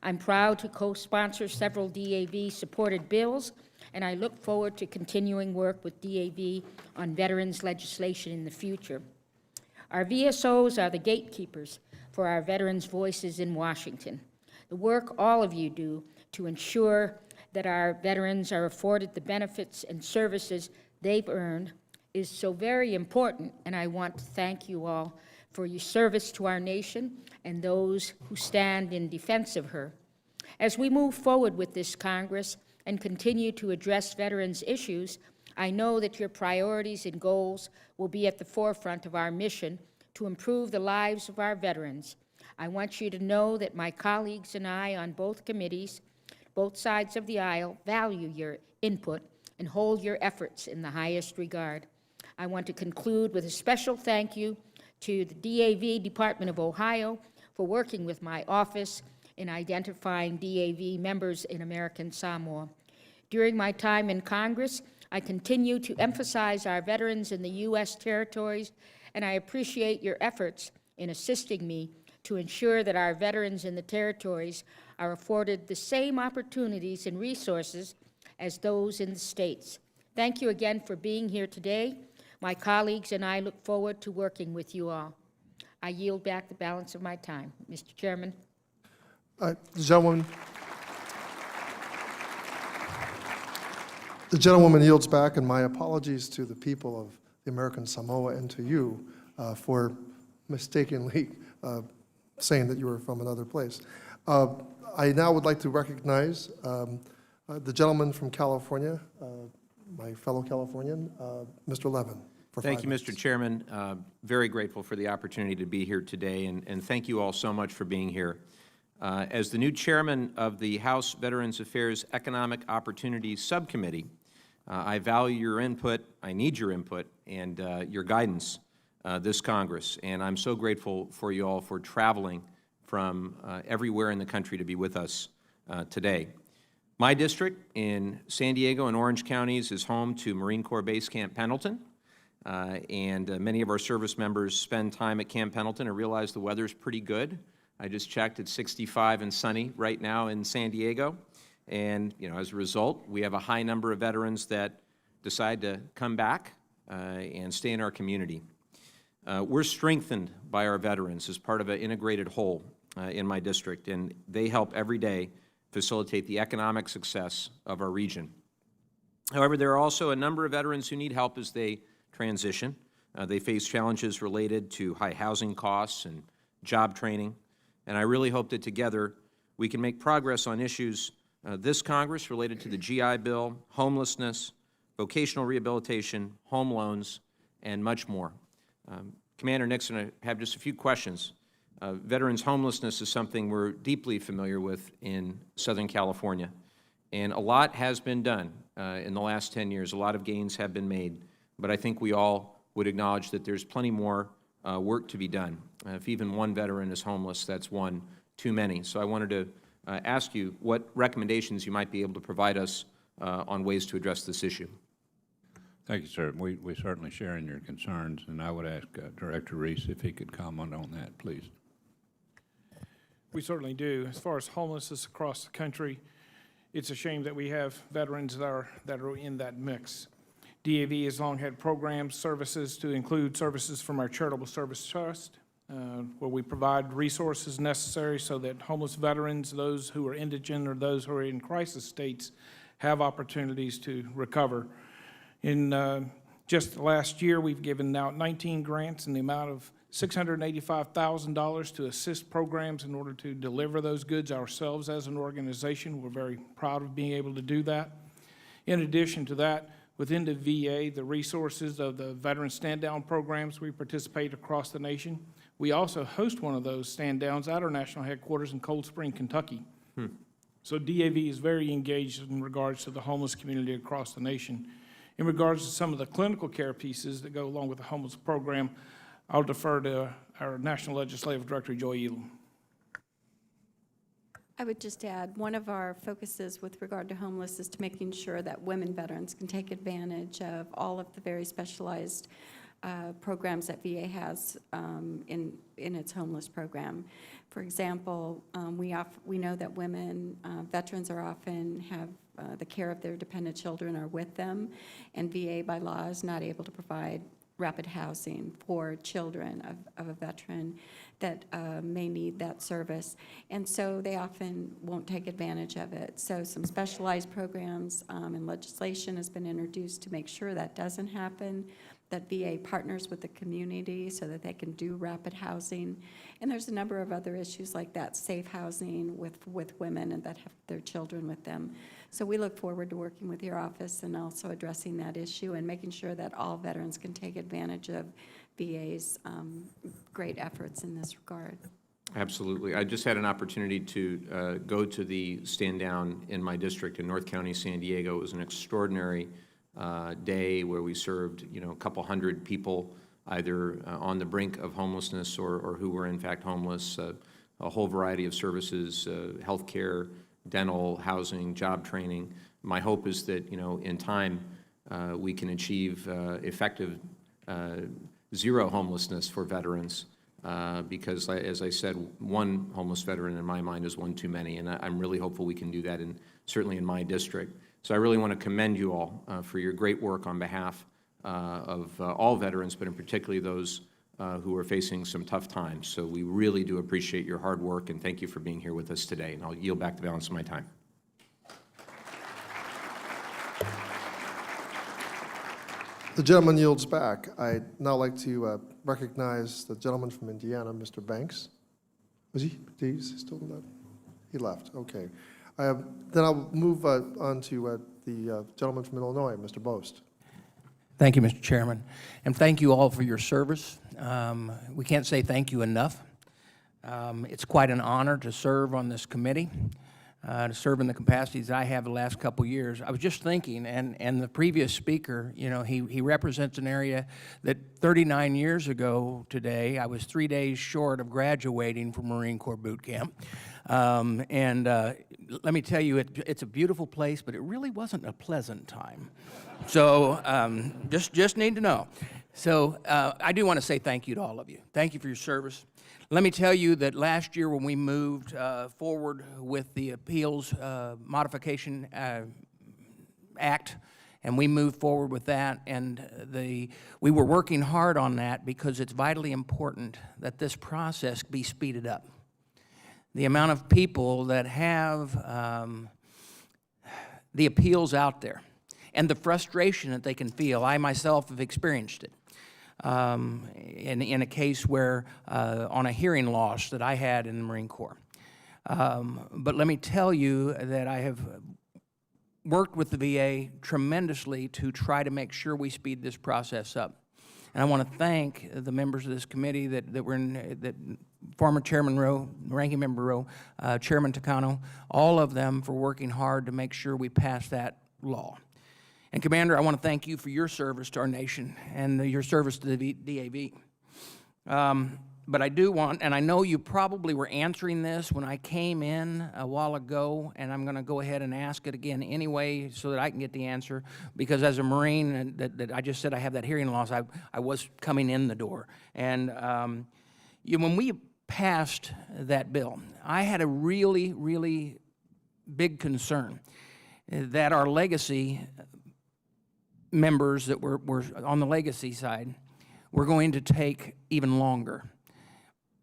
I'm proud to co-sponsor several DAV-supported bills, and I look forward to continuing work with DAV on veterans legislation in the future. Our VSOs are the gatekeepers for our veterans' voices in Washington. The work all of you do to ensure that our veterans are afforded the benefits and services they've earned is so very important, and I want to thank you all for your service to our nation and those who stand in defense of her. As we move forward with this Congress and continue to address veterans' issues, I know that your priorities and goals will be at the forefront of our mission to improve the lives of our veterans. I want you to know that my colleagues and I on both committees, both sides of the aisle, value your input and hold your efforts in the highest regard. I want to conclude with a special thank you to the DAV Department of Ohio for working with my office in identifying DAV members in American Samoa. During my time in Congress, I continue to emphasize our veterans in the U.S. territories, and I appreciate your efforts in assisting me to ensure that our veterans in the territories are afforded the same opportunities and resources as those in the states. Thank you again for being here today. My colleagues and I look forward to working with you all. I yield back the balance of my time. Mr. Chairman. The gentlewoman yields back, and my apologies to the people of the American Samoa and to you for mistakenly saying that you were from another place. I now would like to recognize the gentleman from California, my fellow Californian, Mr. Levin. Thank you, Mr. Chairman. Very grateful for the opportunity to be here today, and thank you all so much for being here. As the new chairman of the House Veterans Affairs Economic Opportunities Subcommittee, I value your input, I need your input, and your guidance this Congress, and I'm so grateful for you all for traveling from everywhere in the country to be with us today. My district in San Diego and Orange counties is home to Marine Corps Base Camp Pendleton, and many of our service members spend time at Camp Pendleton and realize the weather's pretty good. I just checked, it's 65 and sunny right now in San Diego, and as a result, we have a high number of veterans that decide to come back and stay in our community. We're strengthened by our veterans as part of an integrated whole in my district, and they help every day facilitate the economic success of our region. However, there are also a number of veterans who need help as they transition. They face challenges related to high housing costs and job training, and I really hope that together we can make progress on issues this Congress related to the GI Bill, homelessness, vocational rehabilitation, home loans, and much more. Commander Nixon, I have just a few questions. Veterans homelessness is something we're deeply familiar with in Southern California, and a lot has been done in the last 10 years. A lot of gains have been made, but I think we all would acknowledge that there's plenty more work to be done. If even one veteran is homeless, that's one too many. So I wanted to ask you what recommendations you might be able to provide us on ways to address this issue. Thank you, sir. We certainly share in your concerns, and I would ask Director Reese if he could comment on that, please. We certainly do. As far as homelessness across the country, it's a shame that we have veterans that are in that mix. DAV has long had programs, services to include services from our Charitable Service Trust, where we provide resources necessary so that homeless veterans, those who are indigent or those who are in crisis states, have opportunities to recover. In just last year, we've given out 19 grants in the amount of $685,000 to assist programs in order to deliver those goods ourselves as an organization. We're very proud of being able to do that. In addition to that, within the VA, the resources of the veteran stand-down programs we participate across the nation. We also host one of those stand-downs at our national headquarters in Cold Spring, Kentucky. So DAV is very engaged in regards to the homeless community across the nation. In regards to some of the clinical care pieces that go along with the homeless program, I'll defer to our National Legislative Director, Joy Elam. I would just add, one of our focuses with regard to homeless is to making sure that women veterans can take advantage of all of the very specialized programs that VA has in its homeless program. For example, we know that women veterans are often have the care of their dependent children are with them, and VA by law is not able to provide rapid housing for children of a veteran that may need that service. And so they often won't take advantage of it. So some specialized programs and legislation has been introduced to make sure that doesn't happen, that VA partners with the community so that they can do rapid housing. And there's a number of other issues like that, safe housing with women and that have their children with them. So we look forward to working with your office and also addressing that issue and making sure that all veterans can take advantage of VA's great efforts in this regard. Absolutely. I just had an opportunity to go to the stand down in my district in North County, San Diego. It was an extraordinary day where we served, a couple hundred people either on the brink of homelessness or who were in fact homeless, a whole variety of services, health care, dental, housing, job training. My hope is that, in time, we can achieve effective zero homelessness for veterans because, as I said, one homeless veteran in my mind is one too many, and I'm really hopeful we can do that, certainly in my district. So I really want to commend you all for your great work on behalf of all veterans, but in particularly those who are facing some tough times. So we really do appreciate your hard work, and thank you for being here with us today. And I'll yield back the balance of my time. The gentleman yields back. I'd now like to recognize the gentleman from Indiana, Mr. Banks. Was he? He's still not? He left. Okay. Then I'll move on to the gentleman from Illinois, Mr. Boast. Thank you, Mr. Chairman, and thank you all for your service. We can't say thank you enough. It's quite an honor to serve on this committee, to serve in the capacities I have the last couple years. I was just thinking, and the previous speaker, he represents an area that 39 years ago today, I was 3 days short of graduating from Marine Corps boot camp. Let me tell you, it's a beautiful place, but it really wasn't a pleasant time. So just need to know. So I do want to say thank you to all of you. Thank you for your service. Let me tell you that last year when we moved forward with the Appeals Modification Act, and we moved forward with that, and we were working hard on that because it's vitally important that this process be speeded up. The amount of people that have the appeals out there and the frustration that they can feel. I myself have experienced it in a case where, on a hearing loss that I had in the Marine Corps. But let me tell you that I have worked with the VA tremendously to try to make sure we speed this process up. And I want to thank the members of this committee that were in, that former Chairman Rowe, Ranking Member Rowe, Chairman Takano, all of them for working hard to make sure we pass that law. And Commander, I want to thank you for your service to our nation and your service to the DAV. But I do want, and I know you probably were answering this when I came in a while ago, and I'm going to go ahead and ask it again anyway so that I can get the answer, because as a Marine, that I just said I have that hearing loss, I was coming in the door. And when we passed that bill, I had a really, really big concern that our legacy members that were on the legacy side were going to take even longer.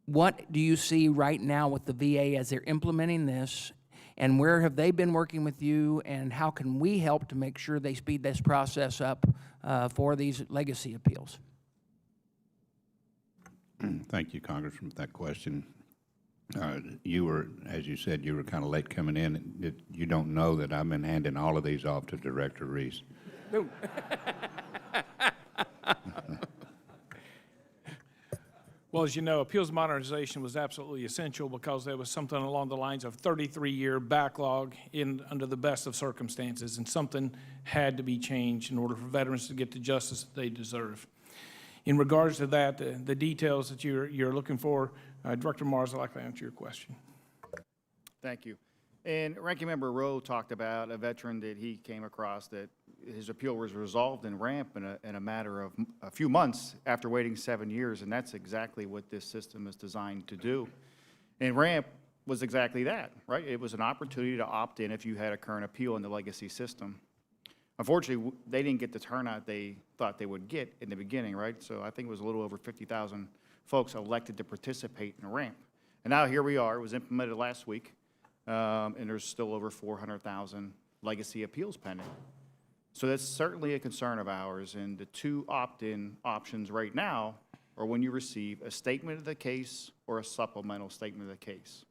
What do you see right now with the VA as they're implementing this, and where have they been working with you, and how can we help to make sure they speed this process up for these legacy appeals? Thank you, Congressman, for that question. You were, as you said, you were kind of late coming in. You don't know that I've been handing all of these off to Director Reese. No. Well, as you know, appeals modernization was absolutely essential because there was something along the lines of 33-year backlog under the best of circumstances, and something had to be changed in order for veterans to get the justice that they deserve. In regards to that, the details that you're looking for, Director Mars, I'd like to answer your question. Thank you. And Ranking Member Rowe talked about a veteran that he came across that his appeal was resolved in RAMP in a matter of a few months after waiting 7 years, and that's exactly what this system is designed to do. And RAMP was exactly that, right? It was an opportunity to opt in if you had a current appeal in the legacy system. Unfortunately, they didn't get the turnout they thought they would get in the beginning, right? So I think it was a little over 50,000 folks elected to participate in RAMP. And now here we are. It was implemented last week, and there's still over 400,000 legacy appeals pending. So that's certainly a concern of ours, and the two opt-in options right now are when you receive a statement of the case or a supplemental statement of the case.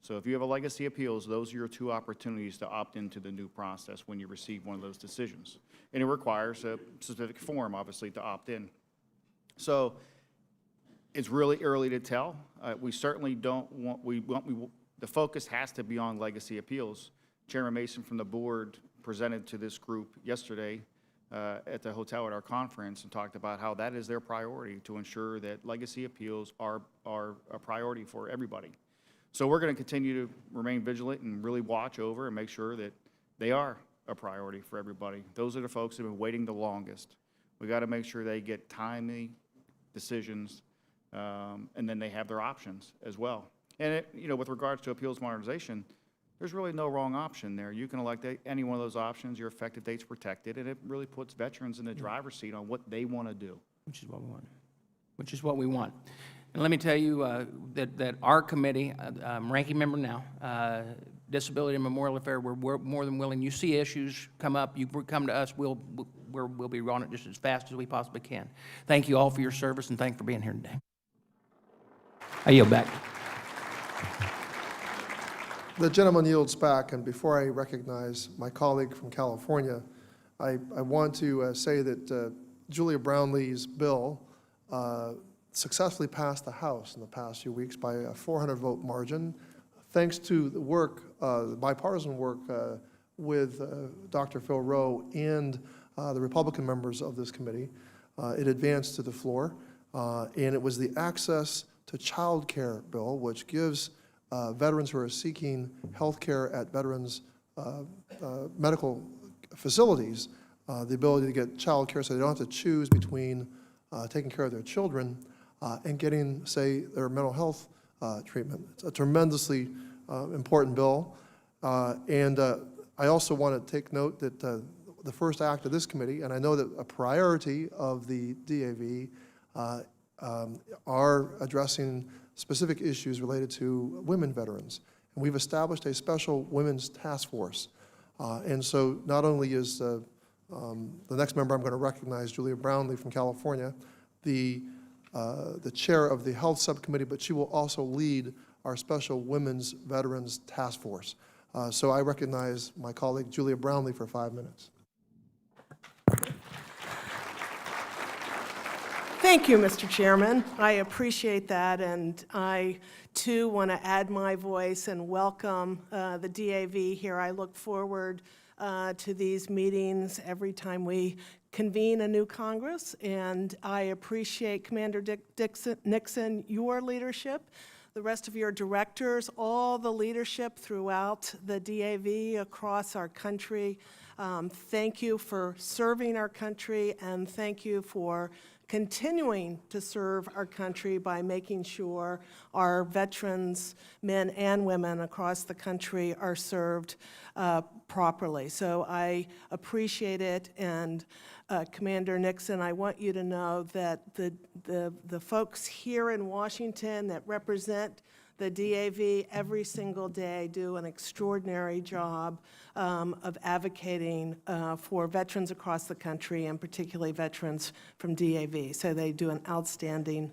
So if you have a legacy appeals, those are your two opportunities to opt into the new process when you receive one of those decisions. And it requires a specific form, obviously, to opt in. So it's really early to tell. We certainly don't want, the focus has to be on legacy appeals. Chairman Mason from the board presented to this group yesterday at the hotel at our conference and talked about how that is their priority, to ensure that legacy appeals are a priority for everybody. So we're going to continue to remain vigilant and really watch over and make sure that they are a priority for everybody. Those are the folks who have been waiting the longest. We got to make sure they get timely decisions, and then they have their options as well. And with regards to appeals modernization, there's really no wrong option there. You can elect any one of those options. Your effective date's protected, and it really puts veterans in the driver's seat on what they want to do. Which is what we want. Which is what we want. And let me tell you that our committee, Ranking Member now, Disability and Memorial Affairs, we're more than willing. You see issues come up, you come to us, we'll be on it just as fast as we possibly can. Thank you all for your service, and thank you for being here today. I yield back. The gentleman yields back, and before I recognize my colleague from California, I want to say that Julia Brownlee's bill successfully passed the House in the past few weeks by a 400-vote margin, thanks to the work, the bipartisan work with Dr. Phil Rowe and the Republican members of this committee. It advanced to the floor, and it was the Access to Child Care bill, which gives veterans who are seeking health care at veterans' medical facilities the ability to get child care, so they don't have to choose between taking care of their children and getting, say, their mental health treatment. It's a tremendously important bill. And I also want to take note that the first act of this committee, and I know that a priority of the DAV are addressing specific issues related to women veterans. And we've established a special women's task force. And so not only is the next member I'm going to recognize, Julia Brownlee from California, the chair of the Health Subcommittee, but she will also lead our special Women's Veterans Task Force. So I recognize my colleague Julia Brownlee for 5 minutes. Thank you, Mr. Chairman. I appreciate that, and I, too, want to add my voice and welcome the DAV here. I look forward to these meetings every time we convene a new Congress, and I appreciate Commander Nixon, your leadership, the rest of your directors, all the leadership throughout the DAV across our country. Thank you for serving our country, and thank you for continuing to serve our country by making sure our veterans, men and women across the country, are served properly. So I appreciate it, and Commander Nixon, I want you to know that the folks here in Washington that represent the DAV every single day do an extraordinary job of advocating for veterans across the country, and particularly veterans from DAV. So they do an outstanding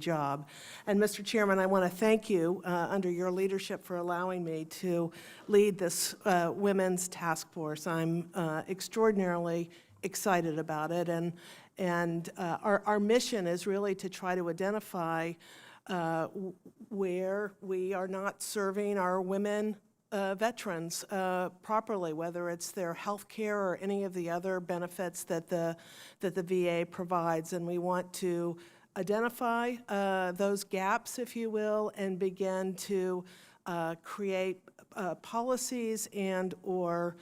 job. And Mr. Chairman, I want to thank you under your leadership for allowing me to lead this women's task force. I'm extraordinarily excited about it, and our mission is really to try to identify where we are not serving our women veterans properly, whether it's their health care or any of the other benefits that the VA provides. And we want to identify those gaps, if you will, and begin to create policies and or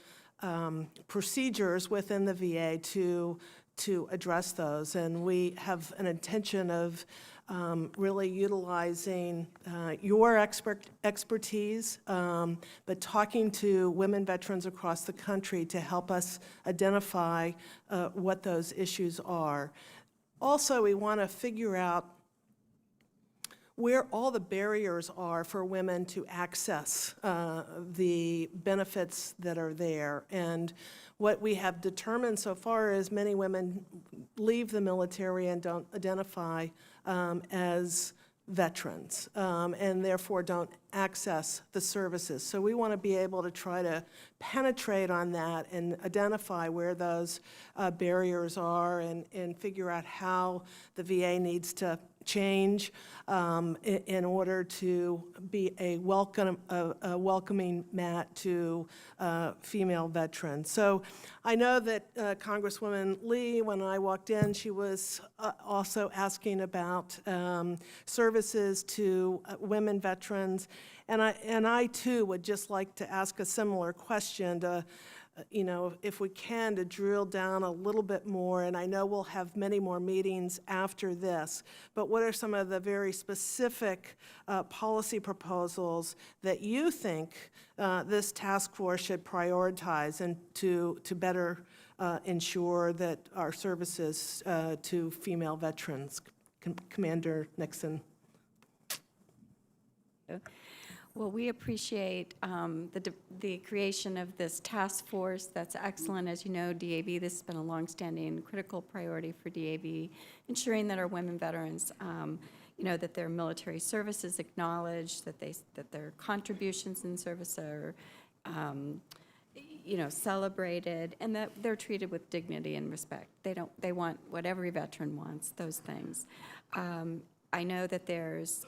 procedures within the VA to address those. And we have an intention of really utilizing your expertise, but talking to women veterans across the country to help us identify what those issues are. Also, we want to figure out where all the barriers are for women to access the benefits that are there. And what we have determined so far is many women leave the military and don't identify as veterans, and therefore don't access the services. So we want to be able to try to penetrate on that and identify where those barriers are, and figure out how the VA needs to change in order to be a welcoming mat to female veterans. So I know that Congresswoman Lee, when I walked in, she was also asking about services to women veterans, and I too would just like to ask a similar question to, you know, if we can, to drill down a little bit more. And I know we'll have many more meetings after this, but what are some of the very specific policy proposals that you think this task force should prioritize, and to better ensure that our services to female veterans? Commander Nixon. Well, we appreciate the creation of this task force. That's excellent. As you know, DAV, this has been a longstanding critical priority for DAV, ensuring that our women veterans, you know, that their military service is acknowledged, that their contributions in service are, you know, celebrated, and that they're treated with dignity and respect. They want what every veteran wants, those things. I know that there's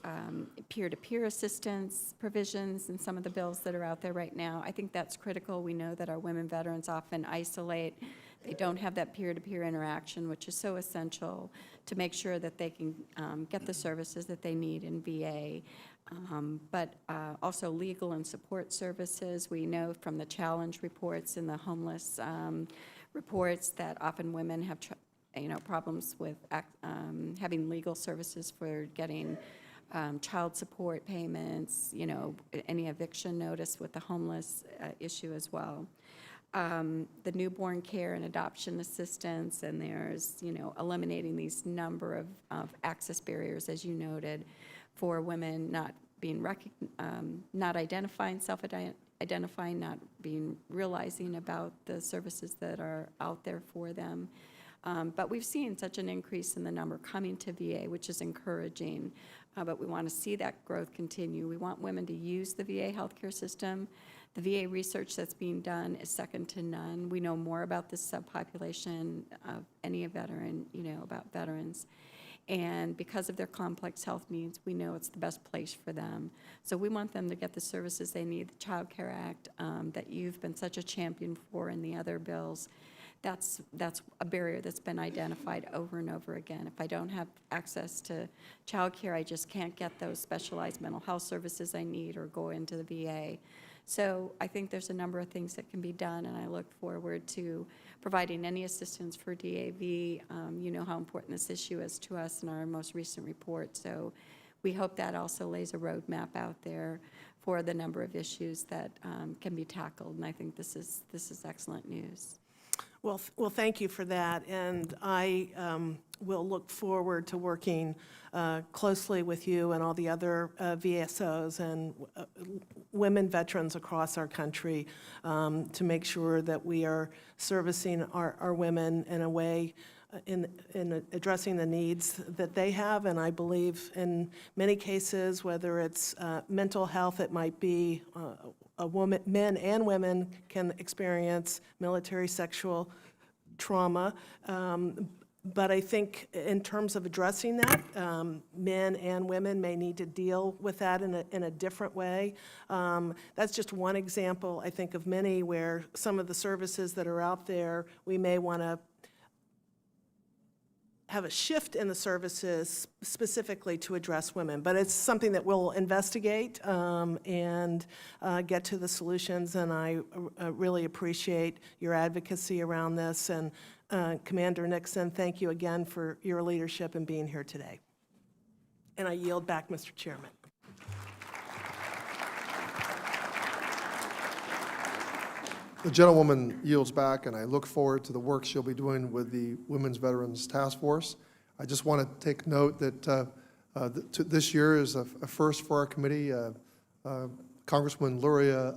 peer-to-peer assistance provisions in some of the bills that are out there right now. I think that's critical. We know that our women veterans often isolate. They don't have that peer-to-peer interaction, which is so essential to make sure that they can get the services that they need in VA. But also legal and support services. We know from the challenge reports and the homeless reports that often women have problems with having legal services for getting child support payments, you know, any eviction notice with the homeless issue as well. The newborn care and adoption assistance, and there's, you know, eliminating these number of access barriers, as you noted, for women not being not identifying, self-identifying, not realizing about the services that are out there for them. But we've seen such an increase in the number coming to VA, which is encouraging, but we want to see that growth continue. We want women to use the VA healthcare system. The VA research that's being done is second to none. We know more about this subpopulation of any veteran, about veterans. And because of their complex health needs, we know it's the best place for them. So we want them to get the services they need. The Child Care Act that you've been such a champion for in the other bills, that's a barrier that's been identified over and over again. If I don't have access to child care, I just can't get those specialized mental health services I need or go into the VA. So I think there's a number of things that can be done, and I look forward to providing any assistance for DAV. You know how important this issue is to us in our most recent report. So we hope that also lays a roadmap out there for the number of issues that can be tackled, and I think this is excellent news. Well, thank you for that, and I will look forward to working closely with you and all the other VSOs and women veterans across our country to make sure that we are servicing our women in a way in addressing the needs that they have. And I believe in many cases, whether it's mental health, it might be men and women can experience military sexual trauma. But I think in terms of addressing that, men and women may need to deal with that in a different way. That's just one example, I think, of many where some of the services that are out there, we may want to have a shift in the services specifically to address women. But it's something that we'll investigate and get to the solutions, and I really appreciate your advocacy around this. And Commander Nixon, thank you again for your leadership and being here today. And I yield back, Mr. Chairman. The gentlewoman yields back, and I look forward to the work she'll be doing with the Women's Veterans Task Force. I just want to take note that this year is a first for our committee. Congresswoman Luria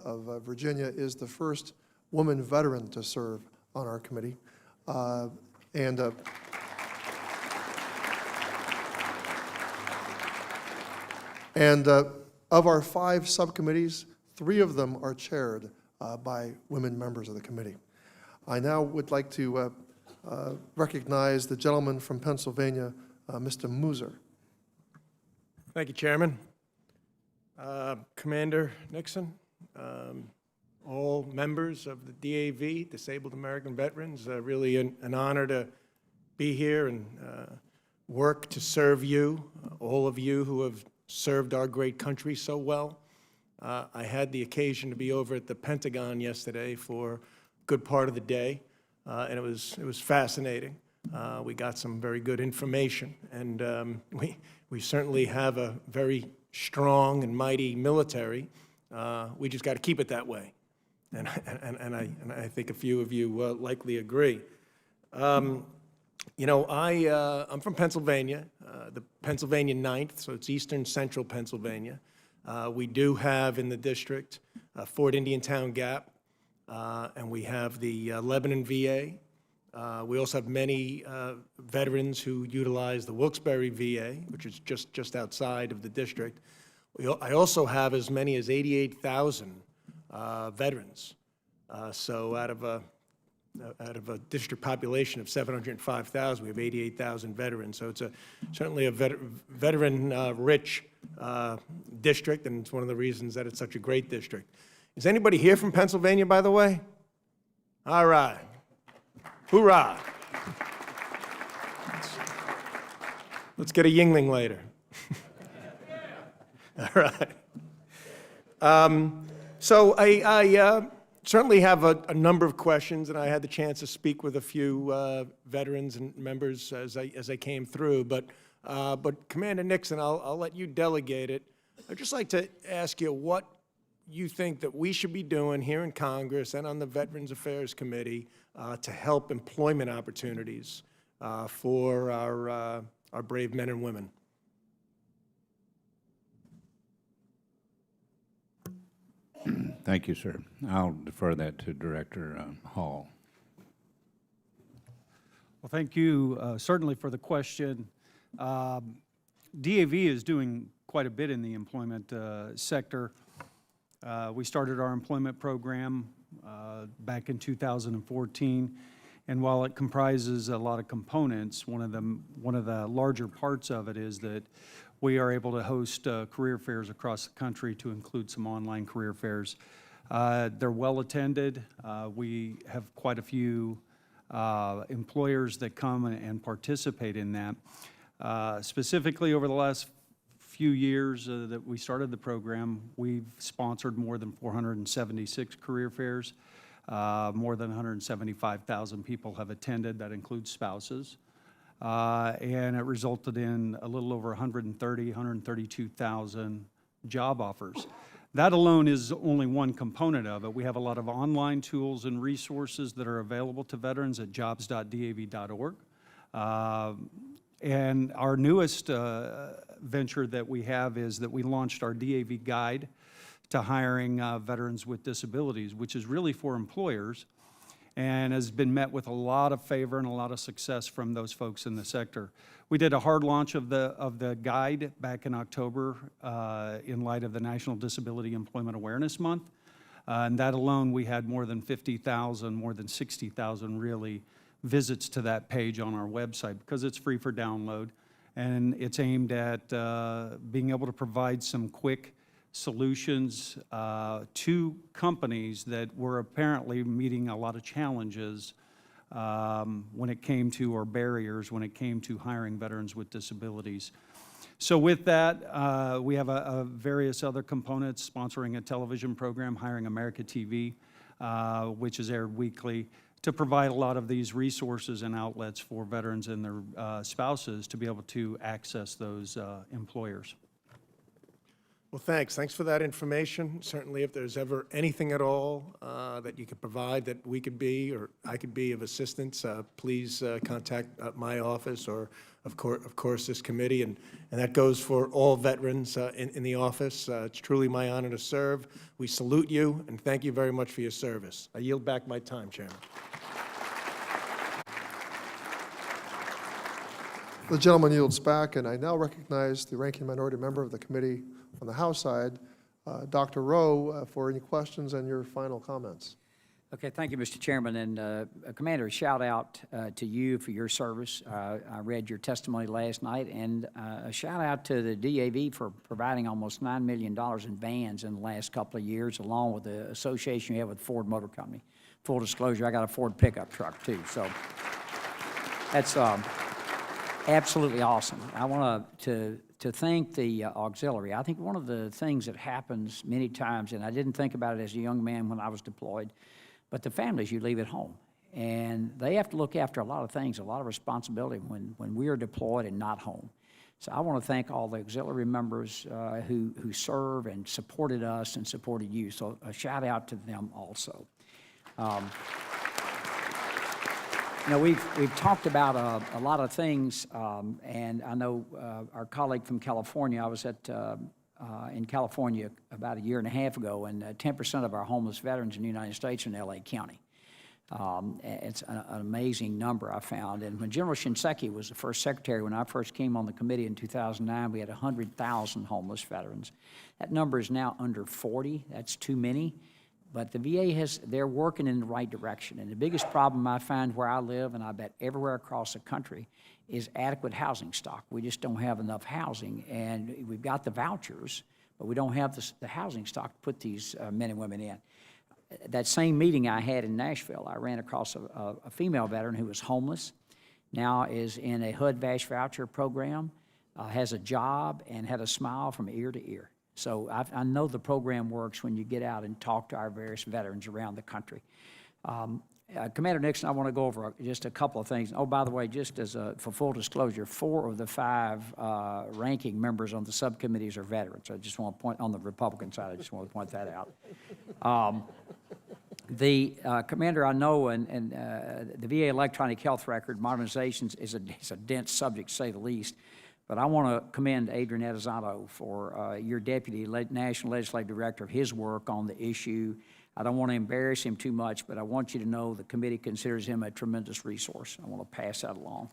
of Virginia is the first woman veteran to serve on our committee. Of our 5 subcommittees, 3 of them are chaired by women members of the committee. I now would like to recognize the gentleman from Pennsylvania, Mr. Muser. Thank you, Chairman. Commander Nixon, all members of the DAV, Disabled American Veterans, really an honor to be here and work to serve you, all of you who have served our great country so well. I had the occasion to be over at the Pentagon yesterday for a good part of the day, and it was fascinating. We got some very good information, and we certainly have a very strong and mighty military. We just got to keep it that way, and I think a few of you likely agree. You know, I'm from Pennsylvania, the Pennsylvania 9th, so it's eastern central Pennsylvania. We do have in the district Fort Indian Town Gap, and we have the Lebanon VA. We also have many veterans who utilize the Wilkes-Barre VA, which is just outside of the district. I also have as many as 88,000 veterans. So out of a district population of 705,000, we have 88,000 veterans. So it's certainly a veteran-rich district, and it's one of the reasons that it's such a great district. Is anybody here from Pennsylvania, by the way? All right. Hoorah. Let's get a Yingling later. All right. So I certainly have a number of questions, and I had the chance to speak with a few veterans and members as I came through. But Commander Nixon, I'll let you delegate it. I'd just like to ask you what you think that we should be doing here in Congress and on the Veterans Affairs Committee to help employment opportunities for our brave men and women. Thank you, sir. I'll defer that to Director Hall. Well, thank you certainly for the question. DAV is doing quite a bit in the employment sector. We started our employment program back in 2014, and while it comprises a lot of components, one of the larger parts of it is that we are able to host career fairs across the country to include some online career fairs. They're well attended. We have quite a few employers that come and participate in that. Specifically over the last few years that we started the program, we've sponsored more than 476 career fairs. More than 175,000 people have attended. That includes spouses. And it resulted in a little over 132,000 job offers. That alone is only one component of it. We have a lot of online tools and resources that are available to veterans at jobs.dav.org. And our newest venture that we have is that we launched our DAV guide to hiring veterans with disabilities, which is really for employers and has been met with a lot of favor and a lot of success from those folks in the sector. We did a hard launch of the guide back in October in light of the National Disability Employment Awareness Month. And that alone, we had more than 50,000, more than 60,000 really, visits to that page on our website because it's free for download. And it's aimed at being able to provide some quick solutions to companies that were apparently meeting a lot of challenges when it came to, or barriers when it came to hiring veterans with disabilities. So with that, we have various other components, sponsoring a television program, Hiring America TV, which is aired weekly, to provide a lot of these resources and outlets for veterans and their spouses to be able to access those employers. Well, thanks. Thanks for that information. Certainly, if there's ever anything at all that you could provide that we could be or I could be of assistance, please contact my office or, of course, this committee. And that goes for all veterans in the office. It's truly my honor to serve. We salute you, and thank you very much for your service. I yield back my time, Chairman. The gentleman yields back, and I now recognize the ranking minority member of the committee on the House side, Dr. Rowe, for any questions and your final comments. Okay, thank you, Mr. Chairman. And Commander, a shout out to you for your service. I read your testimony last night, and a shout out to the DAV for providing almost $9 million in vans in the last couple of years, along with the association you have with Ford Motor Company. Full disclosure, I got a Ford pickup truck too, so that's absolutely awesome. I want to thank the auxiliary. I think one of the things that happens many times, and I didn't think about it as a young man when I was deployed, but the families you leave at home. And they have to look after a lot of things, a lot of responsibility when we are deployed and not home. So I want to thank all the auxiliary members who serve and supported us and supported you. So a shout out to them also. You know, we've talked about a lot of things, and I know our colleague from California, I was in California about a year and a half ago, and 10% of our homeless veterans in the United States are in L.A. County. It's an amazing number I found. And when General Shinseki was the first secretary, when I first came on the committee in 2009, we had 100,000 homeless veterans. That number is now under 40. That's too many. But the VA they're working in the right direction. And the biggest problem I find where I live, and I bet everywhere across the country, is adequate housing stock. We just don't have enough housing. And we've got the vouchers, but we don't have the housing stock to put these men and women in. That same meeting I had in Nashville, I ran across a female veteran who was homeless, now is in a HUD-VASH voucher program, has a job, and had a smile from ear to ear. So I know the program works when you get out and talk to our various veterans around the country. Commander Nixon, I want to go over just a couple of things. Oh, by the way, just as for full disclosure, 4 of the 5 ranking members on the subcommittees are veterans. I just want to point on the Republican side. I just want to point that out. Commander, I know, and the VA electronic health record modernization is a dense subject, to say the least. But I want to commend Adrian Elizondo for your deputy national legislative director, his work on the issue. I don't want to embarrass him too much, but I want you to know the committee considers him a tremendous resource. I want to pass that along.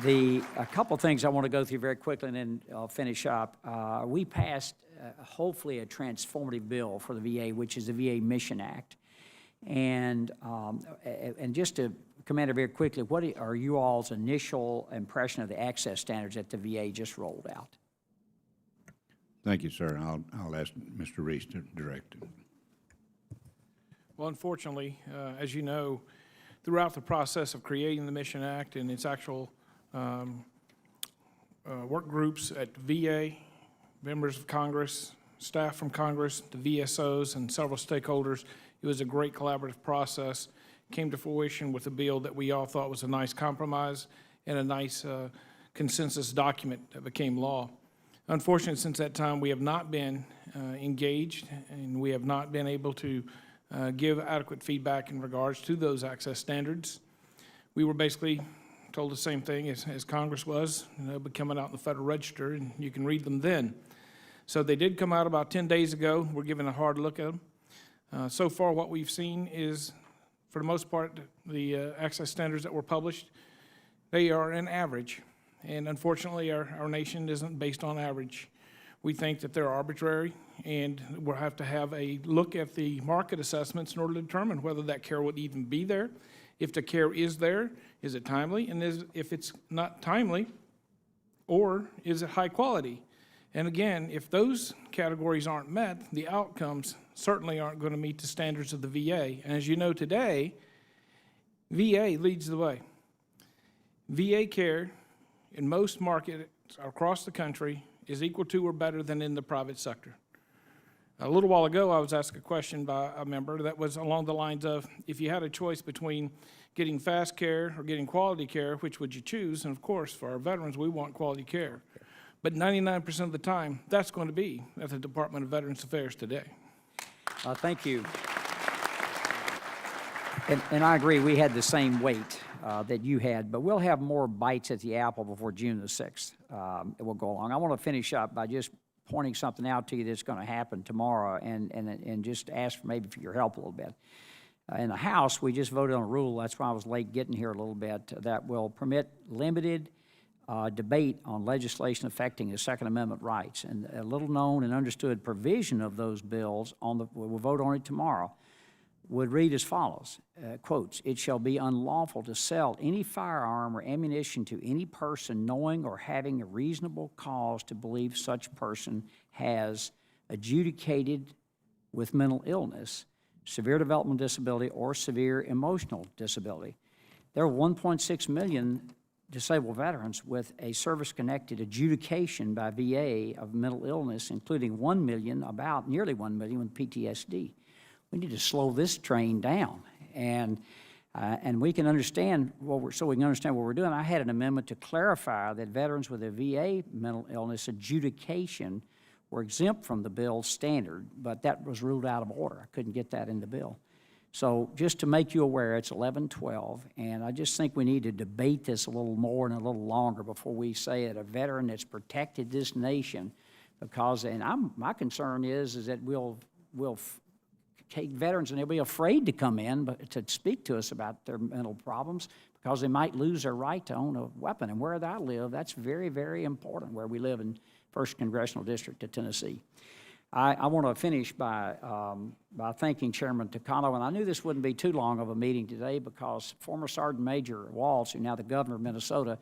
A couple things I want to go through very quickly, and then I'll finish up. We passed, hopefully, a transformative bill for the VA, which is the VA Mission Act. And just to Commander, very quickly, what are you all's initial impression of the access standards that the VA just rolled out? Thank you, sir. I'll ask Mr. Reese to direct it. Well, unfortunately, as you know, throughout the process of creating the Mission Act and its actual work groups at VA, members of Congress, staff from Congress, the VSOs, and several stakeholders, it was a great collaborative process. Came to fruition with a bill that we all thought was a nice compromise and a nice consensus document that became law. Unfortunately, since that time, we have not been engaged, and we have not been able to give adequate feedback in regards to those access standards. We were basically told the same thing as Congress was, but coming out in the Federal Register, and you can read them then. So they did come out about 10 days ago. We're giving a hard look at them. So far, what we've seen is, for the most part, the access standards that were published, they are an average. And unfortunately, our nation isn't based on average. We think that they're arbitrary, and we'll have to have a look at the market assessments in order to determine whether that care would even be there. If the care is there, is it timely? And if it's not timely, or is it high quality? And again, if those categories aren't met, the outcomes certainly aren't going to meet the standards of the VA. And as you know today, VA leads the way. VA care in most markets across the country is equal to or better than in the private sector. A little while ago, I was asked a question by a member that was along the lines of, if you had a choice between getting fast care or getting quality care, which would you choose? And of course, for our veterans, we want quality care. But 99% of the time, that's going to be at the Department of Veterans Affairs today. Thank you. And I agree, we had the same weight that you had, but we'll have more bites at the apple before June the 6th. It will go along. I want to finish up by just pointing something out to you that's going to happen tomorrow, and just ask for your help a little bit. In the House, we just voted on a rule, that's why I was late getting here a little bit, that will permit limited debate on legislation affecting the Second Amendment rights. And a little known and understood provision of those bills, we'll vote on it tomorrow, would read as follows, quotes, "It shall be unlawful to sell any firearm or ammunition to any person knowing or having a reasonable cause to believe such person has adjudicated with mental illness, severe developmental disability, or severe emotional disability." There are 1.6 million disabled veterans with a service-connected adjudication by VA of mental illness, including 1 million, about nearly 1 million with PTSD. We need to slow this train down, and we can understand so we can understand what we're doing. I had an amendment to clarify that veterans with a VA mental illness adjudication were exempt from the bill standard, but that was ruled out of order. I couldn't get that in the bill. So just to make you aware, it's 11:12, and I just think we need to debate this a little more and a little longer before we say that a veteran that's protected this nation, because, and my concern is that we'll take veterans and they'll be afraid to come in to speak to us about their mental problems because they might lose their right to own a weapon. And where I live, that's very, very important, where we live in 1st Congressional District of Tennessee. I want to finish by thanking Chairman Takano, and I knew this wouldn't be too long of a meeting today because former Sergeant Major Walls, who's now the governor of Minnesota,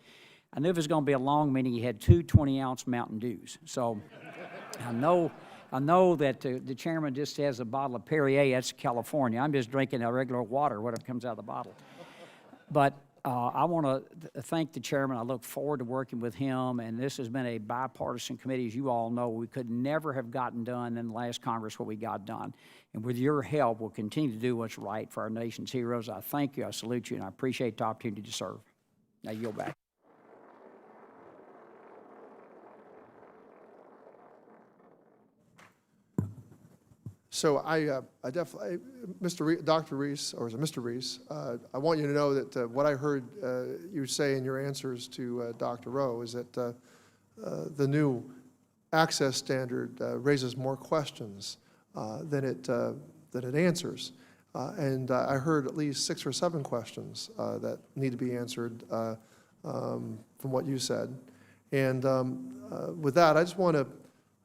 I knew if it was going to be a long meeting, he had 2 20-ounce Mountain Dews. So I know that the chairman just has a bottle of Perrier, that's California. I'm just drinking a regular water, whatever comes out of the bottle. But I want to thank the chairman. I look forward to working with him, and this has been a bipartisan committee. As you all know, we could never have gotten done in the last Congress what we got done. And with your help, we'll continue to do what's right for our nation's heroes. I thank you, I salute you, and I appreciate the opportunity to serve. Now yield back. So I definitely, Dr. Reese, or is it Mr. Reese, I want you to know that what I heard you say in your answers to Dr. Rowe is that the new access standard raises more questions than it answers. And I heard at least 6 or 7 questions that need to be answered from what you said. And with that, I just want to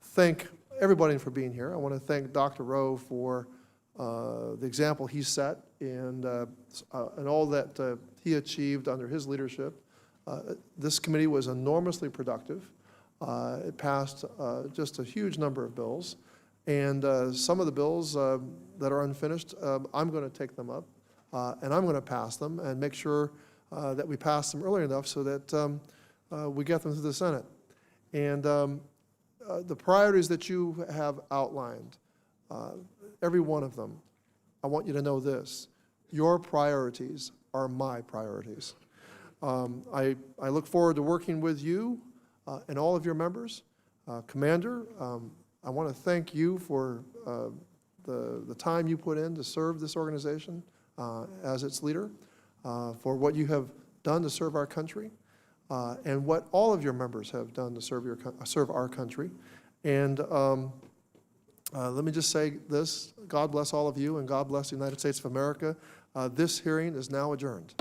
thank everybody for being here. I want to thank Dr. Rowe for the example he set and all that he achieved under his leadership. This committee was enormously productive. It passed just a huge number of bills. And some of the bills that are unfinished, I'm going to take them up, and I'm going to pass them and make sure that we pass them early enough so that we get them through the Senate. And the priorities that you have outlined, every one of them, I want you to know this. Your priorities are my priorities. I look forward to working with you and all of your members. Commander, I want to thank you for the time you put in to serve this organization as its leader, for what you have done to serve our country, and what all of your members have done to serve our country. And let me just say this, God bless all of you, and God bless the United States of America. This hearing is now adjourned.